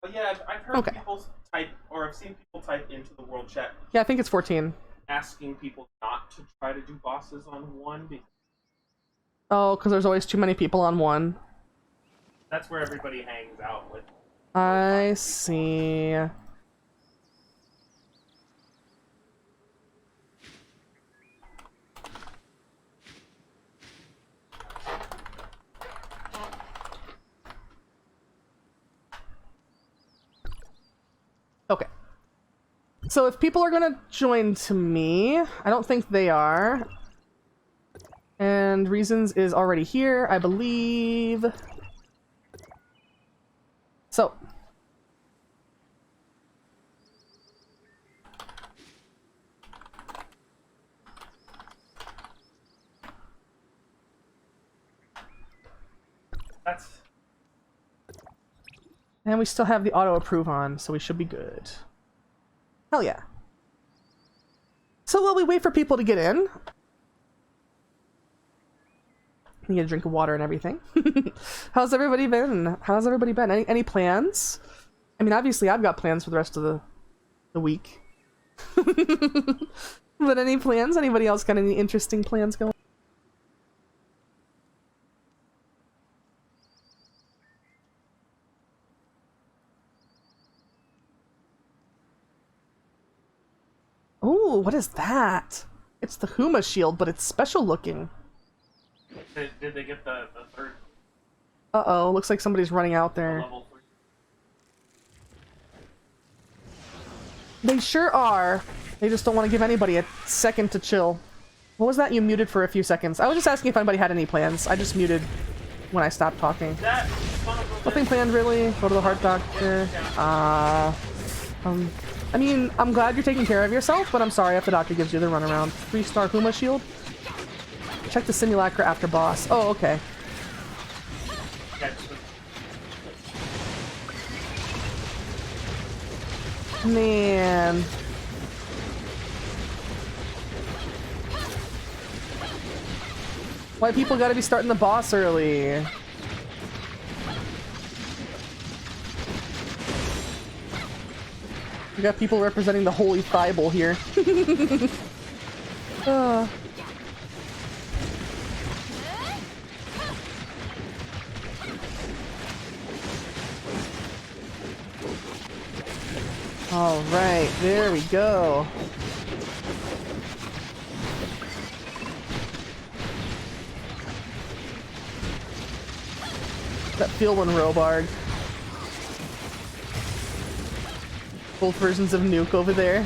But yeah, I've heard people type, or I've seen people type into the world chat. Yeah, I think it's 14. Asking people not to try to do bosses on 1 because... Oh, because there's always too many people on 1. That's where everybody hangs out with. I see. Okay. So if people are gonna join to me, I don't think they are. And Reasons is already here, I believe. So. And we still have the auto approve on, so we should be good. Hell yeah. So while we wait for people to get in, you get a drink of water and everything. How's everybody been? How's everybody been? Any plans? I mean, obviously I've got plans for the rest of the week. But any plans? Anybody else got any interesting plans going? Ooh, what is that? It's the Huma shield, but it's special looking. Did they get the third? Uh-oh, looks like somebody's running out there. Level 3? They sure are. They just don't want to give anybody a second to chill. What was that? You muted for a few seconds. I was just asking if anybody had any plans. I just muted when I stopped talking. Nothing planned really. Go to the heart doctor. I mean, I'm glad you're taking care of yourself, but I'm sorry if the doctor gives you the runaround. 3-star Huma shield. Check the simulacra after boss. Oh, okay. Man. Why people gotta be starting the boss early? We got people representing the Holy Bible here. All right, there we go. That feel when Robarg. Both versions of Nuke over there.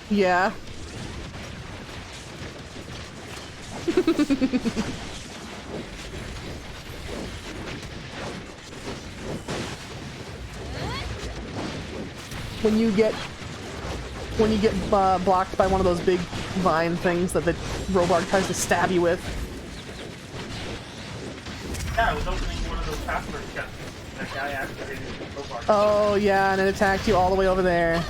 Yeah. When you get blocked by one of those big vine things that the Robarg tries to stab you with. Yeah, I was opening one of those password chests. That guy activated the Robarg. Oh yeah, and it attacked you all the way over there.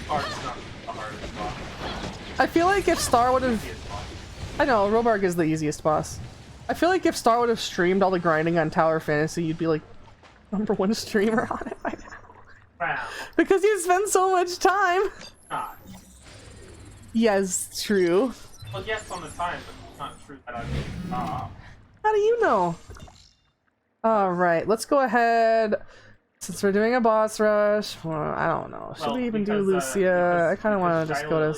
Art's not the hardest boss. I feel like if Star would have... I know, Robarg is the easiest boss. I feel like if Star would have streamed all the grinding on Tower Fantasy, you'd be like #1 streamer on it by now. Wow. Because you spend so much time. Ah. Yes, true. Well, yes, on the time, but it's not true that I'm. How do you know? Alright, let's go ahead. Since we're doing a boss rush, well, I don't know. Should we even do Lucia? I kind of want to just go to...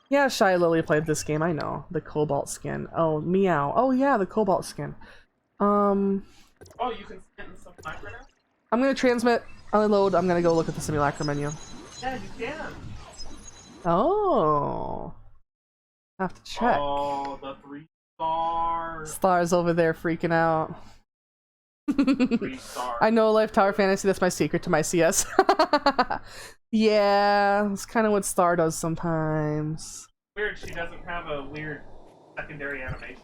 Yeah, Shy Lily played this game, I know. The Cobalt skin. Oh, Meow. Oh yeah, the Cobalt skin. Oh, you can sit in some time right now? I'm gonna transmit, unload, I'm gonna go look at the simulacra menu. Yeah, you can. Oh. Have to check. Oh, the 3-star. Star's over there freaking out. 3-star. I know Life Tower Fantasy, that's my secret to my CS. Yeah, that's kind of what Star does sometimes. Weird, she doesn't have a weird secondary animation.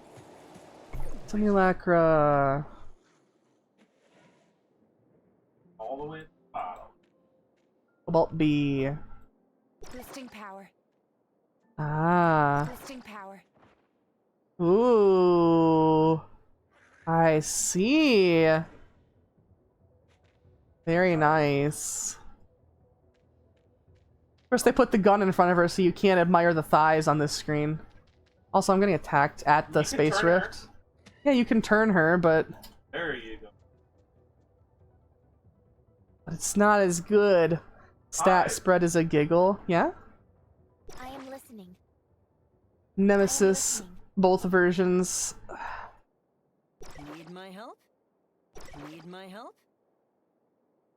Simulacra. All the way to the bottom. Cobalt B. Boosting power. Ah. Boosting power. Ooh. I see. Very nice. First they put the gun in front of her so you can't admire the thighs on this screen. Also, I'm getting attacked at the space rift. Yeah, you can turn her, but... There you go. But it's not as good. Stat spread is a giggle. Yeah? I am listening. Nemesis, both versions. Need my help? Need my help?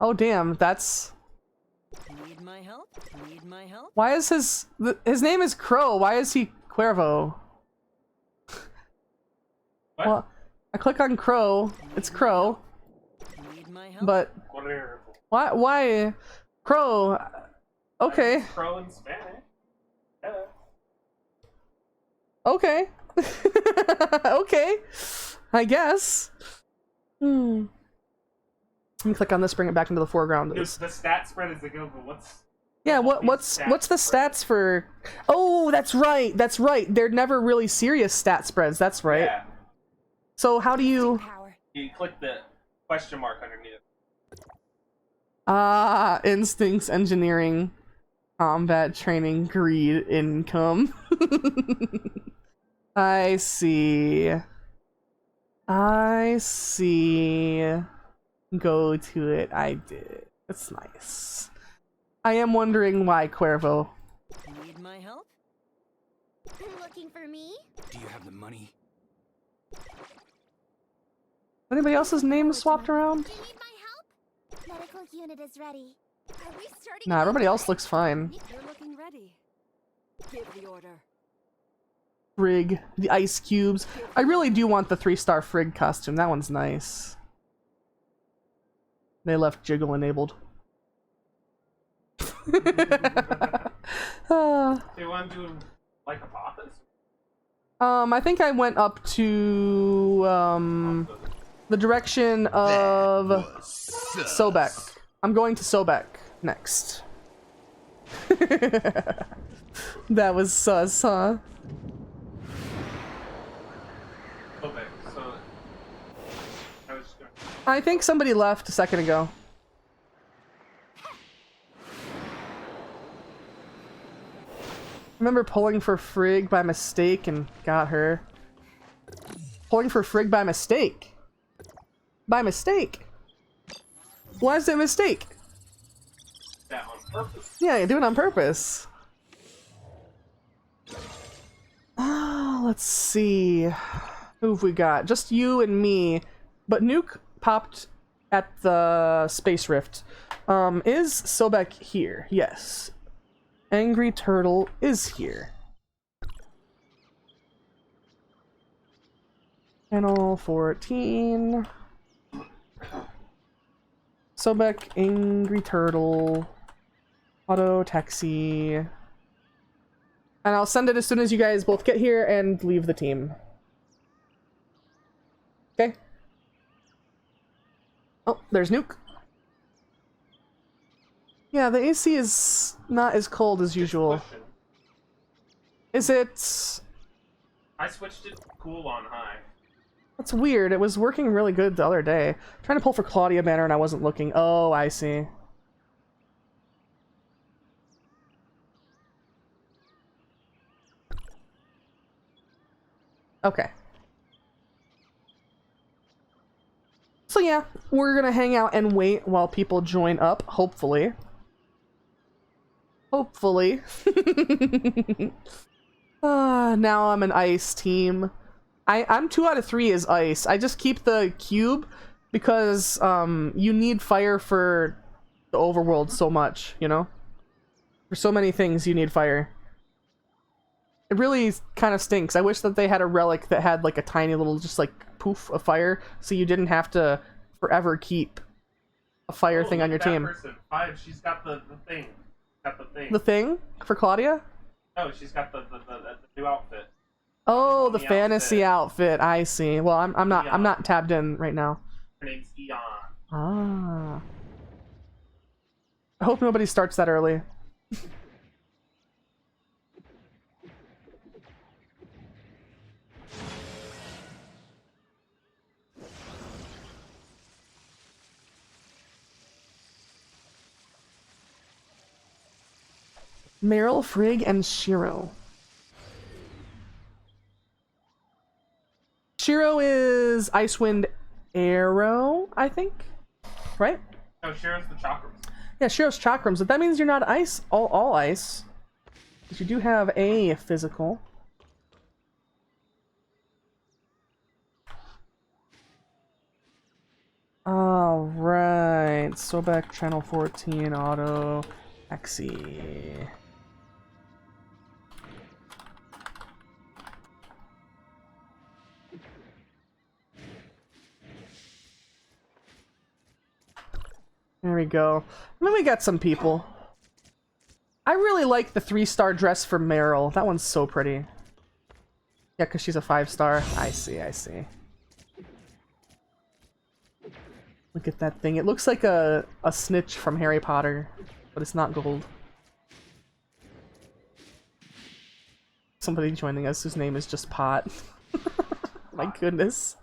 Oh damn, that's... Need my help? Need my help? Why is his name is Crow? Why is he Cuervo? What? Well, I click on Crow. It's Crow. Need my help? But why Crow? Okay. Crow in Spanish. Yeah. Okay. Okay. I guess. Let me click on this, bring it back into the foreground. The stat spread is a go, but what's... Yeah, what's the stats for... Oh, that's right, that's right. They're never really serious stat spreads, that's right. Yeah. So how do you... You click the question mark underneath it. Ah, instincts, engineering, combat training, greed, income. I see. I see. Go to it. I did. That's nice. I am wondering why Cuervo. Need my help? Looking for me? Do you have the money? Anybody else's name swapped around? Do you need my help? Medical unit is ready. Are we starting? Nah, everybody else looks fine. You're looking ready. Give the order. Frig, the ice cubes. I really do want the 3-star Frig costume. That one's nice. They left Jiggle enabled. Do you want to do like a Apophis? I think I went up to the direction of Sobek. I'm going to Sobek next. That was sus, huh? Okay, so I was just gonna... I think somebody left a second ago. I remember pulling for Frigg by mistake and got her. Pulling for Frigg by mistake. By mistake. Why is it a mistake? That on purpose. Yeah, you do it on purpose. Let's see. Who have we got? Just you and me. But Nuke popped at the Space Rift. Is Sobek here? Yes. Angry Turtle is here. Channel 14. Sobek, Angry Turtle, Auto Taxi. And I'll send it as soon as you guys both get here and leave the team. Okay. Oh, there's Nuke. Yeah, the AC is not as cold as usual. Is it? I switched it to cool on high. That's weird. It was working really good the other day. I'm trying to pull for Claudia Banner and I wasn't looking. Oh, I see. Okay. So yeah, we're gonna hang out and wait while people join up, hopefully. Hopefully. Now I'm an ice team. I'm 2 out of 3 is ice. I just keep the cube because you need fire for the overworld so much, you know? For so many things you need fire. It really kind of stinks. I wish that they had a relic that had like a tiny little just like poof of fire so you didn't have to forever keep a fire thing on your team. Person. 5, she's got the thing. Got the thing. The thing? For Claudia? No, she's got the new outfit. Oh, the fantasy outfit. I see. Well, I'm not tabbed in right now. Her name's Eon. Ah. I hope nobody starts that early. Meryl, Frigg, and Shiro. Shiro is Icewind Arrow, I think. Right? No, Shiro's the chakrams. Yeah, Shiro's chakrams, but that means you're not ice, all ice. But you do have a physical. Alright, so back channel 14, auto, taxi. There we go. And then we got some people. I really like the 3-star dress for Meryl. That one's so pretty. Yeah, because she's a 5-star. I see, I see. Look at that thing. It looks like a snitch from Harry Potter, but it's not gold. Somebody joining us whose name is just Pot. My goodness.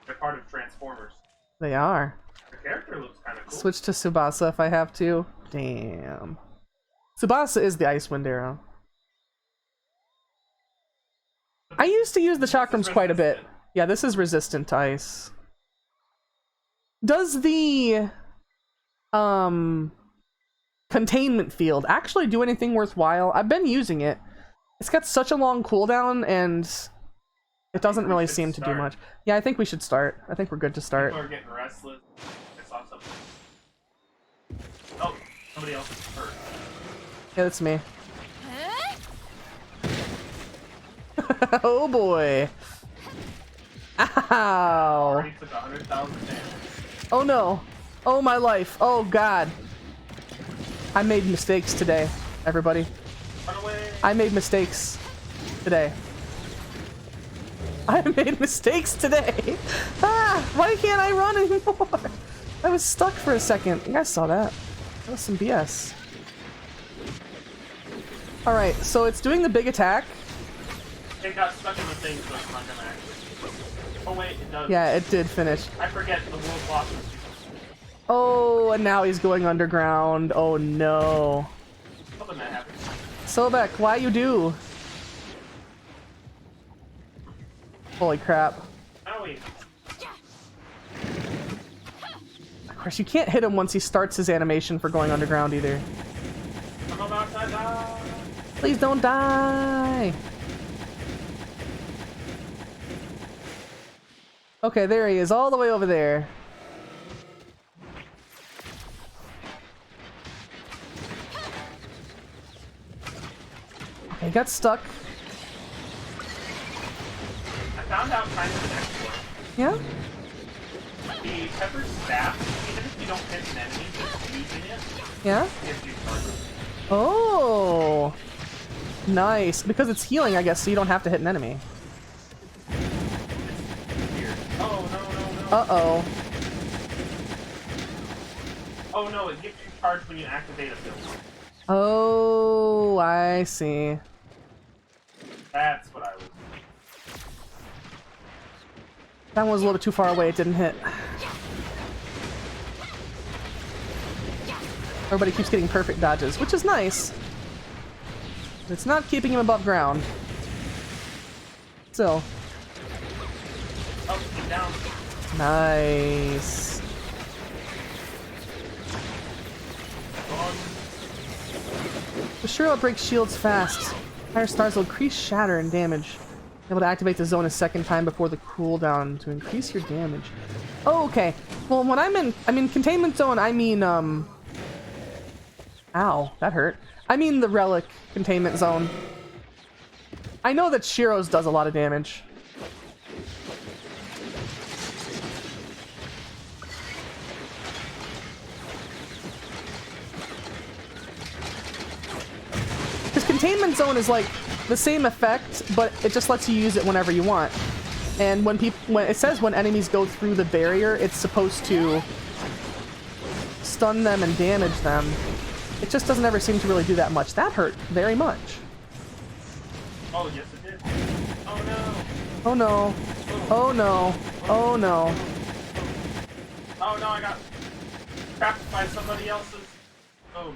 They're part of Transformers. They are. The character looks kind of cool. Switch to Tsubasa if I have to. Damn. Tsubasa is the Icewind Arrow. I used to use the chakrams quite a bit. Yeah, this is resistant to ice. Does the containment field actually do anything worthwhile? I've been using it. It's got such a long cooldown, and it doesn't really seem to do much. Yeah, I think we should start. I think we're good to start. People are getting restless. I saw something. Oh, somebody else is hurt. Yeah, that's me. Oh boy. Ow. Already took 100,000 damage. Oh no. Oh my life. Oh god. I made mistakes today, everybody. Run away. I made mistakes today. I made mistakes today. Ah, why can't I run anymore? I was stuck for a second. You guys saw that. That was some BS. Alright, so it's doing the big attack. It got stuck in the thing, so it's not gonna actually. Oh wait, it does. Yeah, it did finish. I forget the world boss was. Oh, and now he's going underground. Oh no. Something that happened. Sobek, why you do? Holy crap. Owie. Of course, you can't hit him once he starts his animation for going underground either. I'm about to die. Please don't die! Okay, there he is, all the way over there. Okay, he got stuck. I found out kind of an exploit. Yeah? The pepper staff, even if you don't hit an enemy, just using it Yeah? gives you charges. Oh! Nice. Because it's healing, I guess, so you don't have to hit an enemy. Weird. Oh, no. Uh-oh. Oh no, it gives you charge when you activate a build. Oh, I see. That's what I was. That one was a little bit too far away, it didn't hit. Everybody keeps getting perfect dodges, which is nice. But it's not keeping him above ground. Still. Oh, get down. Nice. The Shiro breaks shields fast. Higher stars will increase shatter and damage. Able to activate the zone a second time before the cooldown to increase your damage. Oh, okay. Well, when I mean containment zone, I mean, ow, that hurt. I mean the relic containment zone. I know that Shiro's does a lot of damage. Because containment zone is like the same effect, but it just lets you use it whenever you want. And when it says when enemies go through the barrier, it's supposed to stun them and damage them. It just doesn't ever seem to really do that much. That hurt very much. Oh, yes it did. Oh no. Oh no. Oh no. Oh no. Oh no, I got trapped by somebody else's. Oh.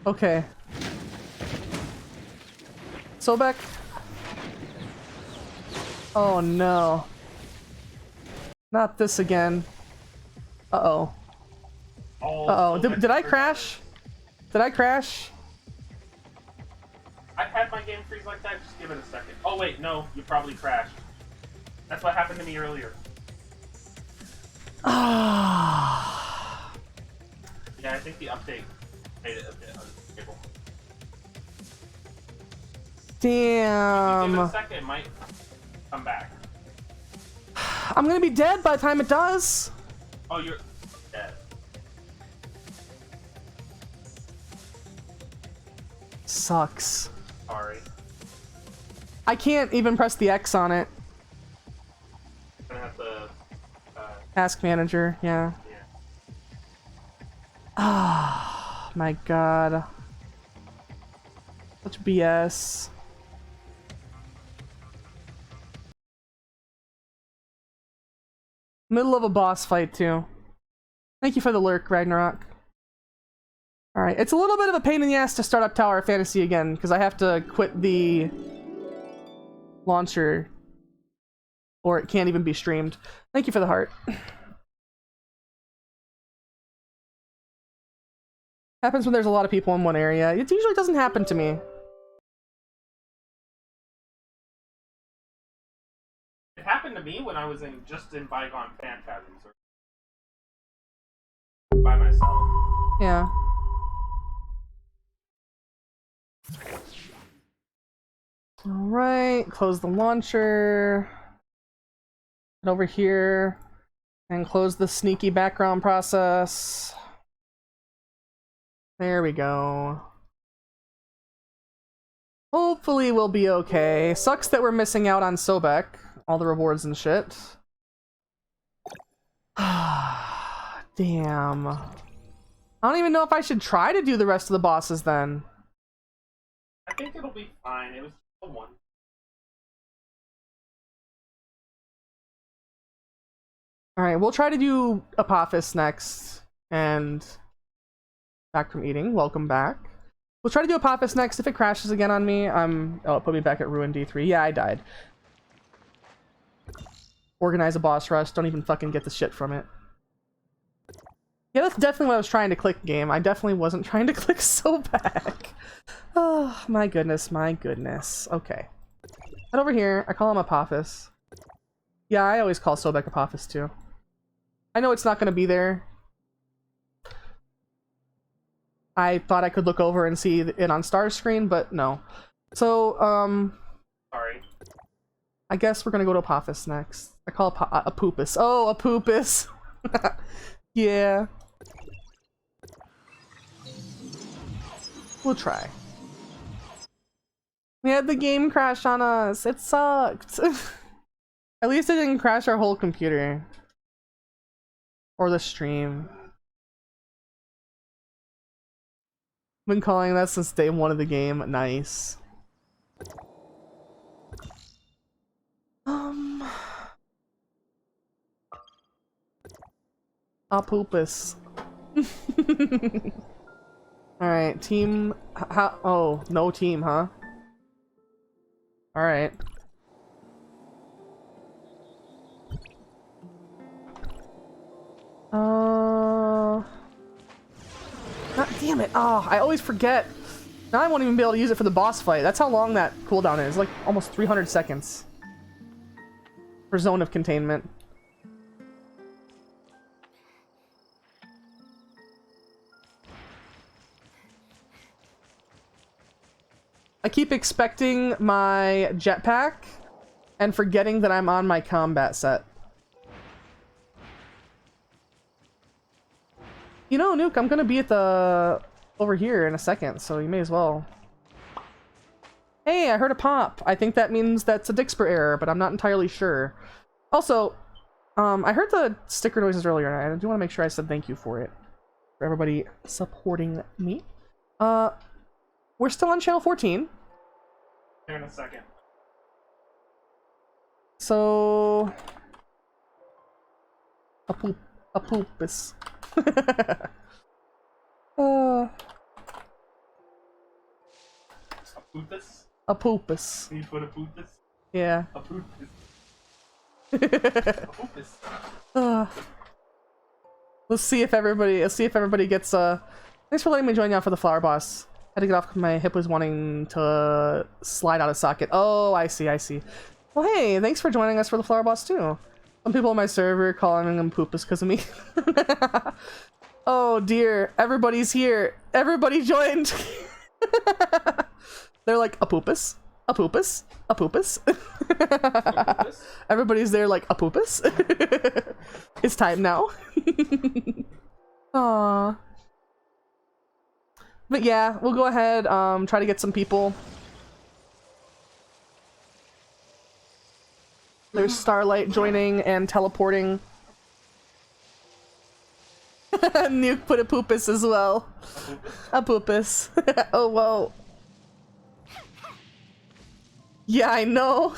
Okay. Sobek. Oh no. Not this again. Uh-oh. Uh-oh. Did I crash? Did I crash? I've had my game freeze like that, just give it a second. Oh wait, no, you probably crashed. That's what happened to me earlier. Ah. Yeah, I think the update made it a bit unstable. Damn. Give it a second, it might come back. I'm gonna be dead by the time it does. Oh, you're dead. Sucks. Sorry. I can't even press the X on it. I'm gonna have to, Task manager, yeah. Ah, my god. Such BS. Middle of a boss fight, too. Thank you for the lurk, Ragnarok. Alright, it's a little bit of a pain in the ass to start up Tower of Fantasy again, because I have to quit the launcher, or it can't even be streamed. Thank you for the heart. Happens when there's a lot of people in one area. It usually doesn't happen to me. It happened to me when I was just in Bygone Phantasms. By myself. Yeah. Alright, close the launcher. Head over here and close the sneaky background process. There we go. Hopefully we'll be okay. Sucks that we're missing out on Sobek. All the rewards and shit. Damn. I don't even know if I should try to do the rest of the bosses then. I think it'll be fine. It was the one. Alright, we'll try to do Apophis next. And back from eating. Welcome back. We'll try to do Apophis next. If it crashes again on me, oh, put me back at Ruin D3. Yeah, I died. Organize a boss rush. Don't even fucking get the shit from it. Yeah, that's definitely what I was trying to click, game. I definitely wasn't trying to click so back. Oh, my goodness, my goodness. Okay. Head over here. I call him Apophis. Yeah, I always call Sobek Apophis too. I know it's not going to be there. I thought I could look over and see it on Star's screen, but no. So, Sorry. I guess we're going to go to Apophis next. I call Apoopus. Oh, Apoopus. Yeah. We'll try. We had the game crash on us. It sucked. At least it didn't crash our whole computer. Or the stream. Been calling that since day one of the game. Nice. Apoopus. Alright, team. Oh, no team, huh? Alright. God damn it. Oh, I always forget. Now I won't even be able to use it for the boss fight. That's how long that cooldown is. Like almost 300 seconds. For zone of containment. I keep expecting my jetpack and forgetting that I'm on my combat set. You know, Nuke, I'm gonna be at the... over here in a second, so you may as well. Hey, I heard a pop. I think that means that's a Dixper error, but I'm not entirely sure. Also, I heard the sticker noises earlier, and I do want to make sure I said thank you for it. For everybody supporting me. We're still on channel 14. Here in a second. So... Apoopus. Apoopus? Apoopus. You put Apoopus? Yeah. Apoopus. Apoopus. Let's see if everybody gets thanks for letting me join you out for the flower boss. Had to get off because my hip was wanting to slide out of socket. Oh, I see. Well, hey, thanks for joining us for the flower boss too. Some people on my server calling him Poopus because of me. Oh dear, everybody's here. Everybody joined. They're like, a Poopus, a Poopus, a Poopus. Everybody's there like, a Poopus. It's time now. Aww. But yeah, we'll go ahead, try to get some people. There's Starlight joining and teleporting. Nuke put a Poopus as well. A Poopus. Oh, whoa. Yeah, I know.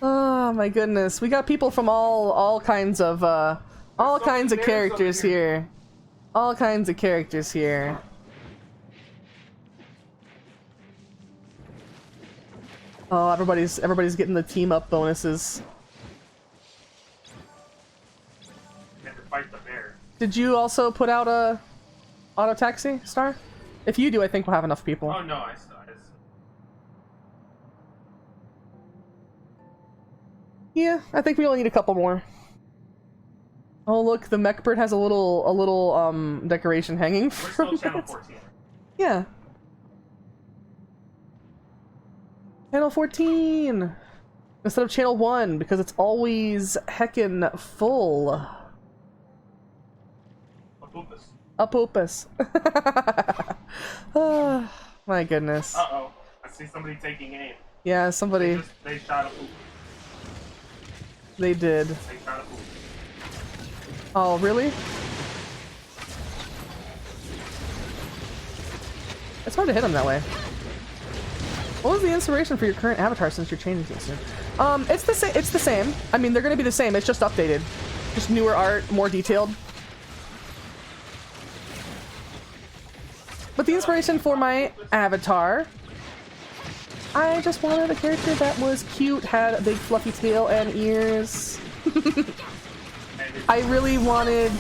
Oh my goodness. We got people from all kinds of characters here. All kinds of characters here. Oh, everybody's getting the team up bonuses. Did you also put out a auto taxi, Star? If you do, I think we'll have enough people. Oh no, I still. Yeah, I think we only need a couple more. Oh look, the mech bird has a little decoration hanging from We're still channel it. 14. Yeah. Channel 14! Instead of channel 1, because it's always heckin' full. Apopus. Oh, my goodness. Uh-oh. I see somebody taking aim. Yeah, somebody... They shot a poop. They did. They shot a poop. Oh, really? It's hard to hit him that way. What was the inspiration for your current avatar since you're changing things soon? It's the same. I mean, they're gonna be the same. It's just updated. Just newer art, more detailed. But the inspiration for my avatar, I just wanted a character that was cute, had a big fluffy tail and ears. I really wanted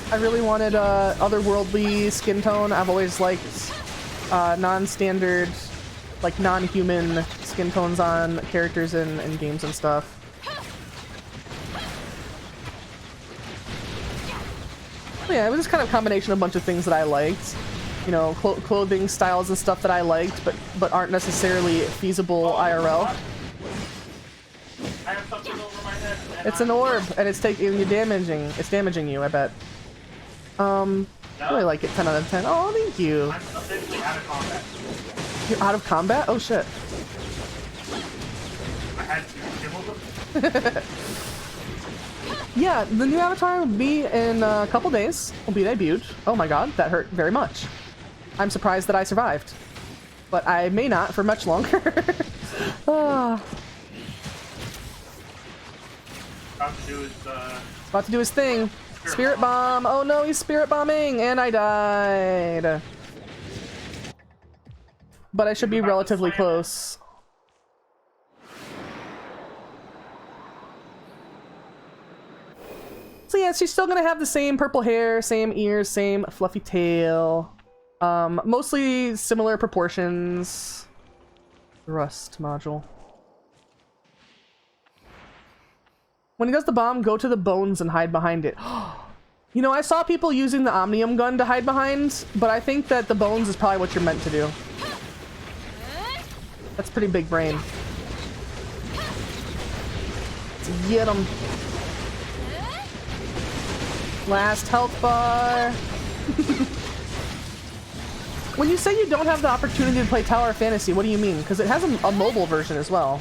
otherworldly skin tone. I've always liked non-standard, like non-human skin tones on characters in games and stuff. So yeah, it was just kind of a combination of a bunch of things that I liked. You know, clothing styles and stuff that I liked, but aren't necessarily feasible IRL. I have something over my head. It's an orb, and it's damaging you, I bet. I really like it, 10 out of 10. Oh, thank you. I'm officially out of combat. You're out of combat? Oh shit. I had to kill them. Yeah, the new avatar will be in a couple days. Will be debuted. Oh my god, that hurt very much. I'm surprised that I survived. But I may not for much longer. About to do his thing. Spirit bomb. Oh no, he's spirit bombing, and I died. But I should be relatively close. So yeah, she's still gonna have the same purple hair, same ears, same fluffy tail. Mostly similar proportions. Rust module. When he does the bomb, go to the bones and hide behind it. You know, I saw people using the Omnium gun to hide behind, but I think that the bones is probably what you're meant to do. That's pretty big brain. Let's get him. Last health bar. When you say you don't have the opportunity to play Tower of Fantasy, what do you mean? Because it has a mobile version as well.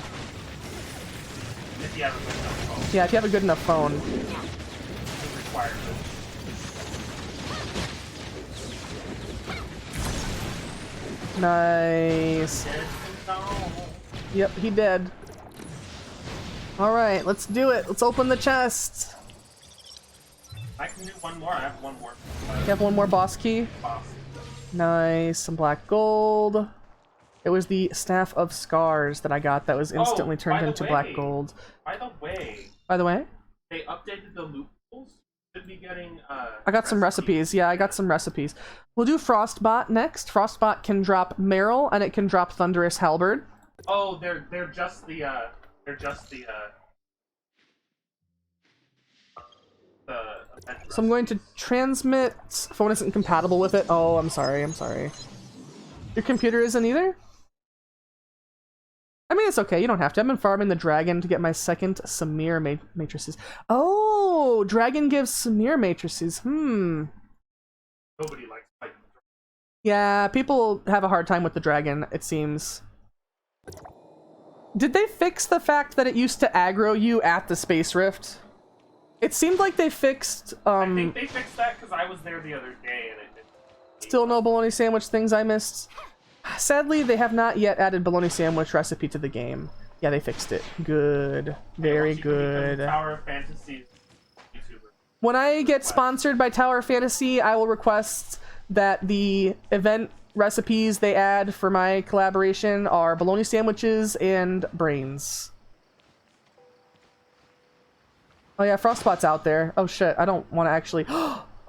If you have a good enough phone. Yeah, if you have a good enough phone. It requires it. Nice. Yep, he dead. Alright, let's do it. Let's open the chest. I can do one more. I have one more. You have one more boss key? Boss. Nice. Some black gold. It was the Staff of Scars that I got that was instantly turned into black gold. By the way. By the way? They updated the loopholes. Should be getting I got some recipes. Yeah, I got some recipes. We'll do Frostbot next. Frostbot can drop Meryl and it can drop Thunderous Halberd. Oh, they're just the So I'm going to transmit. Phone isn't compatible with it. Oh, I'm sorry. Your computer isn't either? I mean, it's okay. You don't have to. I've been farming the dragon to get my second Samir matrices. Oh, dragon gives Samir matrices. Nobody likes fighting. Yeah, people have a hard time with the dragon, it seems. Did they fix the fact that it used to aggro you at the Space Rift? It seemed like they fixed, I think they fixed that because I was there the other day and it didn't. Still no bologna sandwich things I missed. Sadly, they have not yet added bologna sandwich recipe to the game. Yeah, they fixed it. Good. Very good. Tower of Fantasy YouTuber. When I get sponsored by Tower of Fantasy, I will request that the event recipes they add for my collaboration are bologna sandwiches and brains. Oh yeah, Frostbot's out there. Oh shit, I don't want to actually...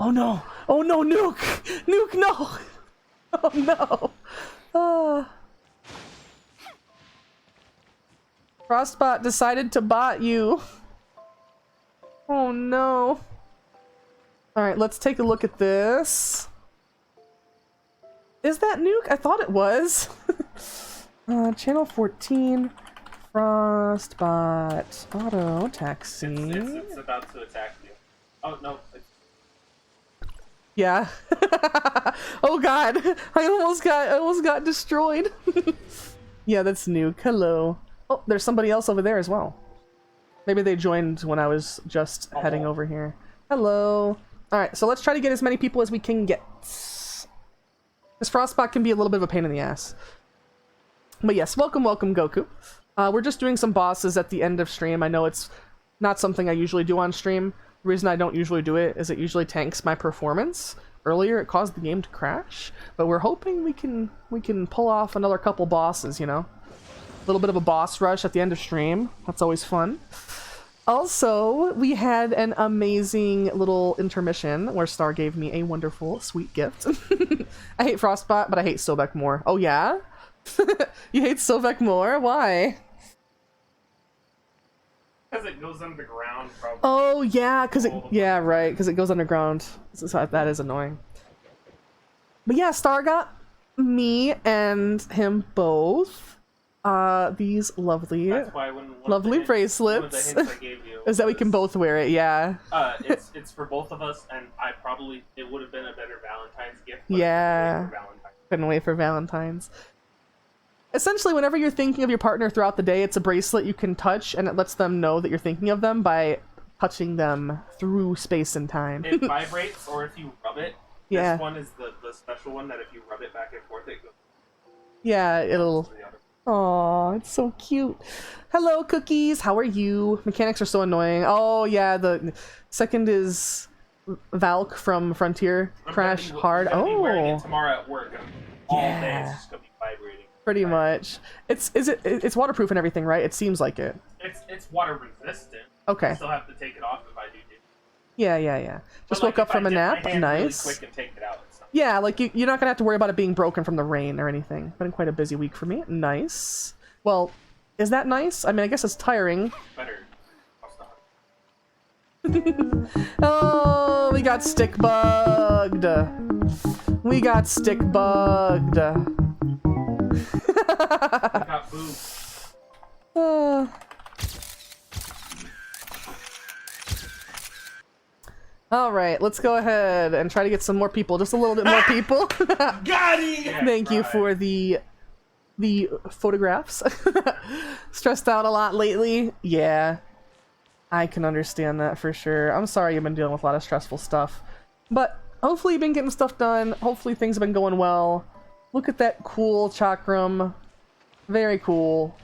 Oh no! Oh no, Nuke! Nuke, no! Oh no! Frostbot decided to bot you. Oh no. Alright, let's take a look at this. Is that Nuke? I thought it was. Channel 14. Frostbot. Auto taxi. It's about to attack you. Oh no. Yeah. Oh god. I almost got destroyed. Yeah, that's Nuke. Hello. Oh, there's somebody else over there as well. Maybe they joined when I was just heading over here. Hello. Alright, so let's try to get as many people as we can get. This Frostbot can be a little bit of a pain in the ass. But yes, welcome, Goku. We're just doing some bosses at the end of stream. I know it's not something I usually do on stream. The reason I don't usually do it is it usually tanks my performance. Earlier it caused the game to crash, but we're hoping we can pull off another couple bosses, you know? A little bit of a boss rush at the end of stream. That's always fun. Also, we had an amazing little intermission where Star gave me a wonderful, sweet gift. I hate Frostbot, but I hate Sobek more. Oh yeah? You hate Sobek more? Why? Because it goes underground, probably. Oh yeah, yeah, right, because it goes underground. So that is annoying. But yeah, Star got me and him both these lovely bracelets. Is that we can both wear it? Yeah. It's for both of us, and it would have been a better Valentine's gift. Yeah. Couldn't wait for Valentine's. Essentially, whenever you're thinking of your partner throughout the day, it's a bracelet you can touch, and it lets them know that you're thinking of them by touching them through space and time. It vibrates, or if you rub it. Yeah. This one is the special one that if you rub it back and forth, it goes. Yeah, it'll. Aw, it's so cute. Hello, Cookies. How are you? Mechanics are so annoying. Oh yeah, the second is Valk from Frontier. Crash hard. I'm gonna be wearing Oh. it tomorrow at work. All day it's just gonna be vibrating. Pretty much. It's waterproof and everything, right? It seems like it. It's water resistant. Okay. I still have to take it off if I do. Yeah. Just woke up from a nap. Nice. Really quick and take it out. Yeah, like you're not gonna have to worry about it being broken from the rain or anything. Been quite a busy week for me. Nice. Well, is that nice? I mean, I guess it's tiring. Better. Oh, we got stick bugged. We got stick bugged. got All right, let's go ahead and try to get some more people. Just a little bit more people. Got it! Thank you for the photographs. Stressed out a lot lately. Yeah, I can understand that for sure. I'm sorry you've been dealing with a lot of stressful stuff, but hopefully you've been getting stuff done. Hopefully things have been going well. Look at that cool chakram. Very cool.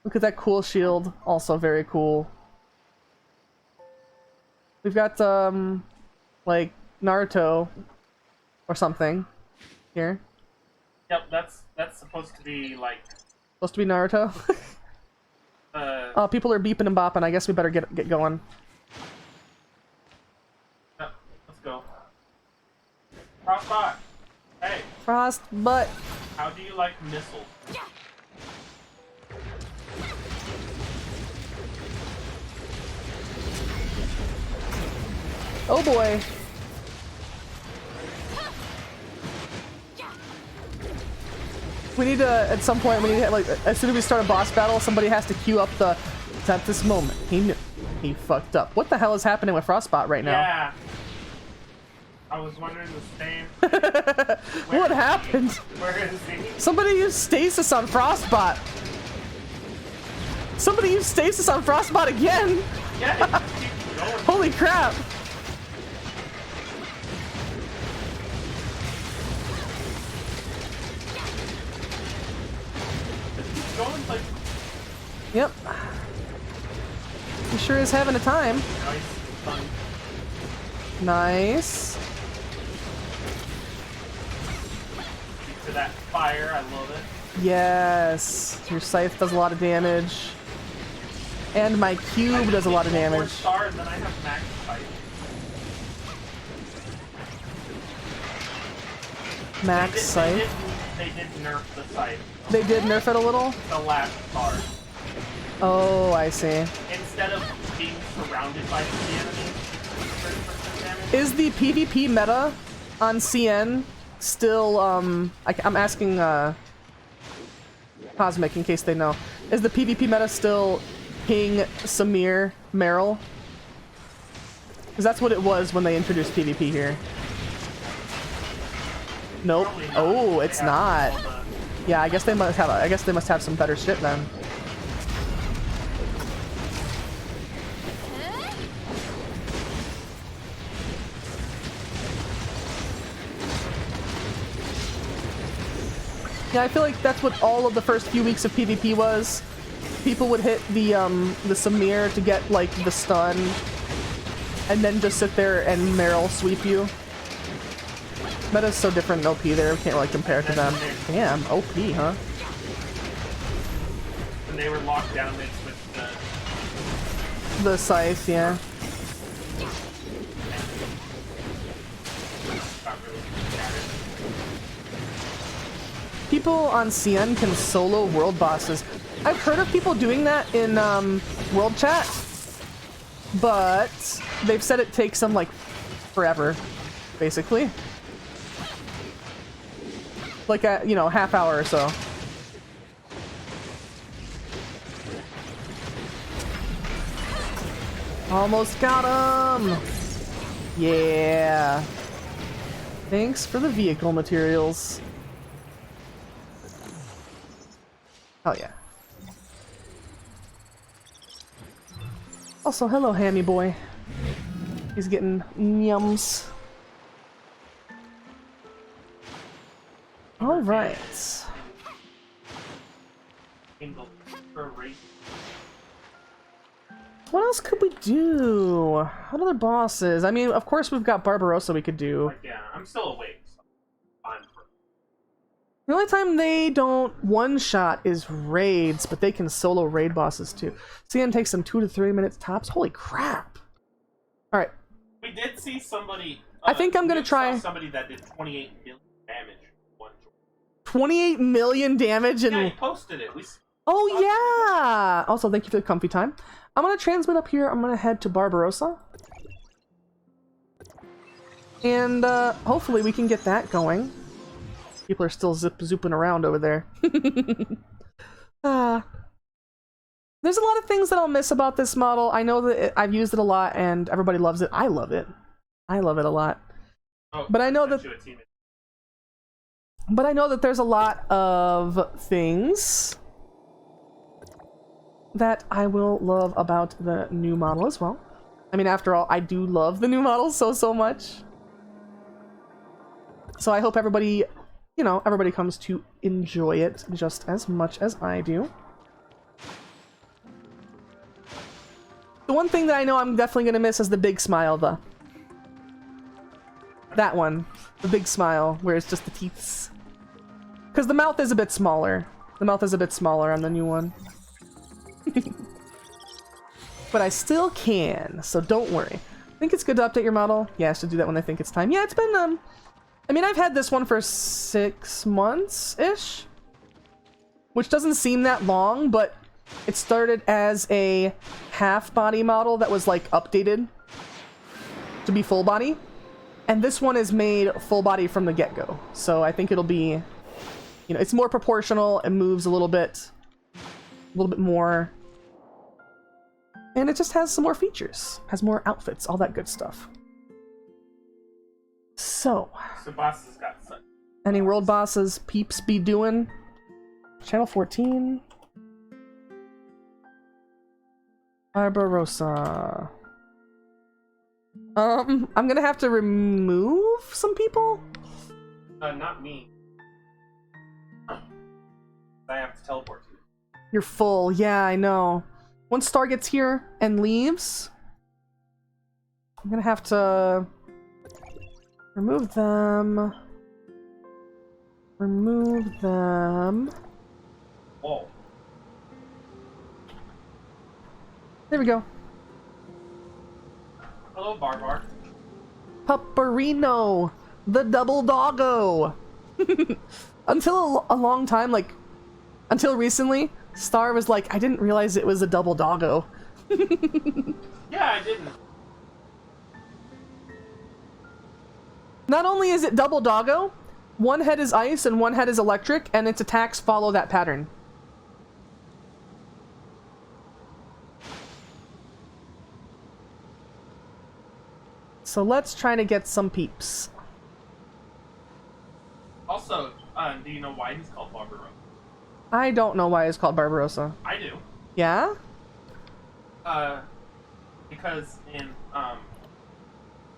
Look at that cool shield. Also very cool. We've got, like, Naruto or something here. Yep, that's supposed to be, like... Supposed to be Naruto? People are beeping and bopping. I guess we better get going. Yep, let's go. Frostbot! Hey! Frostbot! How do you like missiles? Oh boy. We need to, at some point, we need to, like, as soon as we start a boss battle, somebody has to queue up the, at this moment, he knew. He fucked up. What the hell is happening with Frostbot right now? Yeah. I was wondering the same. What happened? Where is he? Somebody used stasis on Frostbot. Somebody used stasis on Frostbot again. Yeah, Holy crap. Yep. He sure is having a time. Nice. To that fire, I love it. Yes. Your scythe does a lot of damage. And my cube does a lot of damage. Stars, and I have max fight. Max Scythe. They did nerf the scythe. They did nerf it a little? The last card. Oh, I see. Instead of being surrounded by the enemy, 30% damage. Is the PvP meta on CN still, I'm asking, Cosmic in case they know. Is the PvP meta still King, Samir, Meryl? Because that's what it was when they introduced PvP here. Nope. Oh, it's not. Yeah, I guess they must have some better shit then. Yeah, I feel like that's what all of the first few weeks of PvP was. People would hit the Samir to get like the stun, and then just sit there and Meryl sweep you. Meta's so different in OP there, we can't really compare it to them. Damn, OP, huh? When they were locked down, they switched the scythe, yeah. People on CN can solo world bosses. I've heard of people doing that in world chat, but they've said it takes them like forever, basically. Like a, you know, half hour or so. Almost got him! Yeah. Thanks for the vehicle materials. Oh yeah. Also, hello, Hammy boy. He's getting yums. All right. What else could we do? What other bosses? I mean, of course we've got Barbarossa we could do. Yeah, I'm still awake. So fine for The only time they don't one-shot is raids, but they can solo raid bosses too. CN takes them 2 to 3 minutes tops. Holy crap! All right. We did see somebody. I think I'm gonna try somebody that did 28 million damage. 28 million damage and. Yeah, he posted it. Oh yeah! Also, thank you for the comfy time. I'm gonna transmit up here. I'm gonna head to Barbarossa, and hopefully we can get that going. People are still zooping around over there. There's a lot of things that I'll miss about this model. I know that I've used it a lot, and everybody loves it. I love it. I love it a lot. Oh, but I know that. But I know that there's a lot of things that I will love about the new model as well. I mean, after all, I do love the new model so much. So I hope everybody, you know, everybody comes to enjoy it just as much as I do. The one thing that I know I'm definitely going to miss is the big smile, that one. The big smile, where it's just the teeths. Because the mouth is a bit smaller. The mouth is a bit smaller on the new one. But I still can, so don't worry. I think it's good to update your model. Yeah, I should do that when I think it's time. Yeah, it's been, I mean, I've had this one for 6 months-ish. Which doesn't seem that long, but it started as a half-body model that was, like, updated to be full body. And this one is made full body from the get-go. So I think it'll be, you know, it's more proportional, it moves a little bit more. And it just has some more features. Has more outfits, all that good stuff. So. Sebastian's got such. Any world bosses peeps be doing? Channel 14. Barbarossa. I'm gonna have to remove some people? Not me. I have to teleport to you. You're full, yeah, I know. Once Star gets here and leaves, I'm gonna have to remove them. Remove them. Whoa. There we go. Hello, Barbar. Pupperino, the double doggo. Until a long time, like, until recently, Star was like, I didn't realize it was a double doggo. Yeah, I didn't. Not only is it double doggo, one head is ice and one head is electric, and its attacks follow that pattern. So let's try to get some peeps. Also, do you know why he's called Barbarossa? I don't know why it's called Barbarossa. I do. Yeah? Because in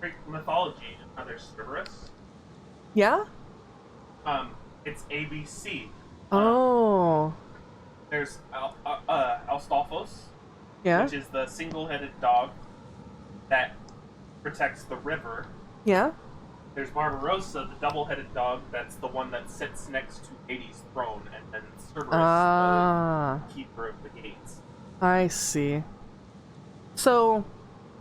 Greek mythology, there's Cerberus. Yeah? It's ABC. Oh. There's Astolphos, Yeah? which is the single-headed dog that protects the river. Yeah? There's Barbarossa, the double-headed dog, that's the one that sits next to Hades' throne, and then Cerberus, the keeper of the gates. I see. So...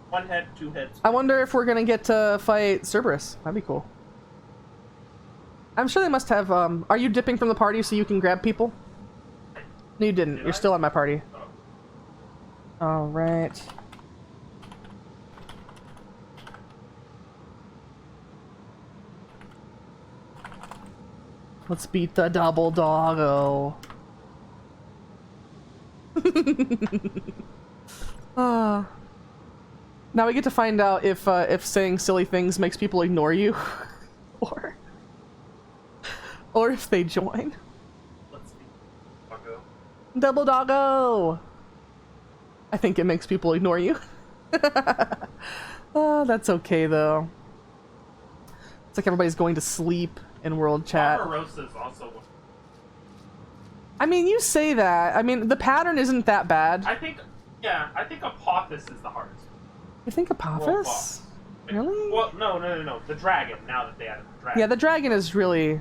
One head, two heads. I wonder if we're gonna get to fight Cerberus. That'd be cool. I'm sure they must have, are you dipping from the party so you can grab people? No, you didn't. You're still on my party. Oh. Alright. Let's beat the double doggo. Now we get to find out if saying silly things makes people ignore you, or if they join. Let's see. Doggo. Double doggo. I think it makes people ignore you. That's okay though. It's like everybody's going to sleep in world chat. Barbarossa is also one. I mean, you say that. I mean, the pattern isn't that bad. I think Apophis is the hardest. You think Apophis? Really? Well, no. The dragon, now that they added the dragon. Yeah, the dragon is really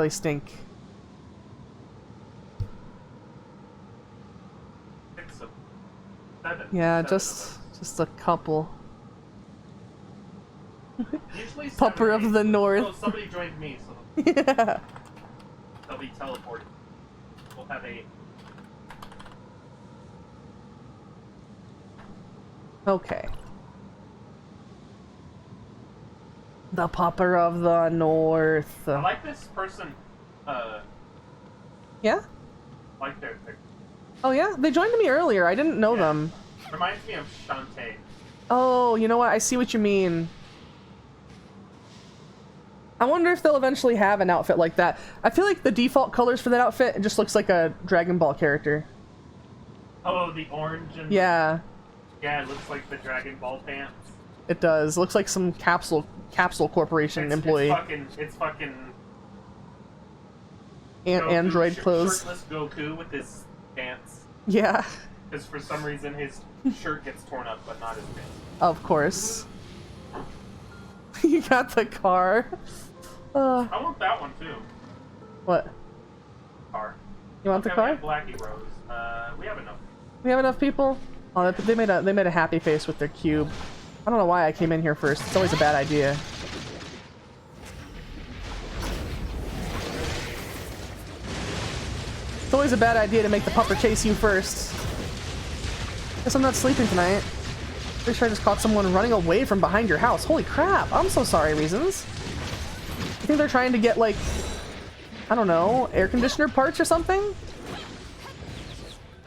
stink. 6 of 7. Yeah, 7 just a couple. Usually Pupper of the North. Oh, somebody joined me, so Yeah. they'll be teleported. We'll have a... Okay. The Pupper of the North. I like this person, Yeah? like their Oh yeah? They joined me earlier. I didn't know them. reminds me of Shantae. Oh, you know what? I see what you mean. I wonder if they'll eventually have an outfit like that. I feel like the default colors for that outfit, it just looks like a Dragon Ball character. Oh, the orange and... Yeah. Yeah, it looks like the Dragon Ball pants. It does. Looks like some Capsule Corporation employee. It's fucking... Android clothes. Shirtless Goku with his pants. Yeah. Because for some reason his shirt gets torn up, but not his pants. Of course. You got the car. I want that one too. What? Car. You want the Okay, car? We have Blackie Rose. We have enough. We have enough people? Oh, they made a happy face with their cube. I don't know why I came in here first. It's always a bad idea. It's always a bad idea to make the pupper chase you first. Guess I'm not sleeping tonight. Pretty sure I just caught someone running away from behind your house. Holy crap! I'm so sorry, Reasons. You think they're trying to get, like, I don't know, air conditioner parts or something?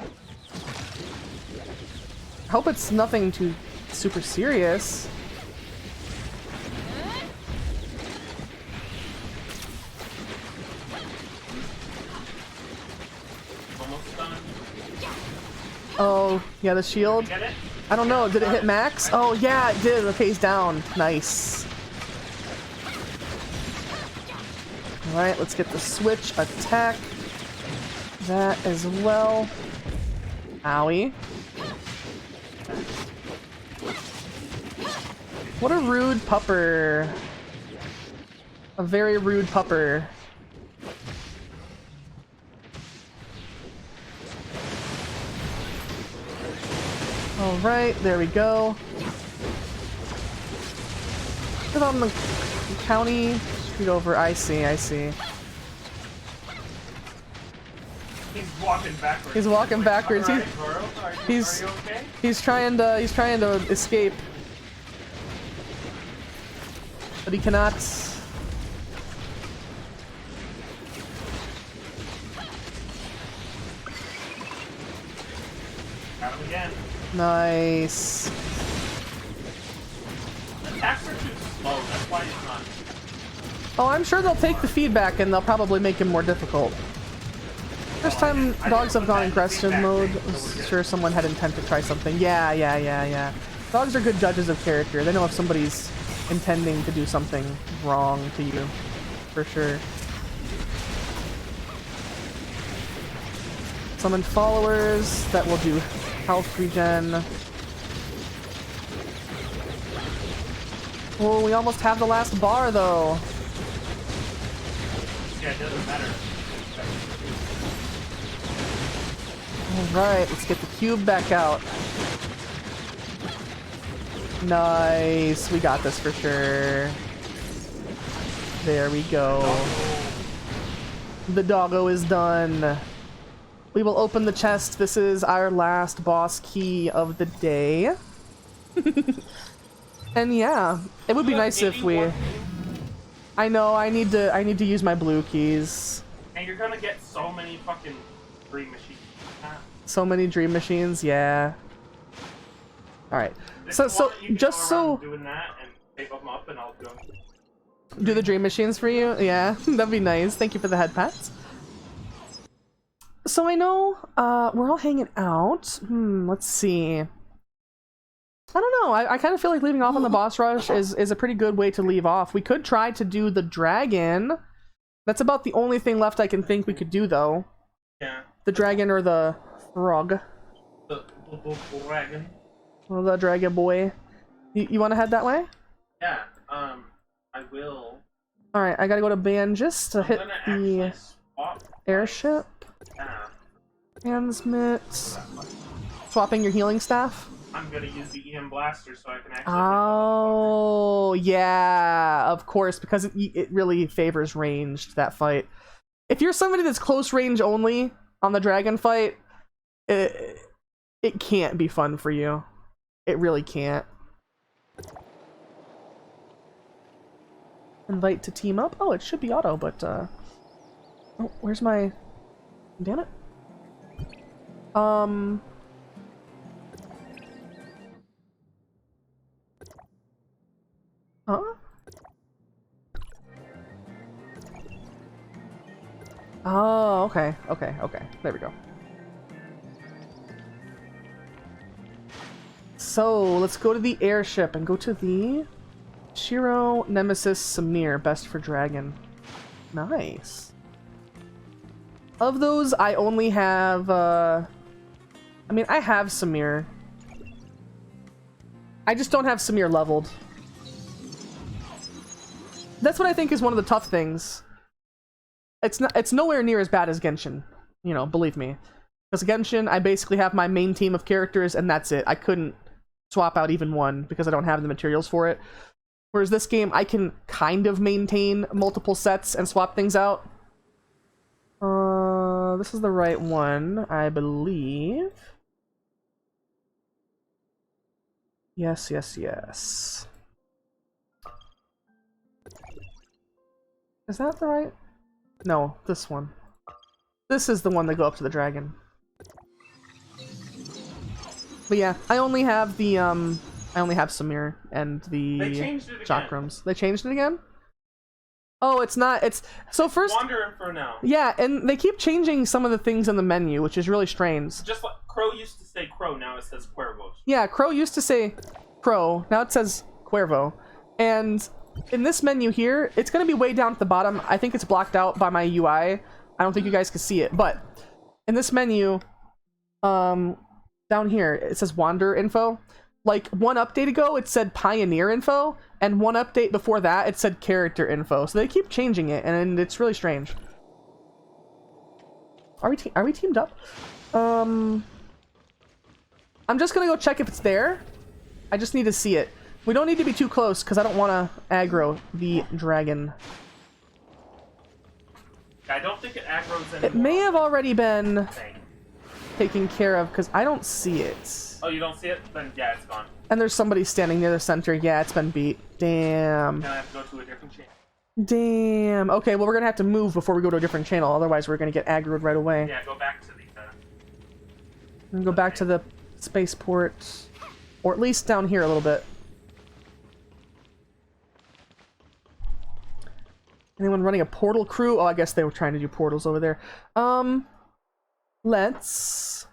I hope it's nothing too super serious. Almost done. Oh, yeah, the shield. Get it? I don't know, did it hit max? Oh yeah, it did. Okay, he's down. Nice. Alright, let's get the switch attack. That as well. Owie. What a rude pupper. A very rude pupper. Alright, there we go. Put on the county feet over. I see, I see. He's walking backwards. He's walking backwards. Alright, Goro, are you okay? He's trying to escape. But he cannot. Got him again. Nice. The attacks are too slow, that's why he's not. Oh, I'm sure they'll take the feedback and they'll probably make him more difficult. First time dogs have gone aggressive mode, I was sure someone had intent to try something. Yeah. Dogs are good judges of character. They know if somebody's intending to do something wrong to you, for sure. Summon followers that will do health regen. Oh, we almost have the last bar though. Yeah, it doesn't matter. Alright, let's get the cube back out. Nice, we got this for sure. There we go. The doggo is done. We will open the chest. This is our last boss key of the day. And yeah, it would be nice if we... I know, I need to use my blue keys. And you're gonna get so many fucking dream machines. So many dream machines, yeah. Alright. So just so doing that and save them up and I'll go. Do the dream machines for you? Yeah, that'd be nice. Thank you for the head pats. So I know we're all hanging out. Let's see. I don't know. I kind of feel like leaving off on the boss rush is a pretty good way to leave off. We could try to do the dragon. That's about the only thing left I can think we could do, though. Yeah. The dragon or the frog. The dragon. Or the dragon boy. You want to head that way? Yeah. I will. All right. I gotta go to Banjus to hit the airship. Transmit. Swapping your healing staff. I'm gonna use the EM blaster so I can actually. Oh yeah, of course, because it really favors ranged, that fight. If you're somebody that's close range only on the dragon fight, it can't be fun for you. It really can't. Invite to team up. Oh, it should be auto, but oh, where's my? Damn it. Huh? Oh, okay. There we go. So, let's go to the airship and go to the Shiro Nemesis Samir, best for dragon. Nice. Of those, I only have, I mean, I have Samir. I just don't have Samir leveled. That's what I think is one of the tough things. It's nowhere near as bad as Genshin, you know, believe me. Because Genshin, I basically have my main team of characters and that's it. I couldn't swap out even one because I don't have the materials for it. Whereas this game, I can kind of maintain multiple sets and swap things out. This is the right one, I believe. Yes. Is that the right? No, this one. This is the one that go up to the dragon. But yeah, I only have the I only have Samir and the chakrams. They changed it again? Oh, it's not. It's so first. Wandering for now. Yeah, and they keep changing some of the things in the menu, which is really strange. Just like Crow used to say Crow, now it says Cuervo. Yeah, Crow used to say Crow, now it says Cuervo. And in this menu here, it's going to be way down at the bottom. I think it's blocked out by my UI. I don't think you guys can see it, but in this menu, down here, it says Wander Info. Like, one update ago, it said Pioneer Info, and one update before that, it said Character Info. So they keep changing it, and it's really strange. Are we teamed up? I'm just gonna go check if it's there. I just need to see it. We don't need to be too close, because I don't want to aggro the dragon. I don't think it aggroes anymore. It may have already been taken care of because I don't see it. Oh, you don't see it? Then yeah, it's gone. And there's somebody standing near the center. Yeah, it's been beat. Damn. Now I have to go to a different channel. Damn. Okay, well, we're gonna have to move before we go to a different channel. Otherwise, we're gonna get aggroed right away. Yeah, go back to the... And go back to the spaceport. Or at least down here a little bit. Anyone running a portal crew? Oh, I guess they were trying to do portals over there. Let's...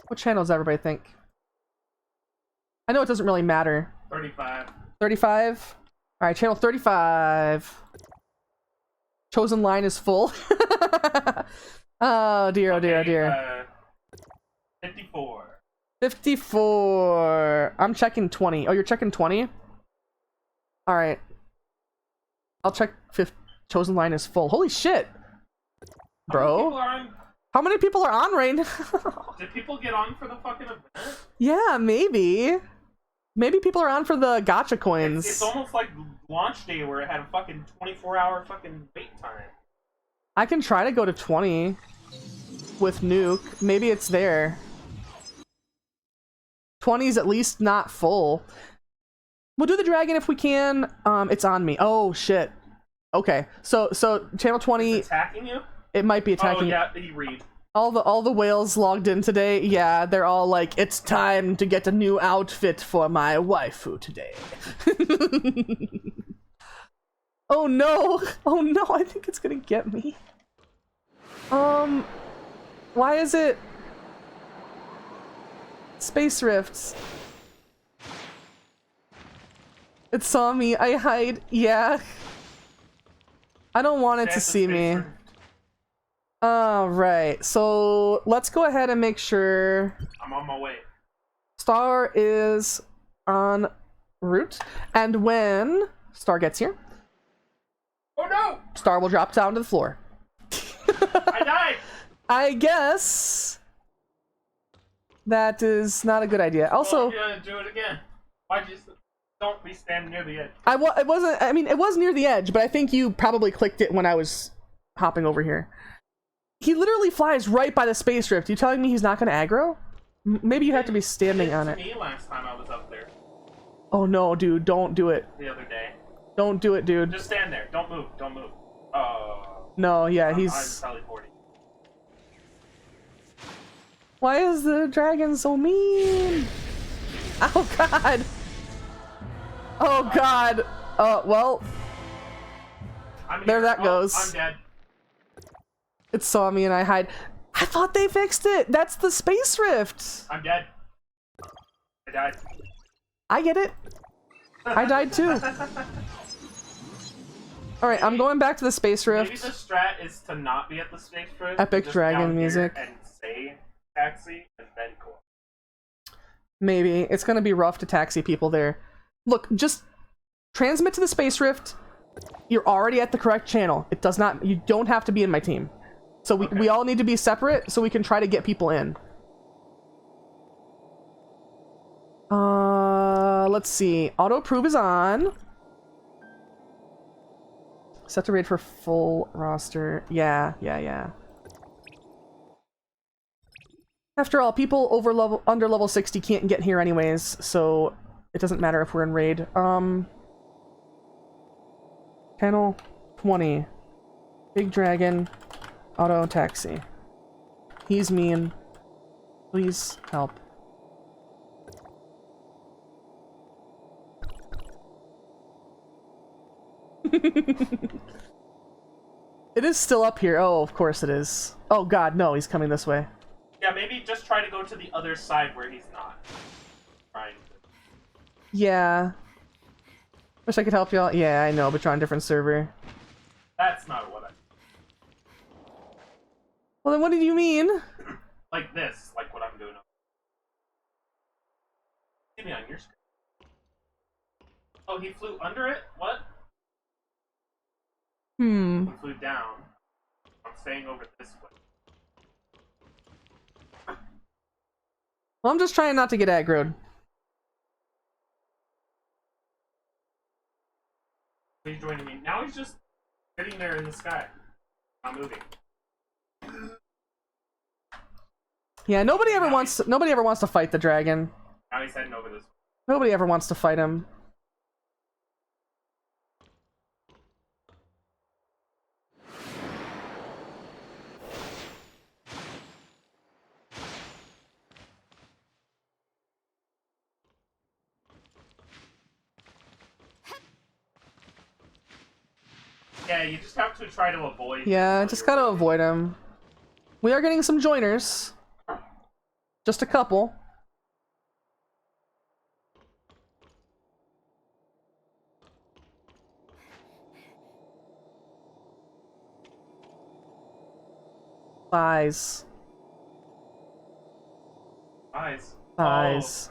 What channel does everybody think? I know it doesn't really matter. 35. 35? Alright, channel 35. Chosen line is full. Oh dear, oh dear, oh dear. 54. 54. I'm checking 20. Oh, you're checking 20? Alright. I'll check 50. Chosen line is full. Holy shit! Bro. How many people are on right now? Did people get on for the fucking event? Yeah, maybe. Maybe people are on for the gacha coins. It's almost like launch day where it had a fucking 24-hour fucking wait time. I can try to go to 20 with Nuke. Maybe it's there. 20 is at least not full. We'll do the dragon if we can. It's on me. Oh shit. Okay. So channel 20. Is it attacking you? It might be attacking. Oh yeah, you read. All the whales logged in today. Yeah, they're all like, it's time to get a new outfit for my waifu today. Oh no! Oh no! I think it's gonna get me. Why is it space rifts? It saw me. I hide. Yeah. I don't want it to see me. Alright, so let's go ahead and make sure I'm on my way. Star is en route, and when Star gets here, oh no! Star will drop down to the floor. I died! I guess that is not a good idea. Also, you're gonna do it again. Why'd you don't be standing near the edge? it wasn't. I mean, it was near the edge, but I think you probably clicked it when I was hopping over here. He literally flies right by the space rift. You telling me he's not going to aggro? Maybe you have to be standing on it. Me last time I was up there. Oh no, dude! Don't do it. The other day. Don't do it, dude. Just stand there. Don't move. Don't move. No, yeah, I'm he's. teleporting. Why is the dragon so mean? Oh god. Oh god. Well. There that goes. I'm dead. It saw me and I hide. I thought they fixed it. That's the space rift. I'm dead. I died. I get it. I died too. Alright, I'm going back to the space rift. Maybe the strat is to not be at the space rift. Epic just dragon down music. here and say taxi and then go. Maybe. It's gonna be rough to taxi people there. Look, just transmit to the space rift. You're already at the correct channel. It does not. You don't have to be in my team. So we all need to be separate so we can try to get people in. Let's see. Auto approve is on. Set to raid for full roster. Yeah. After all, people under level 60 can't get here anyways, so it doesn't matter if we're in raid. Channel 20. Big Dragon. Auto taxi. He's mean. Please help. It is still up here. Oh, of course it is. Oh god, no, he's coming this way. Yeah, maybe just try to go to the other side where he's not. Trying to. Yeah. Wish I could help y'all. Yeah, I know, but you're on a different server. That's not what I... Well, then what did you mean? Like this, like what I'm doing. Give me on your screen. Oh, he flew under it? What? He flew down. I'm staying over this way. Well, I'm just trying not to get aggroed. He's joining me. Now he's just sitting there in the sky. Not moving. Yeah, nobody ever wants to fight the dragon. Now he's heading over this. Nobody ever wants to fight him. Yeah, you just have to try to avoid. Yeah, just gotta avoid him. We are getting some joiners. Just a couple. Thighs. Eyes. Thighs.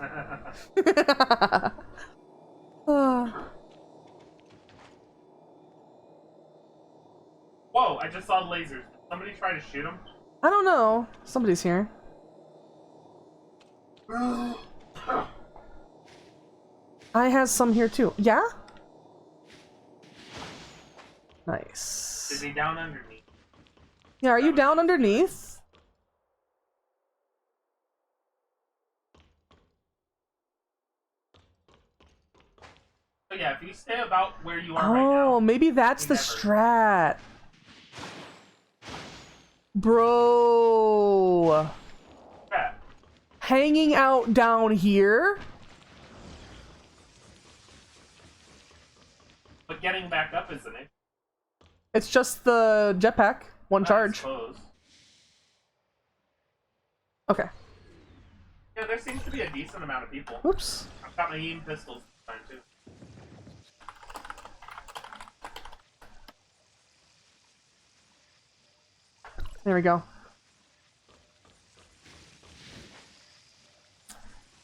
Oh. Whoa, I just saw lasers. Did somebody try to shoot him? I don't know. Somebody's here. I has some here too. Yeah? Nice. Is he down underneath? Yeah, are you down underneath? So yeah, if you stay about where you are right now. Oh, maybe that's the strat. Bro. Yeah. Hanging out down here? But getting back up isn't it? It's just the jetpack. One charge. Okay. Yeah, there seems to be a decent amount of people. Oops. I've got my aim pistols this time too. There we go.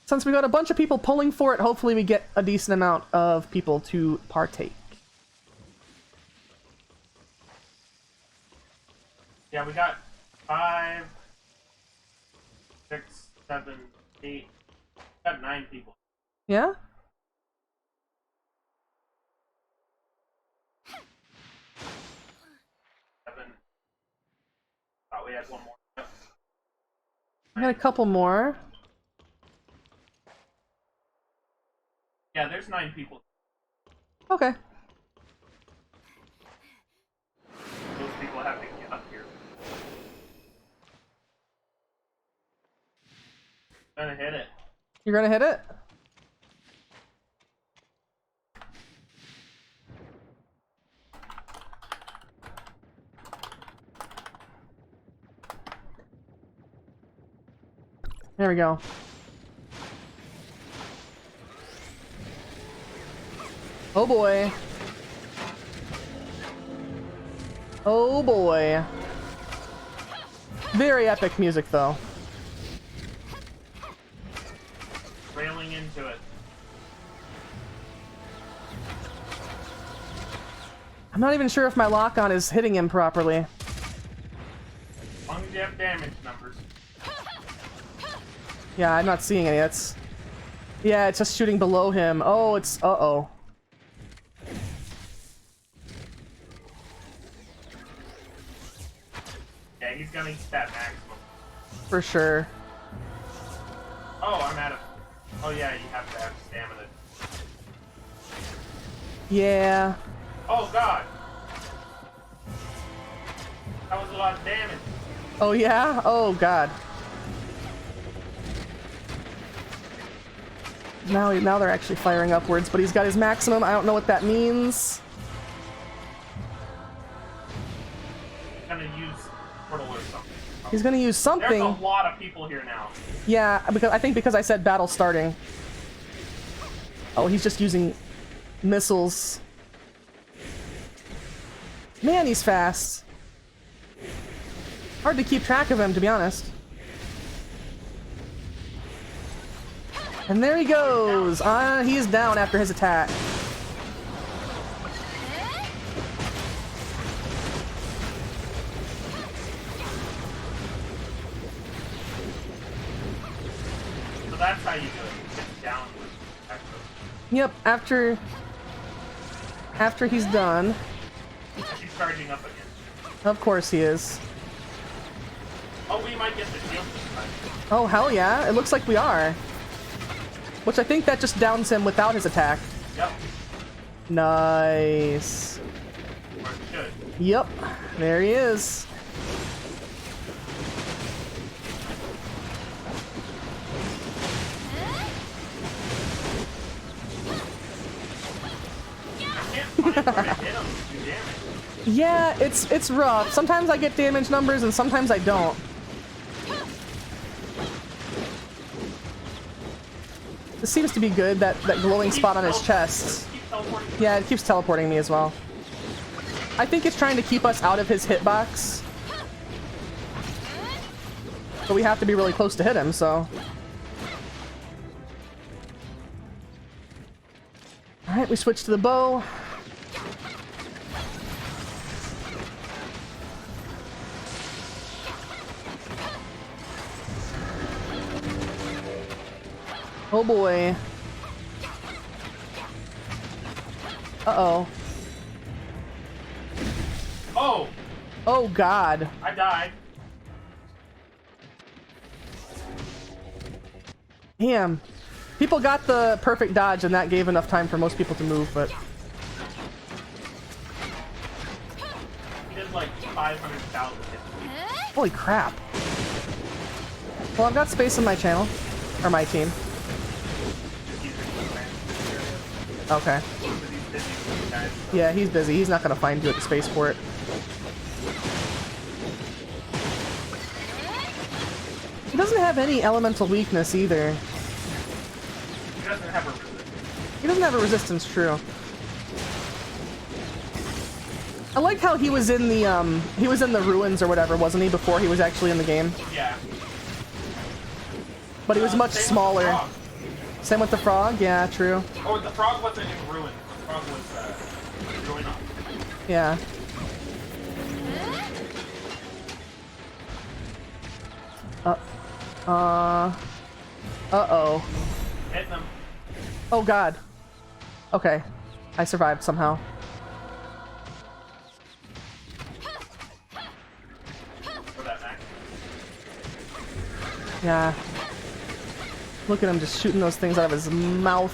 Since we got a bunch of people pulling for it, hopefully we get a decent amount of people to partake. Yeah, we got 5, 6, 7, 8. We got 9 people. Yeah? 7. Thought we had one more. Yep. I got a couple more. Yeah, there's 9 people. Okay. Those people have to get up here. Gonna hit it. You're gonna hit it? There we go. Oh boy. Oh boy. Very epic music though. Railing into it. I'm not even sure if my lock-on is hitting him properly. As long as you have damage numbers. Yeah, I'm not seeing any. That's... Yeah, it's just shooting below him. Oh, it's... Uh-oh. Yeah, he's gonna get that maximum. For sure. Oh, I'm out of... Oh yeah, you have to have stamina. Yeah. Oh god! That was a lot of damage. Oh yeah? Oh god. Now they're actually firing upwards, but he's got his maximum. I don't know what that means. He's gonna use portal or something. He's gonna use something. There's a lot of people here now. Yeah, because I said battle starting. Oh, he's just using missiles. Man, he's fast. Hard to keep track of him, to be honest. And there he goes. He is down after his attack. So that's how you do it. Get down with extra. Yep, after he's done. She's charging up again. Of course he is. Oh, we might get the shield this time. Oh, hell yeah. It looks like we are. Which I think that just downs him without his attack. Yep. Nice. Or it should. Yep. There he is. Yeah, it's rough. Sometimes I get damage numbers and sometimes I don't. This seems to be good, that glowing spot on his chest. Yeah, it keeps teleporting me as well. I think it's trying to keep us out of his hitbox. But we have to be really close to hit him, so... Alright, we switch to the bow. Oh boy. Uh-oh. Oh! Oh god. I died. Damn. People got the perfect dodge and that gave enough time for most people to move, but... He did like 500,000 hits. Holy crap. Well, I've got space in my channel. Or my team. Okay. Yeah, he's busy. He's not gonna find you at the spaceport. He doesn't have any elemental weakness either. He doesn't have a resistance. He doesn't have a resistance, true. I like how he was in the ruins or whatever, wasn't he, before he was actually in the game? Yeah. But he was much smaller. Same with the frog? Yeah, true. Oh, the frog wasn't in ruin. The frog was going off. Yeah. Uh-oh. Hit them. Oh god. Okay. I survived somehow. For that max. Yeah. Look at him just shooting those things out of his mouth.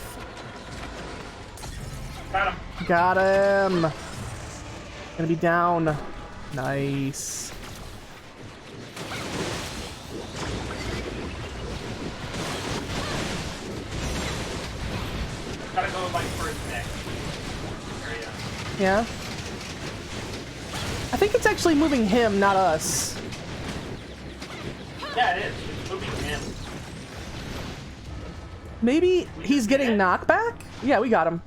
Got him. Got him. Gonna be down. Nice. Gotta go like for his neck area. Yeah. I think it's actually moving him, not us. Yeah, it is. It's moving him. Maybe he's getting knockback? Yeah, we got him.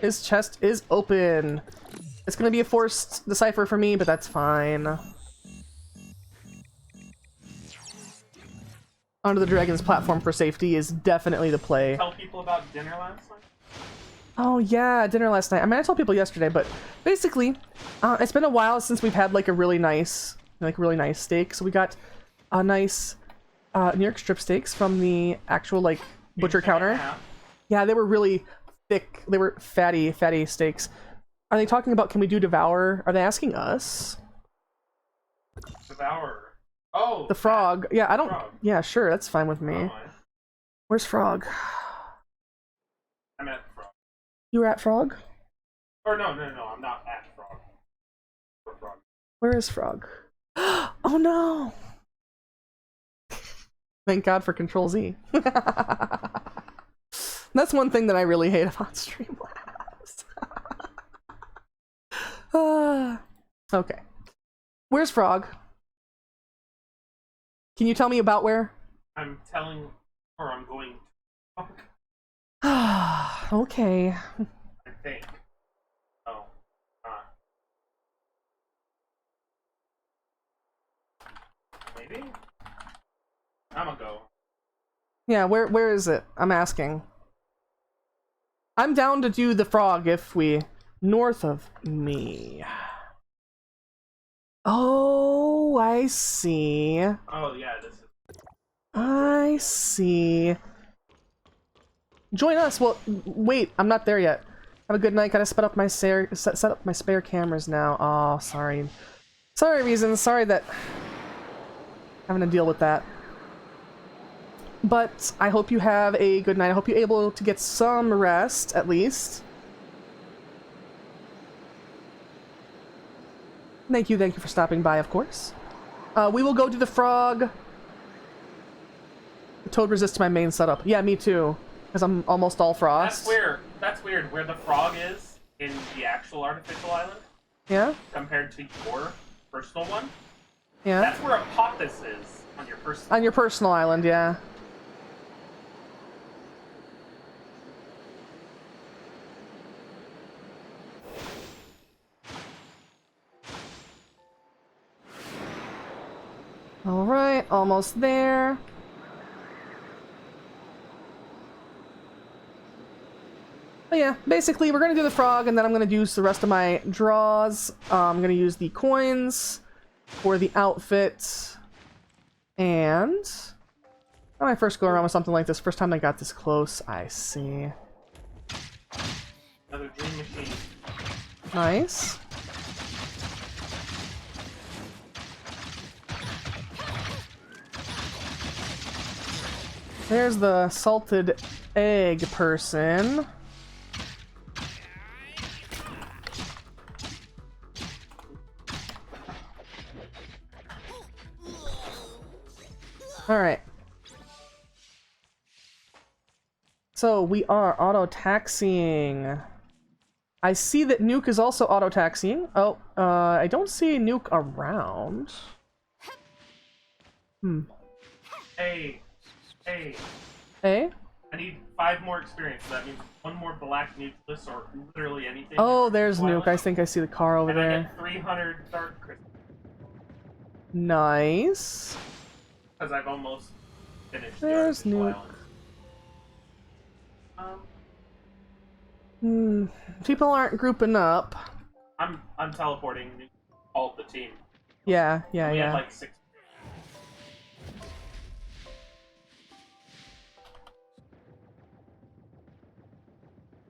His chest is open. It's gonna be a forced decipher for me, but that's fine. Onto the Dragon's platform for safety is definitely the play. Tell people about dinner last night? Oh yeah, dinner last night. I mean, I told people yesterday, but basically, it's been a while since we've had like a really nice steak. So we got a nice New York strip steaks from the actual like butcher counter. Yeah, they were really thick. They were fatty steaks. Are they talking about, can we do Devour? Are they asking us? Devour. Oh, the frog. Yeah, I don't. Frog. Yeah, sure, that's fine with me. Oh, Where's Frog? I'm at Frog. You were at Frog? Or no, I'm not at Frog. For Frog. Where is Frog? Oh no! Thank God for Control Z. That's one thing that I really hate about Streamlabs. Okay. Where's Frog? Can you tell me about where? I'm telling, or I'm going to. Okay. I think. Oh. Maybe? I'm gonna go. Yeah, where is it? I'm asking. I'm down to do the frog if we... North of me. Oh, I see. Oh, yeah, this is... I see. Join us. Well, wait, I'm not there yet. Have a good night. Gotta set up my set up my spare cameras now. Oh, sorry. Sorry, Reasons. Sorry that having to deal with that. But I hope you have a good night. I hope you're able to get some rest, at least. Thank you for stopping by, of course. We will go do the frog. The toad resists my main setup. Yeah, me too. Because I'm almost all frost. That's weird. Where the frog is in the actual artificial island. Yeah? Compared to your personal one. Yeah? That's where Apophis is on your personal. On your personal island, yeah. Alright, almost there. But yeah, basically we're gonna do the frog and then I'm gonna use the rest of my draws. I'm gonna use the coins for the outfit. And when I first go around with something like this, first time I got this close, I see. Another dream machine. Nice. There's the salted egg person. Alright. So we are auto-taxiing. I see that Nuke is also auto-taxiing. Oh, I don't see Nuke around. Hmm. Hey. Hey? I need 5 more experience. So that means 1 more black nucleus or literally anything. Oh, there's Nuke. I think I see the car over and there. I get 300 dark crystals. Nice. Because I've almost finished There's the Nuke. island. People aren't grouping up. I'm teleporting all the team. Yeah. We had like 6.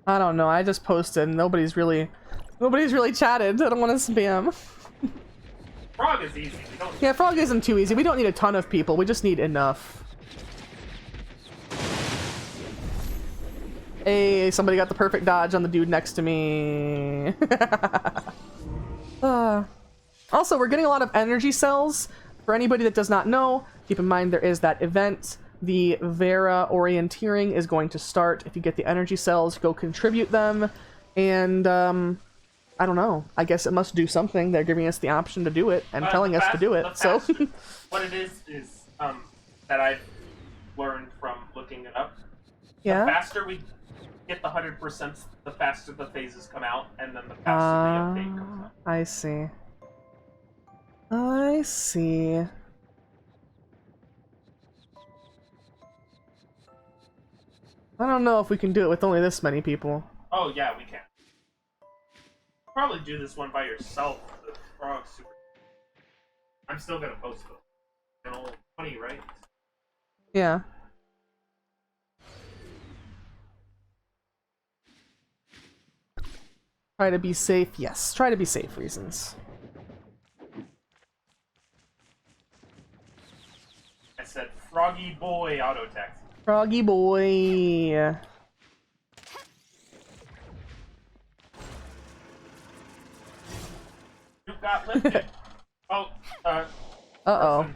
I don't know. I just posted. Nobody's really chatted. I don't want to spam. Frog is easy. Yeah, frog isn't too easy. We don't need a ton of people. We just need enough. Hey, somebody got the perfect dodge on the dude next to me. Also, we're getting a lot of energy cells. For anybody that does not know, keep in mind there is that event. The Vera orienteering is going to start. If you get the energy cells, go contribute them. And, I don't know. I guess it must do something. They're giving us the option to do it and telling us to do it. So what it is that I've learned from looking it up. Yeah. The faster we get the 100%, the faster the phases come out, and then the faster the update comes out. I see. I see. I don't know if we can do it with only this many people. Oh yeah, we can. Probably do this one by yourself. The frog super. I'm still gonna post it. Channel 20, right? Yeah. Try to be safe. Yes, try to be safe. Reasons. I said Froggy Boy Auto Taxi. Froggy boy. You got lifted. Uh-oh.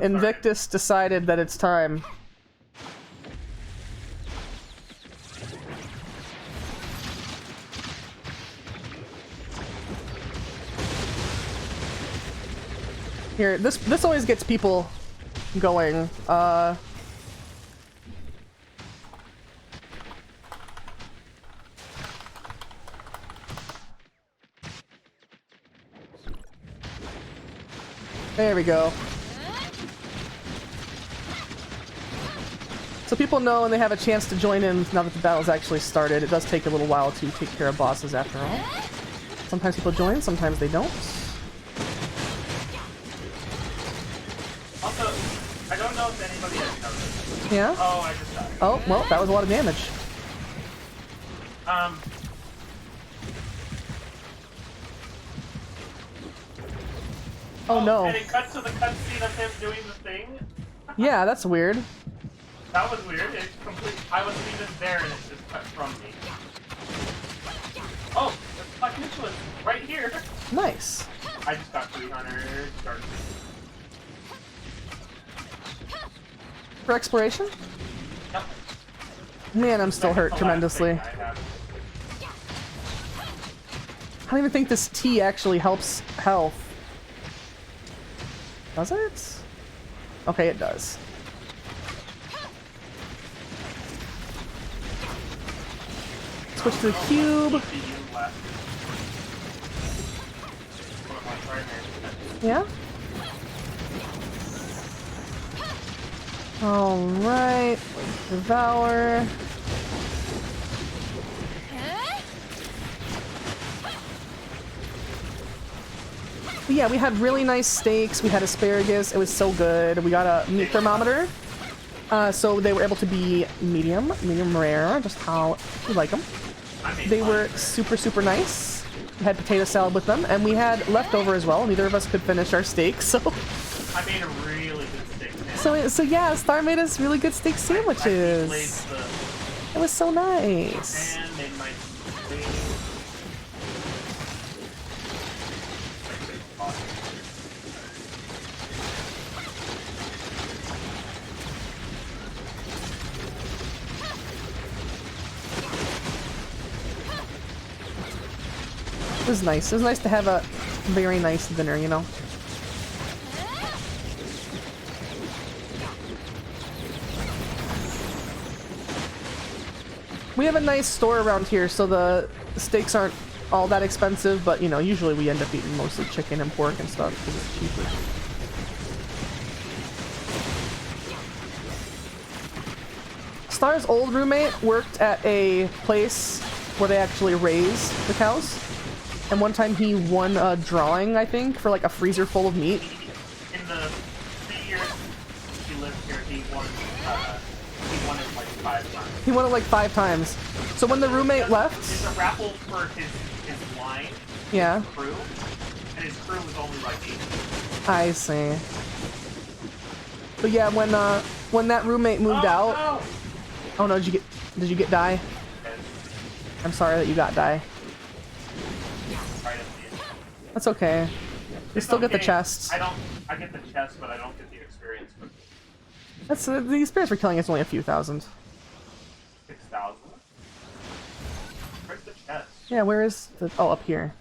Invictus decided that it's time. Here, this always gets people going. There we go. So people know and they have a chance to join in now that the battle's actually started. It does take a little while to take care of bosses after all. Sometimes people join, sometimes they don't. Also, I don't know if anybody has noticed. Yeah? Oh, I just died. Oh, well, that was a lot of damage. Oh no. And it cuts to the cutscene of him doing the thing. Yeah, that's weird. That was weird. I wasn't even there and it just cut from me. Oh, there's Black Nicholas right here. Nice. I just got 300 stars. For exploration? Yep. Man, I'm still hurt tremendously. I don't even think this tea actually helps health. Does it? Okay, it does. Switch to the cube. Yeah? Alright. Devour. But yeah, we had really nice steaks. We had asparagus. It was so good. We got a meat thermometer. So they were able to be medium rare, just how you like them. They were super, super nice. We had potato salad with them, and we had leftover as well. Neither of us could finish our steak, so... I made a really good steak sandwich. So yeah, Star made us really good steak sandwiches. It was so nice. And made my It was nice. It was nice to have a very nice dinner, you know? We have a nice store around here, so the steaks aren't all that expensive, but, you know, usually we end up eating mostly chicken and pork and stuff because it's cheaper. Star's old roommate worked at a place where they actually raise the cows. And one time he won a drawing, I think, for like a freezer full of meat. In the 3 years he lived here, he won it like 5 times. He won it like 5 times. So when the roommate left... It's a raffle for his line. Yeah. His crew. And his crew was only like 8. I see. But yeah, when that roommate moved out... No. Oh no, did you get die? Yes. I'm sorry that you got die. That's okay. You still get the chests. I get the chest, but I don't get the experience. That's the experience for killing is only a few thousand. 6,000. Where's the chest? Yeah, where is the... Oh, up here.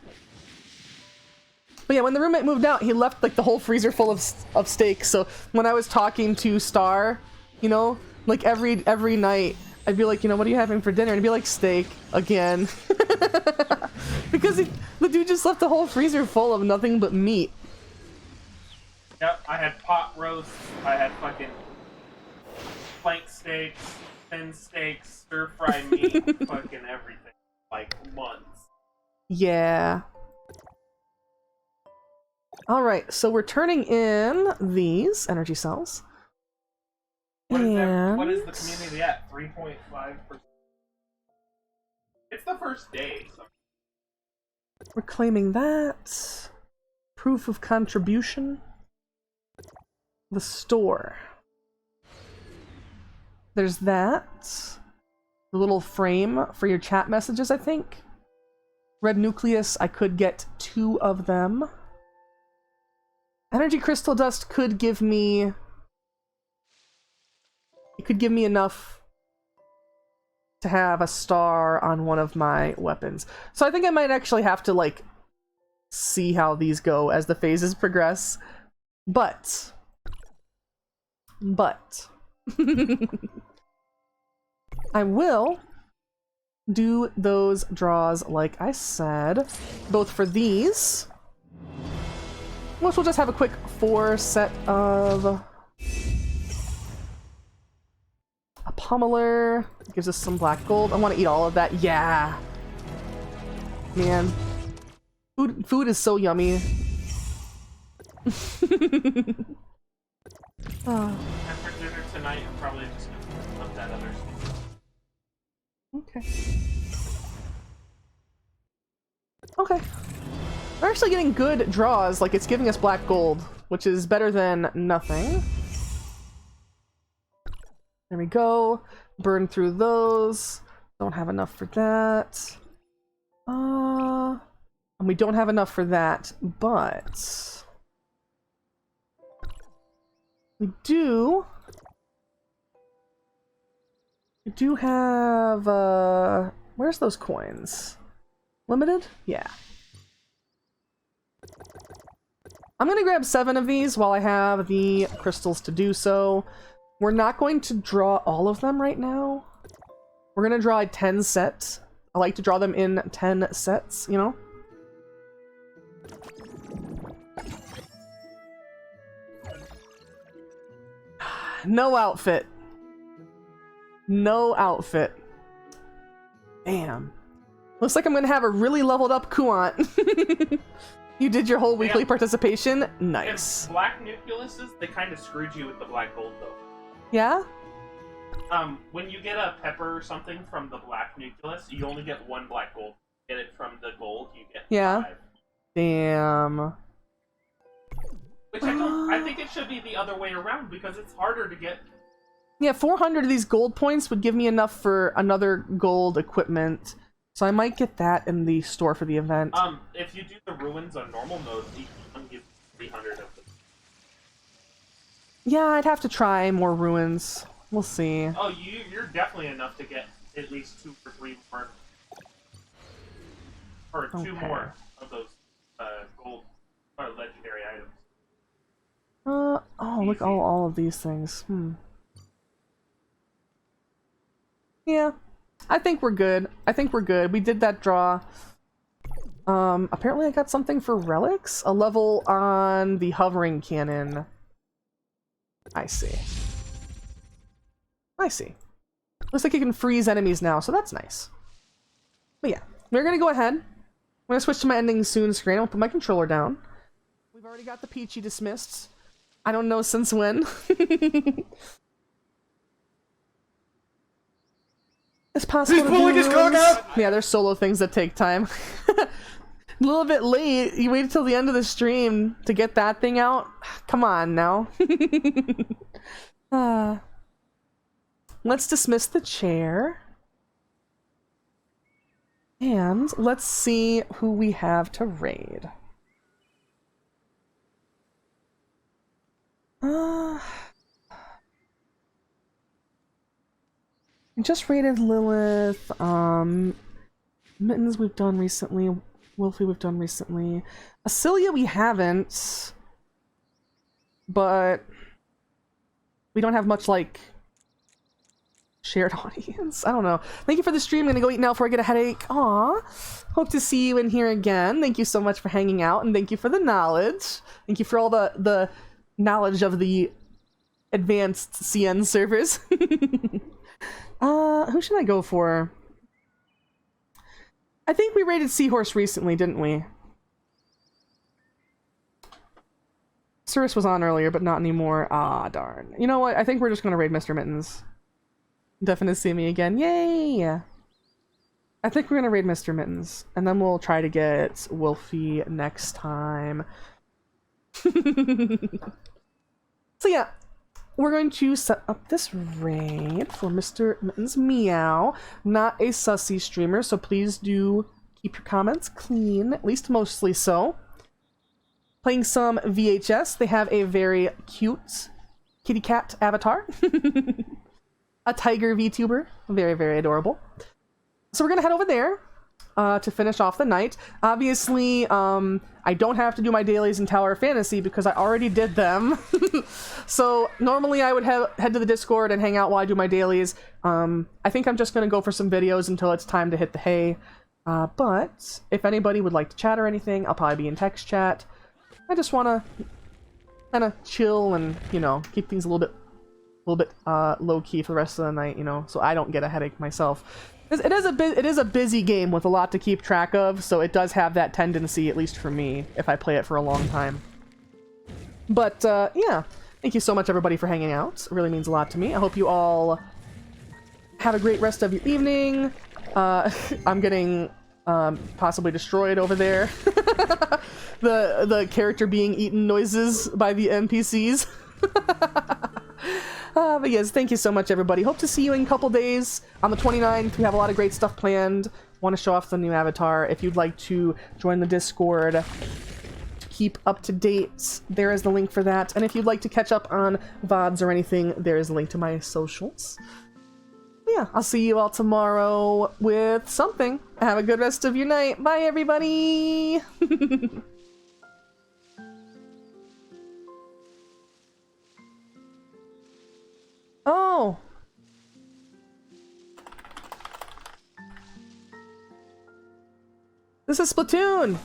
But yeah, when the roommate moved out, he left like the whole freezer full of steaks. So when I was talking to Star, you know, like every night, I'd be like, you know, what are you having for dinner? And he'd be like, steak again. Because the dude just left the whole freezer full of nothing but meat. Yep, I had pot roast, I had fucking flank steaks, thin steaks, stir-fry meat, fucking everything. Like, months. Yeah. Alright, so we're turning in these energy cells. What is the community at? 3.5%? It's the first day, so... We're claiming that. Proof of contribution. The store. There's that. The little frame for your chat messages, I think. Red nucleus, I could get 2 of them. Energy crystal dust could give me... It could give me enough to have a star on one of my weapons. So I think I might actually have to, like, see how these go as the phases progress. But... I will do those draws like I said, both for these, which we'll just have a quick 4 set of a pummeler, gives us some black gold. I want to eat all of that. Yeah, man, food is so yummy. And for dinner tonight, I'm probably just gonna put that other stuff. Okay. Okay. We're actually getting good draws, like it's giving us black gold, which is better than nothing. There we go. Burn through those. Don't have enough for that. And we don't have enough for that, but we do have where's those coins? Limited? Yeah. I'm gonna grab 7 of these while I have the crystals to do so. We're not going to draw all of them right now. We're gonna draw a 10 set. I like to draw them in 10 sets, you know? No outfit. No outfit. Damn. Looks like I'm gonna have a really leveled up Kuant. You did your whole weekly participation? Nice. If black nucleuses, they kind of screwed you with the black gold, though. Yeah? When you get a pepper or something from the black nucleus, you only get 1 black gold. Get it from the gold, you get 5. Damn. Which I think it should be the other way around, because it's harder to get. Yeah, 400 of these gold points would give me enough for another gold equipment. So I might get that in the store for the event. If you do the ruins on normal mode, each one gives 300 of them. Yeah, I'd have to try more ruins. We'll see. Oh, you're definitely enough to get at least 2 or 3 more. Or 2 more of those gold or legendary items. Oh, look, all of these things. Yeah, I think we're good. I think we're good. We did that draw. Apparently I got something for relics? A level on the hovering cannon. I see. I see. Looks like you can freeze enemies now, so that's nice. But yeah, we're gonna go ahead. I'm gonna switch to my ending soon screen. I'll put my controller down. We've already got the Peachy dismissed. I don't know since when. It's possible. He's pulling his cock out! Yeah, there's solo things that take time. A little bit late. You waited till the end of the stream to get that thing out? Come on now. Let's dismiss the chair. And let's see who we have to raid. We just raided Lilith. Mittens we've done recently. Wolfie we've done recently. Acilia we haven't. But we don't have much, like, shared audience. I don't know. Thank you for the stream. I'm gonna go eat now before I get a headache. Aw. Hope to see you in here again. Thank you so much for hanging out, and thank you for the knowledge. Thank you for all the knowledge of the advanced CN servers. Who should I go for? I think we raided Seahorse recently, didn't we? Cirrus was on earlier, but not anymore. Ah, darn. You know what? I think we're just gonna raid Mr. Mittens. Definitely see me again. Yay! I think we're gonna raid Mr. Mittens, and then we'll try to get Wolfie next time. So yeah, we're going to set up this raid for Mr. Mittens Meow. Not a sussy streamer, so please do keep your comments clean, at least mostly so. Playing some VHS. They have a very cute kitty cat avatar. A tiger VTuber. Very, very adorable. So we're gonna head over there to finish off the night. Obviously, I don't have to do my dailies in Tower of Fantasy because I already did them. So normally I would head to the Discord and hang out while I do my dailies. I think I'm just gonna go for some videos until it's time to hit the hay. But if anybody would like to chat or anything, I'll probably be in text chat. I just want to kind of chill and, you know, keep things a little bit low key for the rest of the night, you know, so I don't get a headache myself. It is a busy game with a lot to keep track of, so it does have that tendency, at least for me, if I play it for a long time. But yeah, thank you so much everybody for hanging out. It really means a lot to me. I hope you all have a great rest of your evening. I'm getting possibly destroyed over there. the character being eaten noises by the NPCs. But yes, thank you so much, everybody. Hope to see you in a couple days. On the 29th, we have a lot of great stuff planned. Want to show off the new avatar. If you'd like to join the Discord to keep up to date, there is the link for that. And if you'd like to catch up on VODs or anything, there is a link to my socials. Yeah, I'll see you all tomorrow with something. Have a good rest of your night. Bye, everybody! Oh! This is Splatoon!